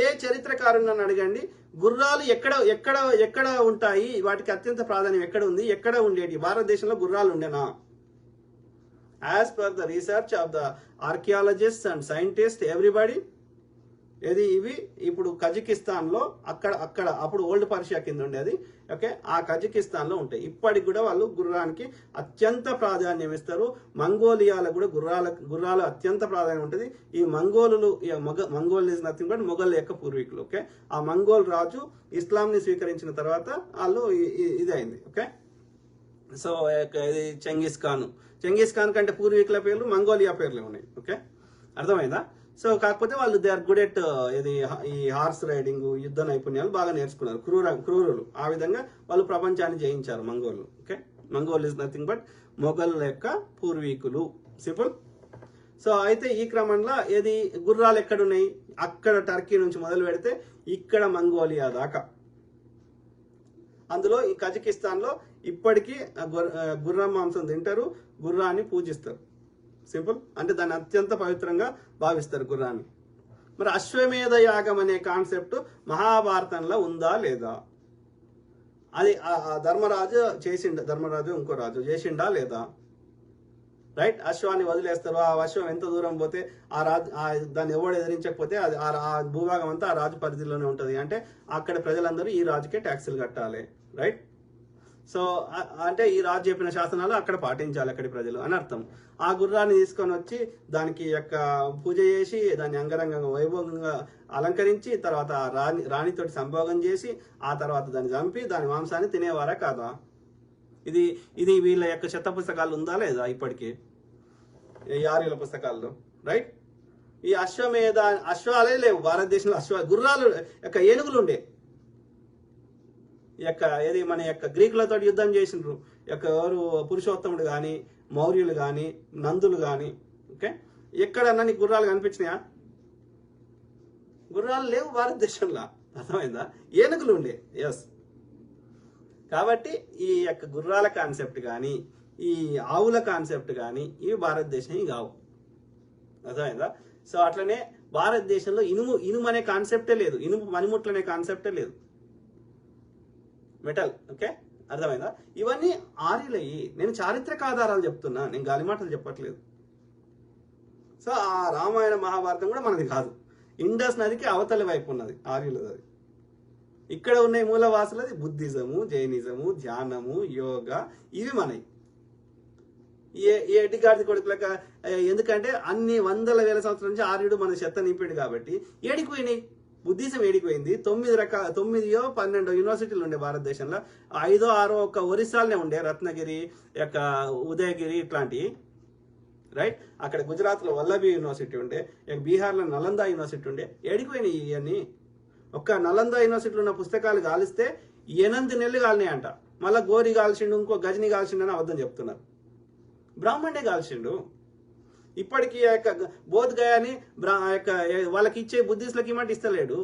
ఏ చరిత్రకారుని అడగండి, గుర్రాలు ఎక్కడ ఉంటాయి, వాటికి అత్యంత ప్రాధాన్యం ఎక్కడ ఉంది, ఎక్కడ ఉండేటి, భారతదేశంలో గుర్రాలు ఉండేనా? As per the research of the archaeologist and scientist everybody, ఇవి ఇప్పుడు కజకిస్తాన్లో అప్పుడు ఓల్డ్ పర్షియా కింద ఉండేది. ఓకే, ఆ కజకిస్తాన్లో ఉంటాయి. ఇప్పటికి కూడా వాళ్ళు గుర్రానికి అత్యంత ప్రాధాన్యం ఇస్తారు. మంగోలియాలో కూడా గుర్రాలు అత్యంత ప్రాధాన్యం ఉంటుంది. ఈ Mongol is nothing but Mughal యొక్క పూర్వీకులు. ఓకే, ఆ మంగోల్ రాజు ఇస్లాంని స్వీకరించిన తర్వాత వాళ్ళు ఇది అయింది. ఓకే, సో ఇది చెంగిస్ ఖాన్ కంటే పూర్వీకుల పేర్లు మంగోలియా పేర్లే ఉన్నాయి. ఓకే, అర్థమైందా? సో కాకపోతే వాళ్ళు దే ఆర్ గుడ్ ఎట్ ఈ హార్స్ రైడింగ్, యుద్ధ నైపుణ్యాలు బాగా నేర్చుకున్నారు, క్రూరులు. ఆ విధంగా వాళ్ళు ప్రపంచాన్ని జయించారు మంగోళ్ళు. Okay, Mongol is nothing but Mughal యొక్క పూర్వీకులు. సింపుల్. సో అయితే ఈ క్రమంలో గుర్రాలు ఎక్కడున్నాయి, అక్కడ టర్కీ నుంచి మొదలు పెడితే ఇక్కడ మంగోలియా దాకా, అందులో ఈ కజకిస్తాన్లో ఇప్పటికీ గుర్రం మాంసం తింటారు, గుర్రాన్ని పూజిస్తారు. సింపుల్. అంటే దాన్ని అత్యంత పవిత్రంగా భావిస్తారు గుర్రాన్ని. మరి అశ్వమేధ యాగం అనే కాన్సెప్ట్ మహాభారతంలో ఉందా లేదా? అది ధర్మరాజు ఇంకో రాజు చేసిండా లేదా? రైట్, అశ్వాన్ని వదిలేస్తారు. ఆ అశ్వం ఎంత దూరం పోతే దాన్ని ఎవడు ఎదిరించకపోతే ఆ భూభాగం అంతా ఆ రాజు పరిధిలోనే ఉంటుంది. అంటే అక్కడ ప్రజలందరూ ఈ రాజుకే ట్యాక్సులు కట్టాలి. రైట్, సో అంటే ఈ రాజు చెప్పిన శాసనాలు అక్కడ పాటించాలి అక్కడి ప్రజలు అని అర్థం. ఆ గుర్రాన్ని తీసుకొని వచ్చి దానికి పూజ చేసి దాన్ని అంగరంగంగా వైభవంగా అలంకరించి తర్వాత రాణితోటి సంభోగం చేసి ఆ తర్వాత దాన్ని చంపి దాని మాంసాన్ని తినేవారా కాదా? ఇది వీళ్ళ యొక్క చెత్త పుస్తకాలు ఉందా లేదా ఇప్పటికీ ఈ ఆర్యుల పుస్తకాల్లో? రైట్, ఈ అశ్వాలే లేవు భారతదేశంలో. గుర్రాలు యొక్క ఏనుగులు ఉండే మన యొక్క గ్రీకులతో యుద్ధం చేసిండ్రు. ఎవరు పురుషోత్తముడు కానీ, మౌర్యులు కానీ, నందులు కానీ. ఓకే, ఎక్కడన్నా నీకు గుర్రాలు కనిపించినాయా? గుర్రాలు లేవు భారతదేశంలో. అర్థమైందా? ఏనుగులు ఉండే. ఎస్, కాబట్టి ఈ యొక్క గుర్రాల కాన్సెప్ట్ కానీ, ఈ ఆవుల కాన్సెప్ట్ కానీ ఇవి భారతదేశం కావు. అర్థమైందా? సో అట్లనే భారతదేశంలో ఇనుము అనే కాన్సెప్టే లేదు, ఇనుము పనిముట్లు అనే కాన్సెప్టే లేదు, మెటల్. ఓకే, అర్థమైందా? ఇవన్నీ ఆర్యులయ్యి. నేను చారిత్రక ఆధారాలు చెప్తున్నా, నేను గాలిమాటలు చెప్పట్లేదు. సో ఆ రామాయణ మహాభారతం కూడా మనది కాదు. ఇండస్ నదికి అవతలి వైపు ఉన్నది ఆర్యులది. ఇక్కడ ఉన్న మూలవాసులది బుద్ధిజము, జైనిజము, ధ్యానము, యోగా, ఇవి మనవి. ఎడ్డిగాడిది కొడుకులక. ఎందుకంటే అన్ని వందల వేల సంవత్సరాల నుంచి ఆర్యుడు మన చెత్త నింపాడు కాబట్టి ఏడికిపోయినాయి. బుద్ధిజం ఏడిపోయింది. 9-12 యూనివర్సిటీలు ఉండే భారతదేశంలో. 5-6 ఒక్క ఒరిస్సాలనే ఉండే, రత్నగిరి యొక్క ఉదయగిరి ఇట్లాంటివి. రైట్, అక్కడ గుజరాత్లో వల్లభి యూనివర్సిటీ ఉండే, బీహార్లో నలందా యూనివర్సిటీ ఉండే. ఏడిపోయినాయి ఇవన్నీ. ఒక్క నలందా యూనివర్సిటీలో ఉన్న పుస్తకాలు కాలిస్తే 8 నెలలు కాలినాయంట. మళ్ళీ గోరి కాల్చిండు, ఇంకో గజని కాల్చిండు అని అబద్ధం చెప్తున్నారు. బ్రాహ్మణే కాల్చిండు. ఇప్పటికీ ఆ యొక్క బోధ్ గయాని వాళ్ళకి ఇచ్చే బుద్ధిస్టులకి ఇమ్మంటే ఇస్తలేడు.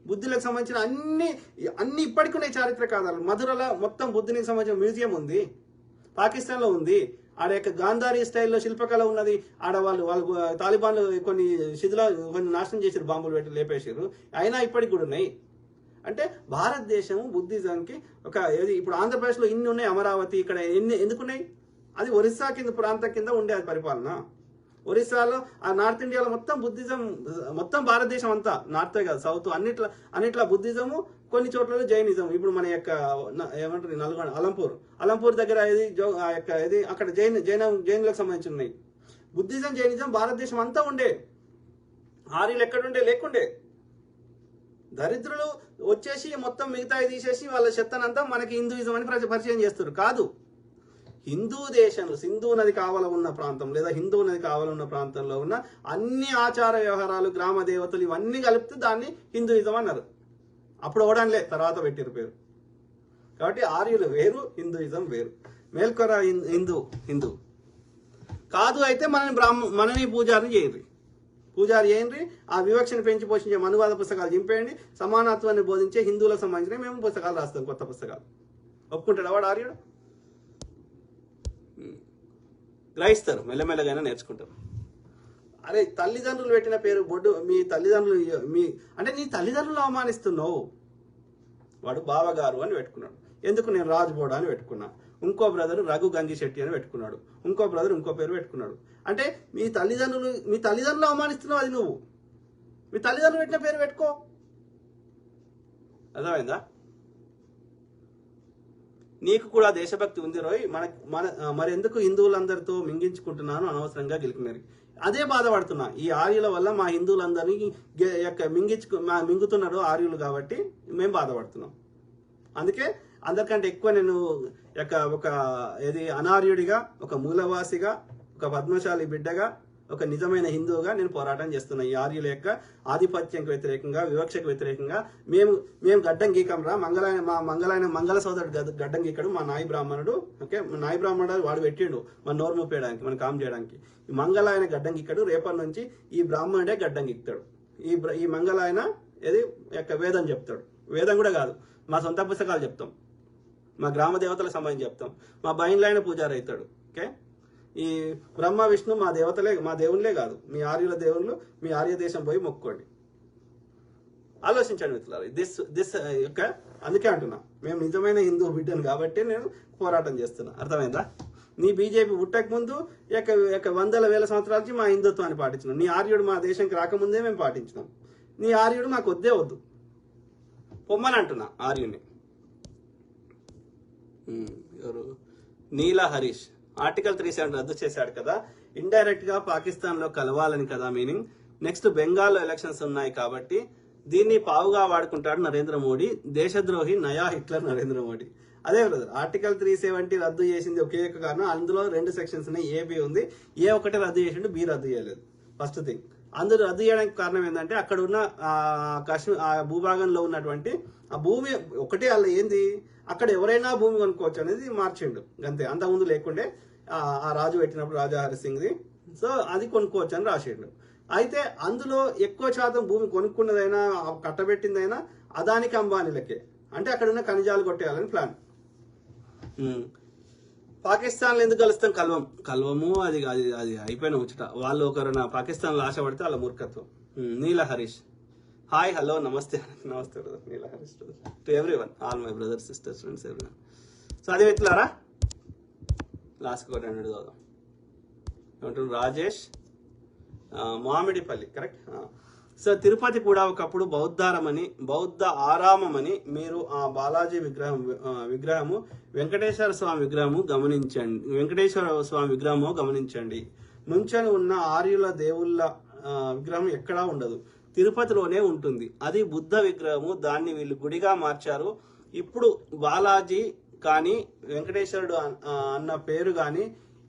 బుద్ధులకు సంబంధించిన అన్ని ఇప్పటికి ఉన్నాయి చారిత్రక ఆధారాలు. మధురలో మొత్తం బుద్ధునికి సంబంధించిన మ్యూజియం ఉంది, పాకిస్తాన్లో ఉంది. ఆడ యొక్క గాంధారీ స్టైల్లో శిల్పకళ ఉన్నది. ఆడ వాళ్ళు తాలిబాన్లు కొన్ని నాశనం చేశారు, బాంబులు పెట్టి లేపేసారు. అయినా ఇప్పటికి కూడా ఉన్నాయి. అంటే భారతదేశం బుద్ధిజంకి ఇప్పుడు ఆంధ్రప్రదేశ్లో ఇన్ని ఉన్నాయి, అమరావతి ఇక్కడ ఎందుకున్నాయి? అది ఒరిస్సా కింద ప్రాంతం కింద ఉండే అది పరిపాలన. ఒరిస్సాలో ఆ నార్త్ ఇండియాలో మొత్తం బుద్ధిజం, మొత్తం భారతదేశం అంతా, నార్తే కాదు సౌత్, అన్నిట్లా బుద్ధిజము, కొన్ని చోట్ల జైనిజం. ఇప్పుడు మన యొక్క ఏమంటారు నల్గొండ అలంపూర్ దగ్గర అక్కడ జైనులకు సంబంధించి ఉన్నాయి. బుద్ధిజం, జైనిజం భారతదేశం అంతా ఉండే. ఆర్యులు ఎక్కడుండే? లేకుండే. దరిద్రులు వచ్చేసి మొత్తం మిగతాయి తీసేసి వాళ్ళ చెత్తనంతా మనకి హిందూయిజం అని పరిచయం చేస్తారు. కాదు, హిందూ దేశంలో సింధు నది కావల ఉన్న ప్రాంతం లేదా హిందూ నది కావల ఉన్న ప్రాంతంలో ఉన్న అన్ని ఆచార వ్యవహారాలు, గ్రామ దేవతలు ఇవన్నీ కలిపితే దాన్ని హిందూయిజం అన్నారు. అప్పుడు ఓడన్లే, తర్వాత పెట్టిరు పేరు. కాబట్టి ఆర్యులు వేరు, హిందూయిజం వేరు. మేల్కొర హిందూ కాదు అయితే మనని పూజారిని చేయండి. ఆ వివక్షను పెంచి పోషించే మనువాద పుస్తకాలు చింపేయండి. సమానత్వాన్ని బోధించే హిందువులకు సంబంధించిన మేము పుస్తకాలు రాస్తాం, కొత్త పుస్తకాలు. ఒప్పుకుంటాడు వాడు ఆర్యుడు? గ్రహిస్తారు, మెల్లమెల్లగైనా నేర్చుకుంటారు. అరే తల్లిదండ్రులు పెట్టిన పేరు బొడ్డు, మీ తల్లిదండ్రులు అంటే నీ తల్లిదండ్రులు అవమానిస్తున్నావు. వాడు బావగారు అని పెట్టుకున్నాడు. ఎందుకు నేను రాజుబోడ అని పెట్టుకున్నా. ఇంకో బ్రదర్ రఘు గంగి శెట్టి అని పెట్టుకున్నాడు. ఇంకో బ్రదర్ ఇంకో పేరు పెట్టుకున్నాడు. అంటే మీ తల్లిదండ్రులు అవమానిస్తున్నావు. అది నువ్వు మీ తల్లిదండ్రులు పెట్టిన పేరు పెట్టుకో. అర్థమైందా? నీకు కూడా దేశభక్తి ఉంది రోయ్. మరెందుకు హిందువులందరితో మింగించుకుంటున్నాను అనవసరంగా గెలికినారు. అదే బాధపడుతున్నా. ఈ ఆర్యుల వల్ల మా హిందువులందరినీ మింగుతున్నారు ఆర్యులు, కాబట్టి మేము బాధపడుతున్నాం. అందుకే అందరికంటే ఎక్కువ నేను ఒక అనార్యుడిగా, ఒక మూలవాసిగా, ఒక పద్మశాలి బిడ్డగా, ఒక నిజమైన హిందువుగా నేను పోరాటం చేస్తున్నా. ఈ ఆర్యుల యొక్క ఆధిపత్యంకి వ్యతిరేకంగా, వివక్షకు వ్యతిరేకంగా మేము గడ్డం గీకం రా. మంగళ సోదరుడు గడ్డం గీకడు, మా నాయి బ్రాహ్మణుడు. ఓకే, నాయి బ్రాహ్మణుడు వాడు పెట్టిండు మన నోరు మూపేయడానికి, మన కామ్ చేయడానికి. ఈ మంగళాయన గడ్డం గీకడు. రేపటి నుంచి ఈ బ్రాహ్మణుడే గడ్డం గీక్తాడు. ఈ మంగళాయన యొక్క వేదం చెప్తాడు. వేదం కూడా కాదు, మా సొంత పుస్తకాలు చెప్తాం, మా గ్రామ దేవతలకు సంబంధించి చెప్తాం. మా బయలులైన పూజారి అవుతాడు. ఓకే, ఈ బ్రహ్మ విష్ణు మా దేవుళ్ళే కాదు, మీ ఆర్యుల దేవుళ్ళు. మీ ఆర్య దేశం పోయి మొక్కుకోండి. ఆలోచించండి మిత్రులారా. దిస్ యొక్క అందుకే అంటున్నా, మేము నిజమైన హిందూ బిడ్డను కాబట్టి నేను పోరాటం చేస్తున్నా. అర్థమైందా? నీ బీజేపీ పుట్టక ముందు వందల వేల సంవత్సరాల నుంచి మా హిందుత్వాన్ని పాటించినాం. నీ ఆర్యుడు మా దేశంకి రాకముందే మేము పాటించినాం. నీ ఆర్యుడు మాకు వద్దు పొమ్మని అంటున్నా ఆర్యుని. ఎవరు? నీలా హరీష్ ఆర్టికల్ 370 రద్దు చేశాడు కదా, ఇండైరెక్ట్ గా పాకిస్తాన్ లో కలవాలని కదా మీనింగ్. నెక్స్ట్ బెంగాల్లో ఎలక్షన్స్ ఉన్నాయి కాబట్టి దీన్ని పావుగా వాడుకుంటాడు నరేంద్ర మోడీ. దేశద్రోహి నయా హిట్లర్ నరేంద్ర మోడీ. అదే బ్రదర్, ఆర్టికల్ 370 రద్దు చేసింది ఒకే ఒక కారణం. అందులో 2 సెక్షన్స్ ఉన్నాయి. ఏ బి ఉంది. ఏ ఒకటి రద్దు చేసిండు, బి రద్దు చేయలేదు. First thing. అందరూ రద్దు చేయడానికి కారణం ఏంటంటే అక్కడ ఉన్న కాశ్మీర్ ఆ భూభాగంలో ఉన్నటువంటి ఆ భూమి ఒకటే. అలా ఏంది, అక్కడ ఎవరైనా భూమి కొనుక్కోవచ్చు అనేది మార్చిండు అంతే. అంతకుముందు లేకుండే ఆ రాజు పెట్టినప్పుడు రాజా హరి సింగ్ది. సో అది కొనుక్కోవచ్చు అని రాసిండు. అయితే అందులో ఎక్కువ శాతం భూమి కొనుక్కున్నదైనా కట్టబెట్టిందైనా అదానికి అంబానీలకే. అంటే అక్కడ ఉన్న ఖనిజాలు కొట్టేయాలని ప్లాన్. పాకిస్తాన్లో ఎందుకు కలుస్తాం? కలవము. అది అది అది అయిపోయిన ముచ్చట. వాళ్ళు ఒకరు పాకిస్తాన్లో ఆశపడితే వాళ్ళ మూర్ఖత్వం. నీల హరీష్ హాయ్ హలో నమస్తే brother. Neela Harish to everyone, all my brothers sisters friends everyone. So అది ఎట్లారా లాస్ట్కి 200 చదువుదాం. ఏమంటారు? రాజేష్ మామిడిపల్లి కరెక్ట్. సో తిరుపతి కూడా ఒకప్పుడు బౌద్ధ ఆరామమని మీరు ఆ బాలాజీ విగ్రహము వెంకటేశ్వర స్వామి విగ్రహము గమనించండి. నుంచని ఉన్న ఆర్యుల దేవుళ్ళ విగ్రహం ఎక్కడా ఉండదు, తిరుపతిలోనే ఉంటుంది. అది బుద్ధ విగ్రహము. దాన్ని వీళ్ళు గుడిగా మార్చారు. ఇప్పుడు బాలాజీ కానీ వెంకటేశ్వరుడు అన్న పేరు కానీ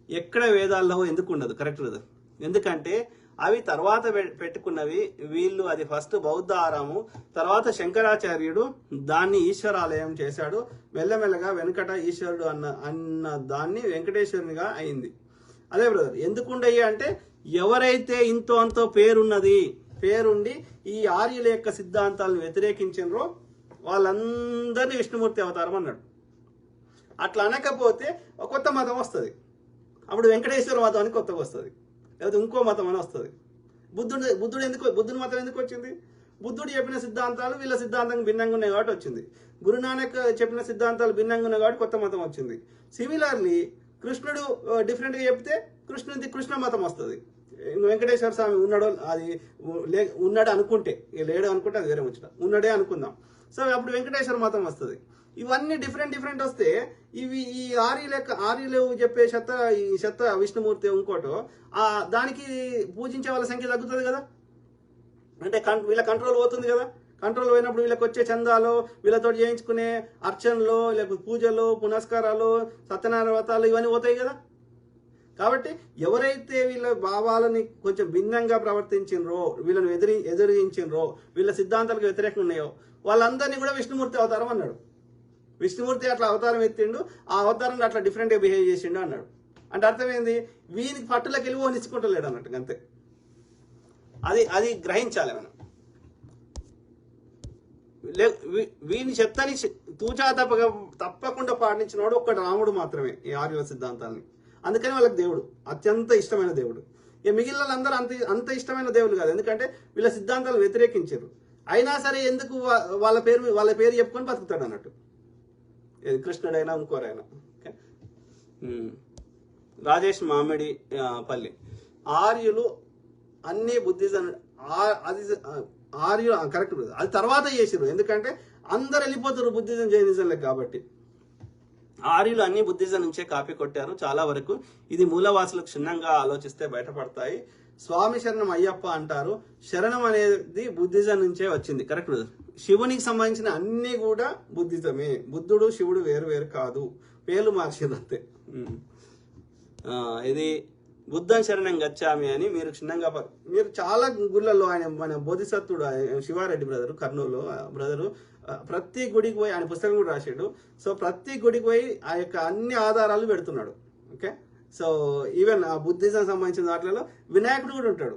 ఎక్కడ వేదాల్లో ఎందుకు ఉండదు? కరెక్ట్ కదా. ఎందుకంటే అవి తర్వాత పెట్టుకున్నవి వీళ్ళు. అది ఫస్ట్ బౌద్ధ ఆరాము, తర్వాత శంకరాచార్యుడు దాన్ని ఈశ్వరాలయం చేశాడు. మెల్లమెల్లగా వెంకట ఈశ్వరుడు అన్న దాన్ని వెంకటేశ్వరునిగా అయింది. అదే బ్రదర్, ఎందుకుండయి అంటే ఎవరైతే ఇంతో అంతో పేరుండి ఈ ఆర్యుల యొక్క సిద్ధాంతాలను వ్యతిరేకించినరో వాళ్ళందరినీ విష్ణుమూర్తి అవతారం అన్నాడు. అట్లా అనకపోతే కొత్త మతం వస్తుంది. అప్పుడు వెంకటేశ్వర మతం అని కొత్తగా వస్తుంది, లేదా ఇంకో మతం అని వస్తుంది. బుద్ధుడి మతం ఎందుకు వచ్చింది? బుద్ధుడు చెప్పిన సిద్ధాంతాలు వీళ్ళ సిద్ధాంతం భిన్నంగా ఉన్నాయి కాబట్టి వచ్చింది. గురునానక్ చెప్పిన సిద్ధాంతాలు భిన్నంగా ఉన్నాయి కాబట్టి కొత్త మతం వచ్చింది. సిమిలర్లీ కృష్ణుడు డిఫరెంట్గా చెప్తే కృష్ణ మతం వస్తుంది. వెంకటేశ్వర స్వామి ఉన్నాడు అనుకుంటే, లేడు అనుకుంటే అది వేరే ముచ్చట, ఉన్నాడే అనుకుందాం. సో అప్పుడు వెంకటేశ్వర మతం వస్తుంది. ఇవన్నీ డిఫరెంట్ వస్తే ఇవి ఈ ఆర్యులు చెప్పే చెత్త విష్ణుమూర్తి ఇంకోటో దానికి పూజించే వాళ్ళ సంఖ్య తగ్గుతుంది కదా. అంటే వీళ్ళ కంట్రోల్ పోతుంది కదా. కంట్రోల్ పోయినప్పుడు వీళ్ళకి వచ్చే చందాలు, వీళ్ళతో చేయించుకునే అర్చనలు, లేకపోతే పూజలు, పునస్కారాలు, సత్యనారాయణ వ్రతాలు ఇవన్నీ పోతాయి కదా. కాబట్టి ఎవరైతే వీళ్ళ భావాలని కొంచెం భిన్నంగా ప్రవర్తించినరో, వీళ్ళని ఎదిరించినరో, వీళ్ళ సిద్ధాంతాలకు వ్యతిరేకంగా ఉన్నాయో వాళ్ళందరినీ కూడా విష్ణుమూర్తి అవతారం అన్నాడు. విష్ణుమూర్తి అట్లా అవతారం ఎత్తిండు, ఆ అవతారంలో అట్లా డిఫరెంట్గా బిహేవ్ చేసిండు అన్నాడు. అంటే అర్థమైంది, వీనికి పట్టులకు వెళ్ళి ఓనిచ్చుకుంటలేడు అన్నట్టు అంతే. అది గ్రహించాలి మనం. వీని చెత్తని తూచా తప్పకుండా పాటించినవాడు ఒక్క రాముడు మాత్రమే ఈ ఆర్యుల సిద్ధాంతాన్ని. అందుకని వాళ్ళకి దేవుడు అత్యంత ఇష్టమైన దేవుడు. ఇక మిగిలిన వాళ్ళందరూ అంత ఇష్టమైన దేవుళ్ళు కాదు, ఎందుకంటే వీళ్ళ సిద్ధాంతాలు వ్యతిరేకించారు. అయినా సరే ఎందుకు వాళ్ళ పేరు చెప్పుకొని బతుకుతాడు అన్నట్టు, కృష్ణుడైనా ఇంకోరైనా. ఓకే. రాజేష్ మామిడి పల్లి, ఆర్యులు అన్ని బుద్ధిజం అది ఆర్యులు కరెక్ట్, అది తర్వాత చేసిరు, ఎందుకంటే అందరు వెళ్ళిపోతారు బుద్ధిజం జైనిజంలకు కాబట్టి. ఆర్యులు అన్ని బుద్ధిజం నుంచే కాపీ కొట్టారు చాలా వరకు. ఇది మూలవాసులకు క్షుణ్ణంగా ఆలోచిస్తే బయటపడతాయి. స్వామి శరణం అయ్యప్ప అంటారు, శరణం అనేది బుద్ధిజం నుంచే వచ్చింది. కరెక్ట్. శివునికి సంబంధించిన అన్ని కూడా బుద్ధిజమే. బుద్ధుడు శివుడు వేరు వేరు కాదు, పేర్లు మార్చింది అంతే. ఇది బుద్ధం శరణం గచ్చామి అని మీరు క్షుణ్ణంగా మీరు చాలా గుళ్ళల్లో ఆయన మన బోధిసత్వుడు శివారెడ్డి బ్రదరు, కర్నూలు బ్రదరు, ప్రతి గుడికి పోయి ఆయన పుస్తకం కూడా రాశాడు. సో ప్రతి గుడికి పోయి ఆ యొక్క అన్ని ఆధారాలు పెడుతున్నాడు. ఓకే. సో ఈవెన్ ఆ బుద్ధిజం సంబంధించిన వాటిలో వినాయకుడు కూడా ఉంటాడు.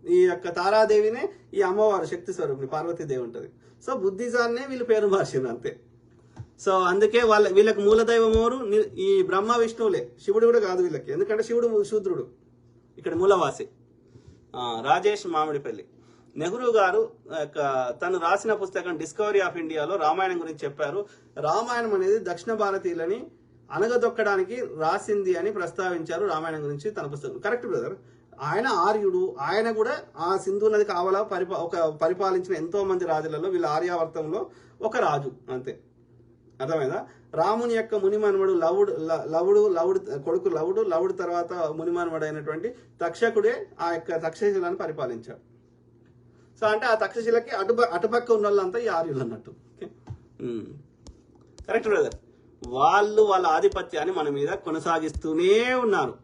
ఈ యొక్క తారాదేవినే ఈ అమ్మవారు శక్తి స్వరూపిణి పార్వతీదేవి ఉంటుంది. సో బుద్ధిజాన్నే వీళ్ళు పేరు మార్చింది అంతే. సో అందుకే వీళ్ళకి మూలదైవం ఎవరు? ఈ బ్రహ్మ విష్ణువులే, శివుడు కూడా కాదు వీళ్ళకి, ఎందుకంటే శివుడు శూద్రుడు, ఇక్కడ మూలవాసి. రాజేష్ మామిడిపల్లి, నెహ్రూ గారు తను రాసిన పుస్తకం డిస్కవరీ ఆఫ్ ఇండియాలో రామాయణం గురించి చెప్పారు. రామాయణం అనేది దక్షిణ భారతీయులని అనగదొక్కడానికి రాసింది అని ప్రస్తావించారు రామాయణం గురించి తన పుస్తకం. Correct brother. ఆయన ఆర్యుడు, ఆయన కూడా ఆ సింధు నది కావాలా పరిపాలించిన ఎంతో మంది రాజులలో వీళ్ళ ఆర్యావర్తంలో ఒక రాజు అంతే. అర్థమైందా? రాముని యొక్క మునిమన్మడు లవుడు కొడుకు లవుడు తర్వాత మునిమన్మడు అయినటువంటి తక్షకుడే ఆ యొక్క తక్షశిలను పరిపాలించాడు. సో అంటే ఆ తక్షశిలకి అటుపక్క ఉన్న వాళ్ళంతా ఈ ఆర్యులు అన్నట్టు. ఓకే. Correct brother. వాళ్ళ ఆధిపత్యాన్ని మన మీద కొనసాగిస్తూనే ఉన్నారు.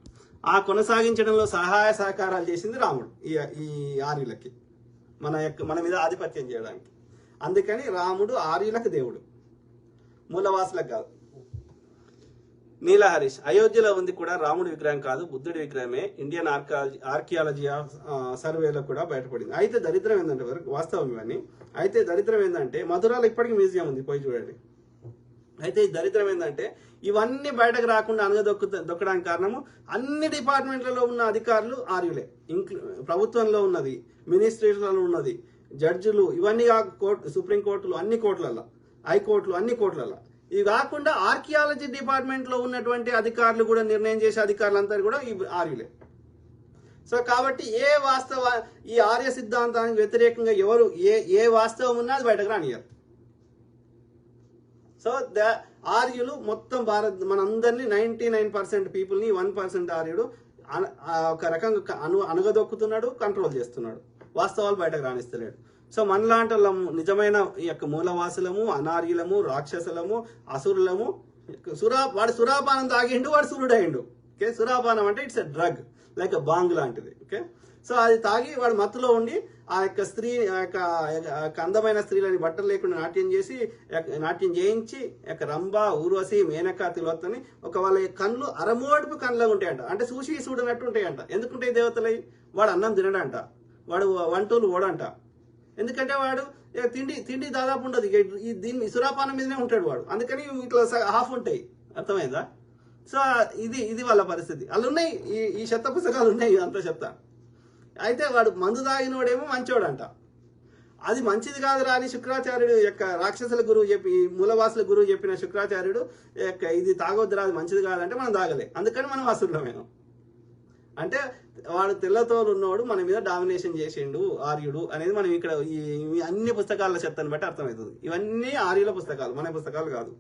ఆ కొనసాగించడంలో సహాయ సహకారాలు చేసింది రాముడు ఈ ఆర్యులకి, మన మీద ఆధిపత్యం చేయడానికి. అందుకని రాముడు ఆర్యులకు దేవుడు, మూలవాసులకు కాదు. నీల హరీష్, అయోధ్యలో ఉంది కూడా రాముడి విగ్రహం కాదు, బుద్ధుడి విగ్రహమే. ఇండియన్ ఆర్కియాలజీ సర్వేలో కూడా బయటపడింది. అయితే దరిద్రం ఏంటంటే వాస్తవం ఇవన్నీ. అయితే దరిద్రం ఏంటంటే మధురాలో ఇప్పటికీ మ్యూజియం ఉంది, పోయి చూడండి. అయితే ఈ దరిద్రం ఏంటంటే ఇవన్నీ బయటకు రాకుండా దొక్కడానికి కారణము అన్ని డిపార్ట్మెంట్లలో ఉన్న అధికారులు ఆర్యులే. ప్రభుత్వంలో ఉన్నది, మినిస్ట్రీలలో ఉన్నది, జడ్జిలు, ఇవన్నీ సుప్రీంకోర్టులు, అన్ని కోర్టులలో, హైకోర్టులు, అన్ని కోర్టులలో. ఇవి కాకుండా ఆర్కియాలజీ డిపార్ట్మెంట్ లో ఉన్నటువంటి అధికారులు కూడా, నిర్ణయం చేసే అధికారులంతా కూడా ఈ ఆర్యులే. సో కాబట్టి ఈ ఆర్య సిద్ధాంతానికి వ్యతిరేకంగా ఎవరు ఏ వాస్తవం ఉన్నా అది బయటకు రానియారు. సో ఆర్యులు మొత్తం మనందరినీ 99% పీపుల్ని 1% ఆర్యుడు ఒక రకంగా అణగదొక్కుతున్నాడు, కంట్రోల్ చేస్తున్నాడు, వాస్తవాలు బయటకు రాణిస్తలేడు. సో మనలాంటి నిజమైన ఈ యొక్క మూలవాసులము, అనార్యులము, రాక్షసులము, అసురులము. వాడు సురాపానం తాగిండు, వాడు సురుడైండు. ఓకే. సురాపానం అంటే ఇట్స్ ఎ డ్రగ్, లైక్ బాంగ్ లాంటిది. ఓకే. సో అది తాగి వాడు మత్తులో ఉండి ఆ యొక్క అందమైన స్త్రీలని బట్టలు లేకుండా నాట్యం చేయించి రంభ, ఊర్వశి, మేనక, తిలోత్తని వాళ్ళ కళ్ళు అరమోడుపు కళ్ళ ఉంటాయంట. అంటే చూడనట్టు ఉంటాయంట. ఎందుకుంటాయి దేవతలై? వాడు అన్నం తినడంట, వాడు వంటలు ఓడంట. ఎందుకంటే వాడు తిండి దాదాపు ఉండదు, దీన్ని సురాపానం మీదనే ఉంటాడు వాడు. అందుకని ఇట్లా హాఫ్ ఉంటాయి. అర్థమైందా? సో ఇది వాళ్ళ పరిస్థితి. వాళ్ళు ఉన్నాయి, ఈ చెత్త పుస్తకాలు ఉన్నాయి, అంత చెత్త. అయితే వాడు మందు తాగినోడేమో మంచోడంట. అది మంచిది కాదురా అని శుక్రాచార్యుడు యొక్క రాక్షసుల గురువు చెప్పి, మూలవాసుల గురువు చెప్పిన శుక్రాచార్యుడు ఇది తాగొద్దురా, అది మంచిది కాదంటే మనం తాగలే. అందుకని మనం అసురులమైనాం. అంటే వాడు తెల్లతోలు ఉన్నవాడు మన మీద డామినేషన్ చేసిండు ఆర్యుడు అనేది మనం ఇక్కడ ఈ అన్ని పుస్తకాల చెత్తని బట్టి అర్థమవుతుంది. ఇవన్నీ ఆర్యుల పుస్తకాలు, మన పుస్తకాలు కాదు.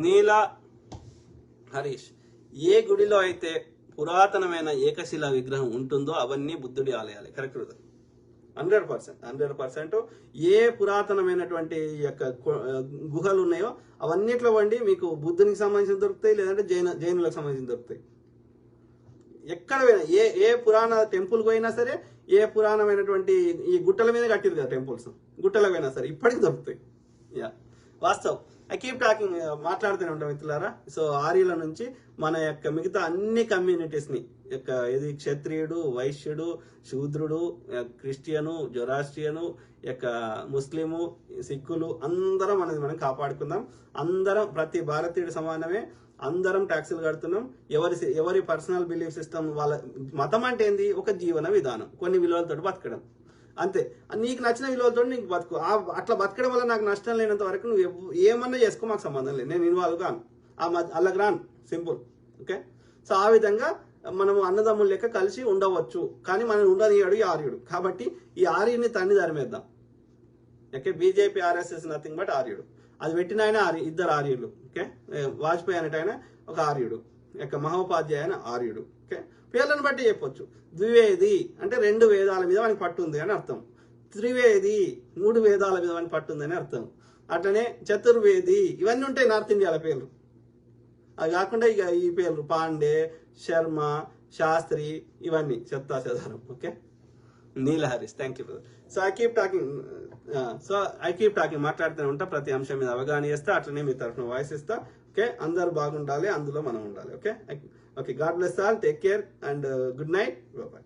నీల హరీష్, ఏ గుడిలో అయితే పురాతనమైన ఏకశిలా విగ్రహం ఉంటుందో అవన్నీ బుద్ధుడి ఆలయాలే. కరెక్ట్. 100%. ఏ పురాతనమైనటువంటి యొక్క గుహలు ఉన్నాయో అవన్నిట్లో వండి మీకు బుద్ధునికి సంబంధించిన దొరుకుతాయి, లేదంటే జైనులకు సంబంధించిన దొరుకుతాయి. ఎక్కడ పోయినా ఏ పురాణ టెంపుల్ పోయినా సరే, ఏ పురాణమైనటువంటి ఈ గుట్టల మీద కట్టిరు కదా టెంపుల్స్, గుట్టల పోయినా సరే ఇప్పటికి దొరుకుతాయి. వాస్తవం. ఐ కీప్ టాకింగ్, మాట్లాడుతూనే ఉంటాం మిత్రులారా. సో ఆర్యుల నుంచి మన యొక్క మిగతా అన్ని కమ్యూనిటీస్ని ఇది క్షత్రియుడు, వైశ్యుడు, శూద్రుడు, క్రిస్టియను, జొరాస్ట్రియను, ముస్లిము, సిక్కులు అందరం అనేది మనం కాపాడుకుందాం. అందరం ప్రతి భారతీయుడు సమానమే. అందరం ట్యాక్సులు కడుతున్నాం. ఎవరి పర్సనల్ బిలీఫ్ సిస్టమ్, వాళ్ళ మతం అంటే ఏంది, ఒక జీవన విధానం, కొన్ని విలువలతో బతకడం అంతే. నీకు నచ్చిన విలువలతో నీకు బతుకు. అట్లా బతకడం వల్ల నాకు నష్టం లేనంత వరకు నువ్వు ఏమన్నా చేసుకో, మాకు సంబంధం లేదు, నేను ఇన్వాల్వ్ కాను, అల్లకి రాను, సింపుల్. ఓకే, సో ఆ విధంగా మనము అన్నదమ్ముల లెక్క కలిసి ఉండవచ్చు. కానీ మనం ఉండనియాడు ఈ ఆర్యుడు. కాబట్టి ఈ ఆర్యుడిని తన్ని ధర్మేద్దాం. Okay, BJP RSS nothing but ఆర్యుడు. అది పెట్టిన ఆయన ఇద్దరు ఆర్యులు. ఓకే, వాజ్పేయి అనేట ఆయన ఒక ఆర్యుడు, మహోపాధ్యాయ ఆయన ఆర్యుడు. ఓకే, పేర్లను బట్టి చెప్పొచ్చు. ద్వివేది అంటే 2 వేదాల మీద మనకి పట్టుంది అని అర్థం. త్రివేది 3 వేదాల మీద మనకి పట్టుంది అని అర్థం. అట్లనే చతుర్వేది ఇవన్నీ ఉంటాయి నార్త్ ఇండియాల పేర్లు. అది కాకుండా ఇక ఈ పేర్లు పాండే, శర్మ, శాస్త్రి ఇవన్నీ చెత్తా చెదారం. Okay, Neela Harish, thank you. So I keep talking మాట్లాడుతూనే ఉంటా, ప్రతి అంశం మీద అవగాహన చేస్తా, అట్లనే మీ తరఫున వాయిస్ ఇస్తా. ఓకే, అందరు బాగుండాలి, అందులో మనం ఉండాలి. Okay, God bless all, take care and good night, bye.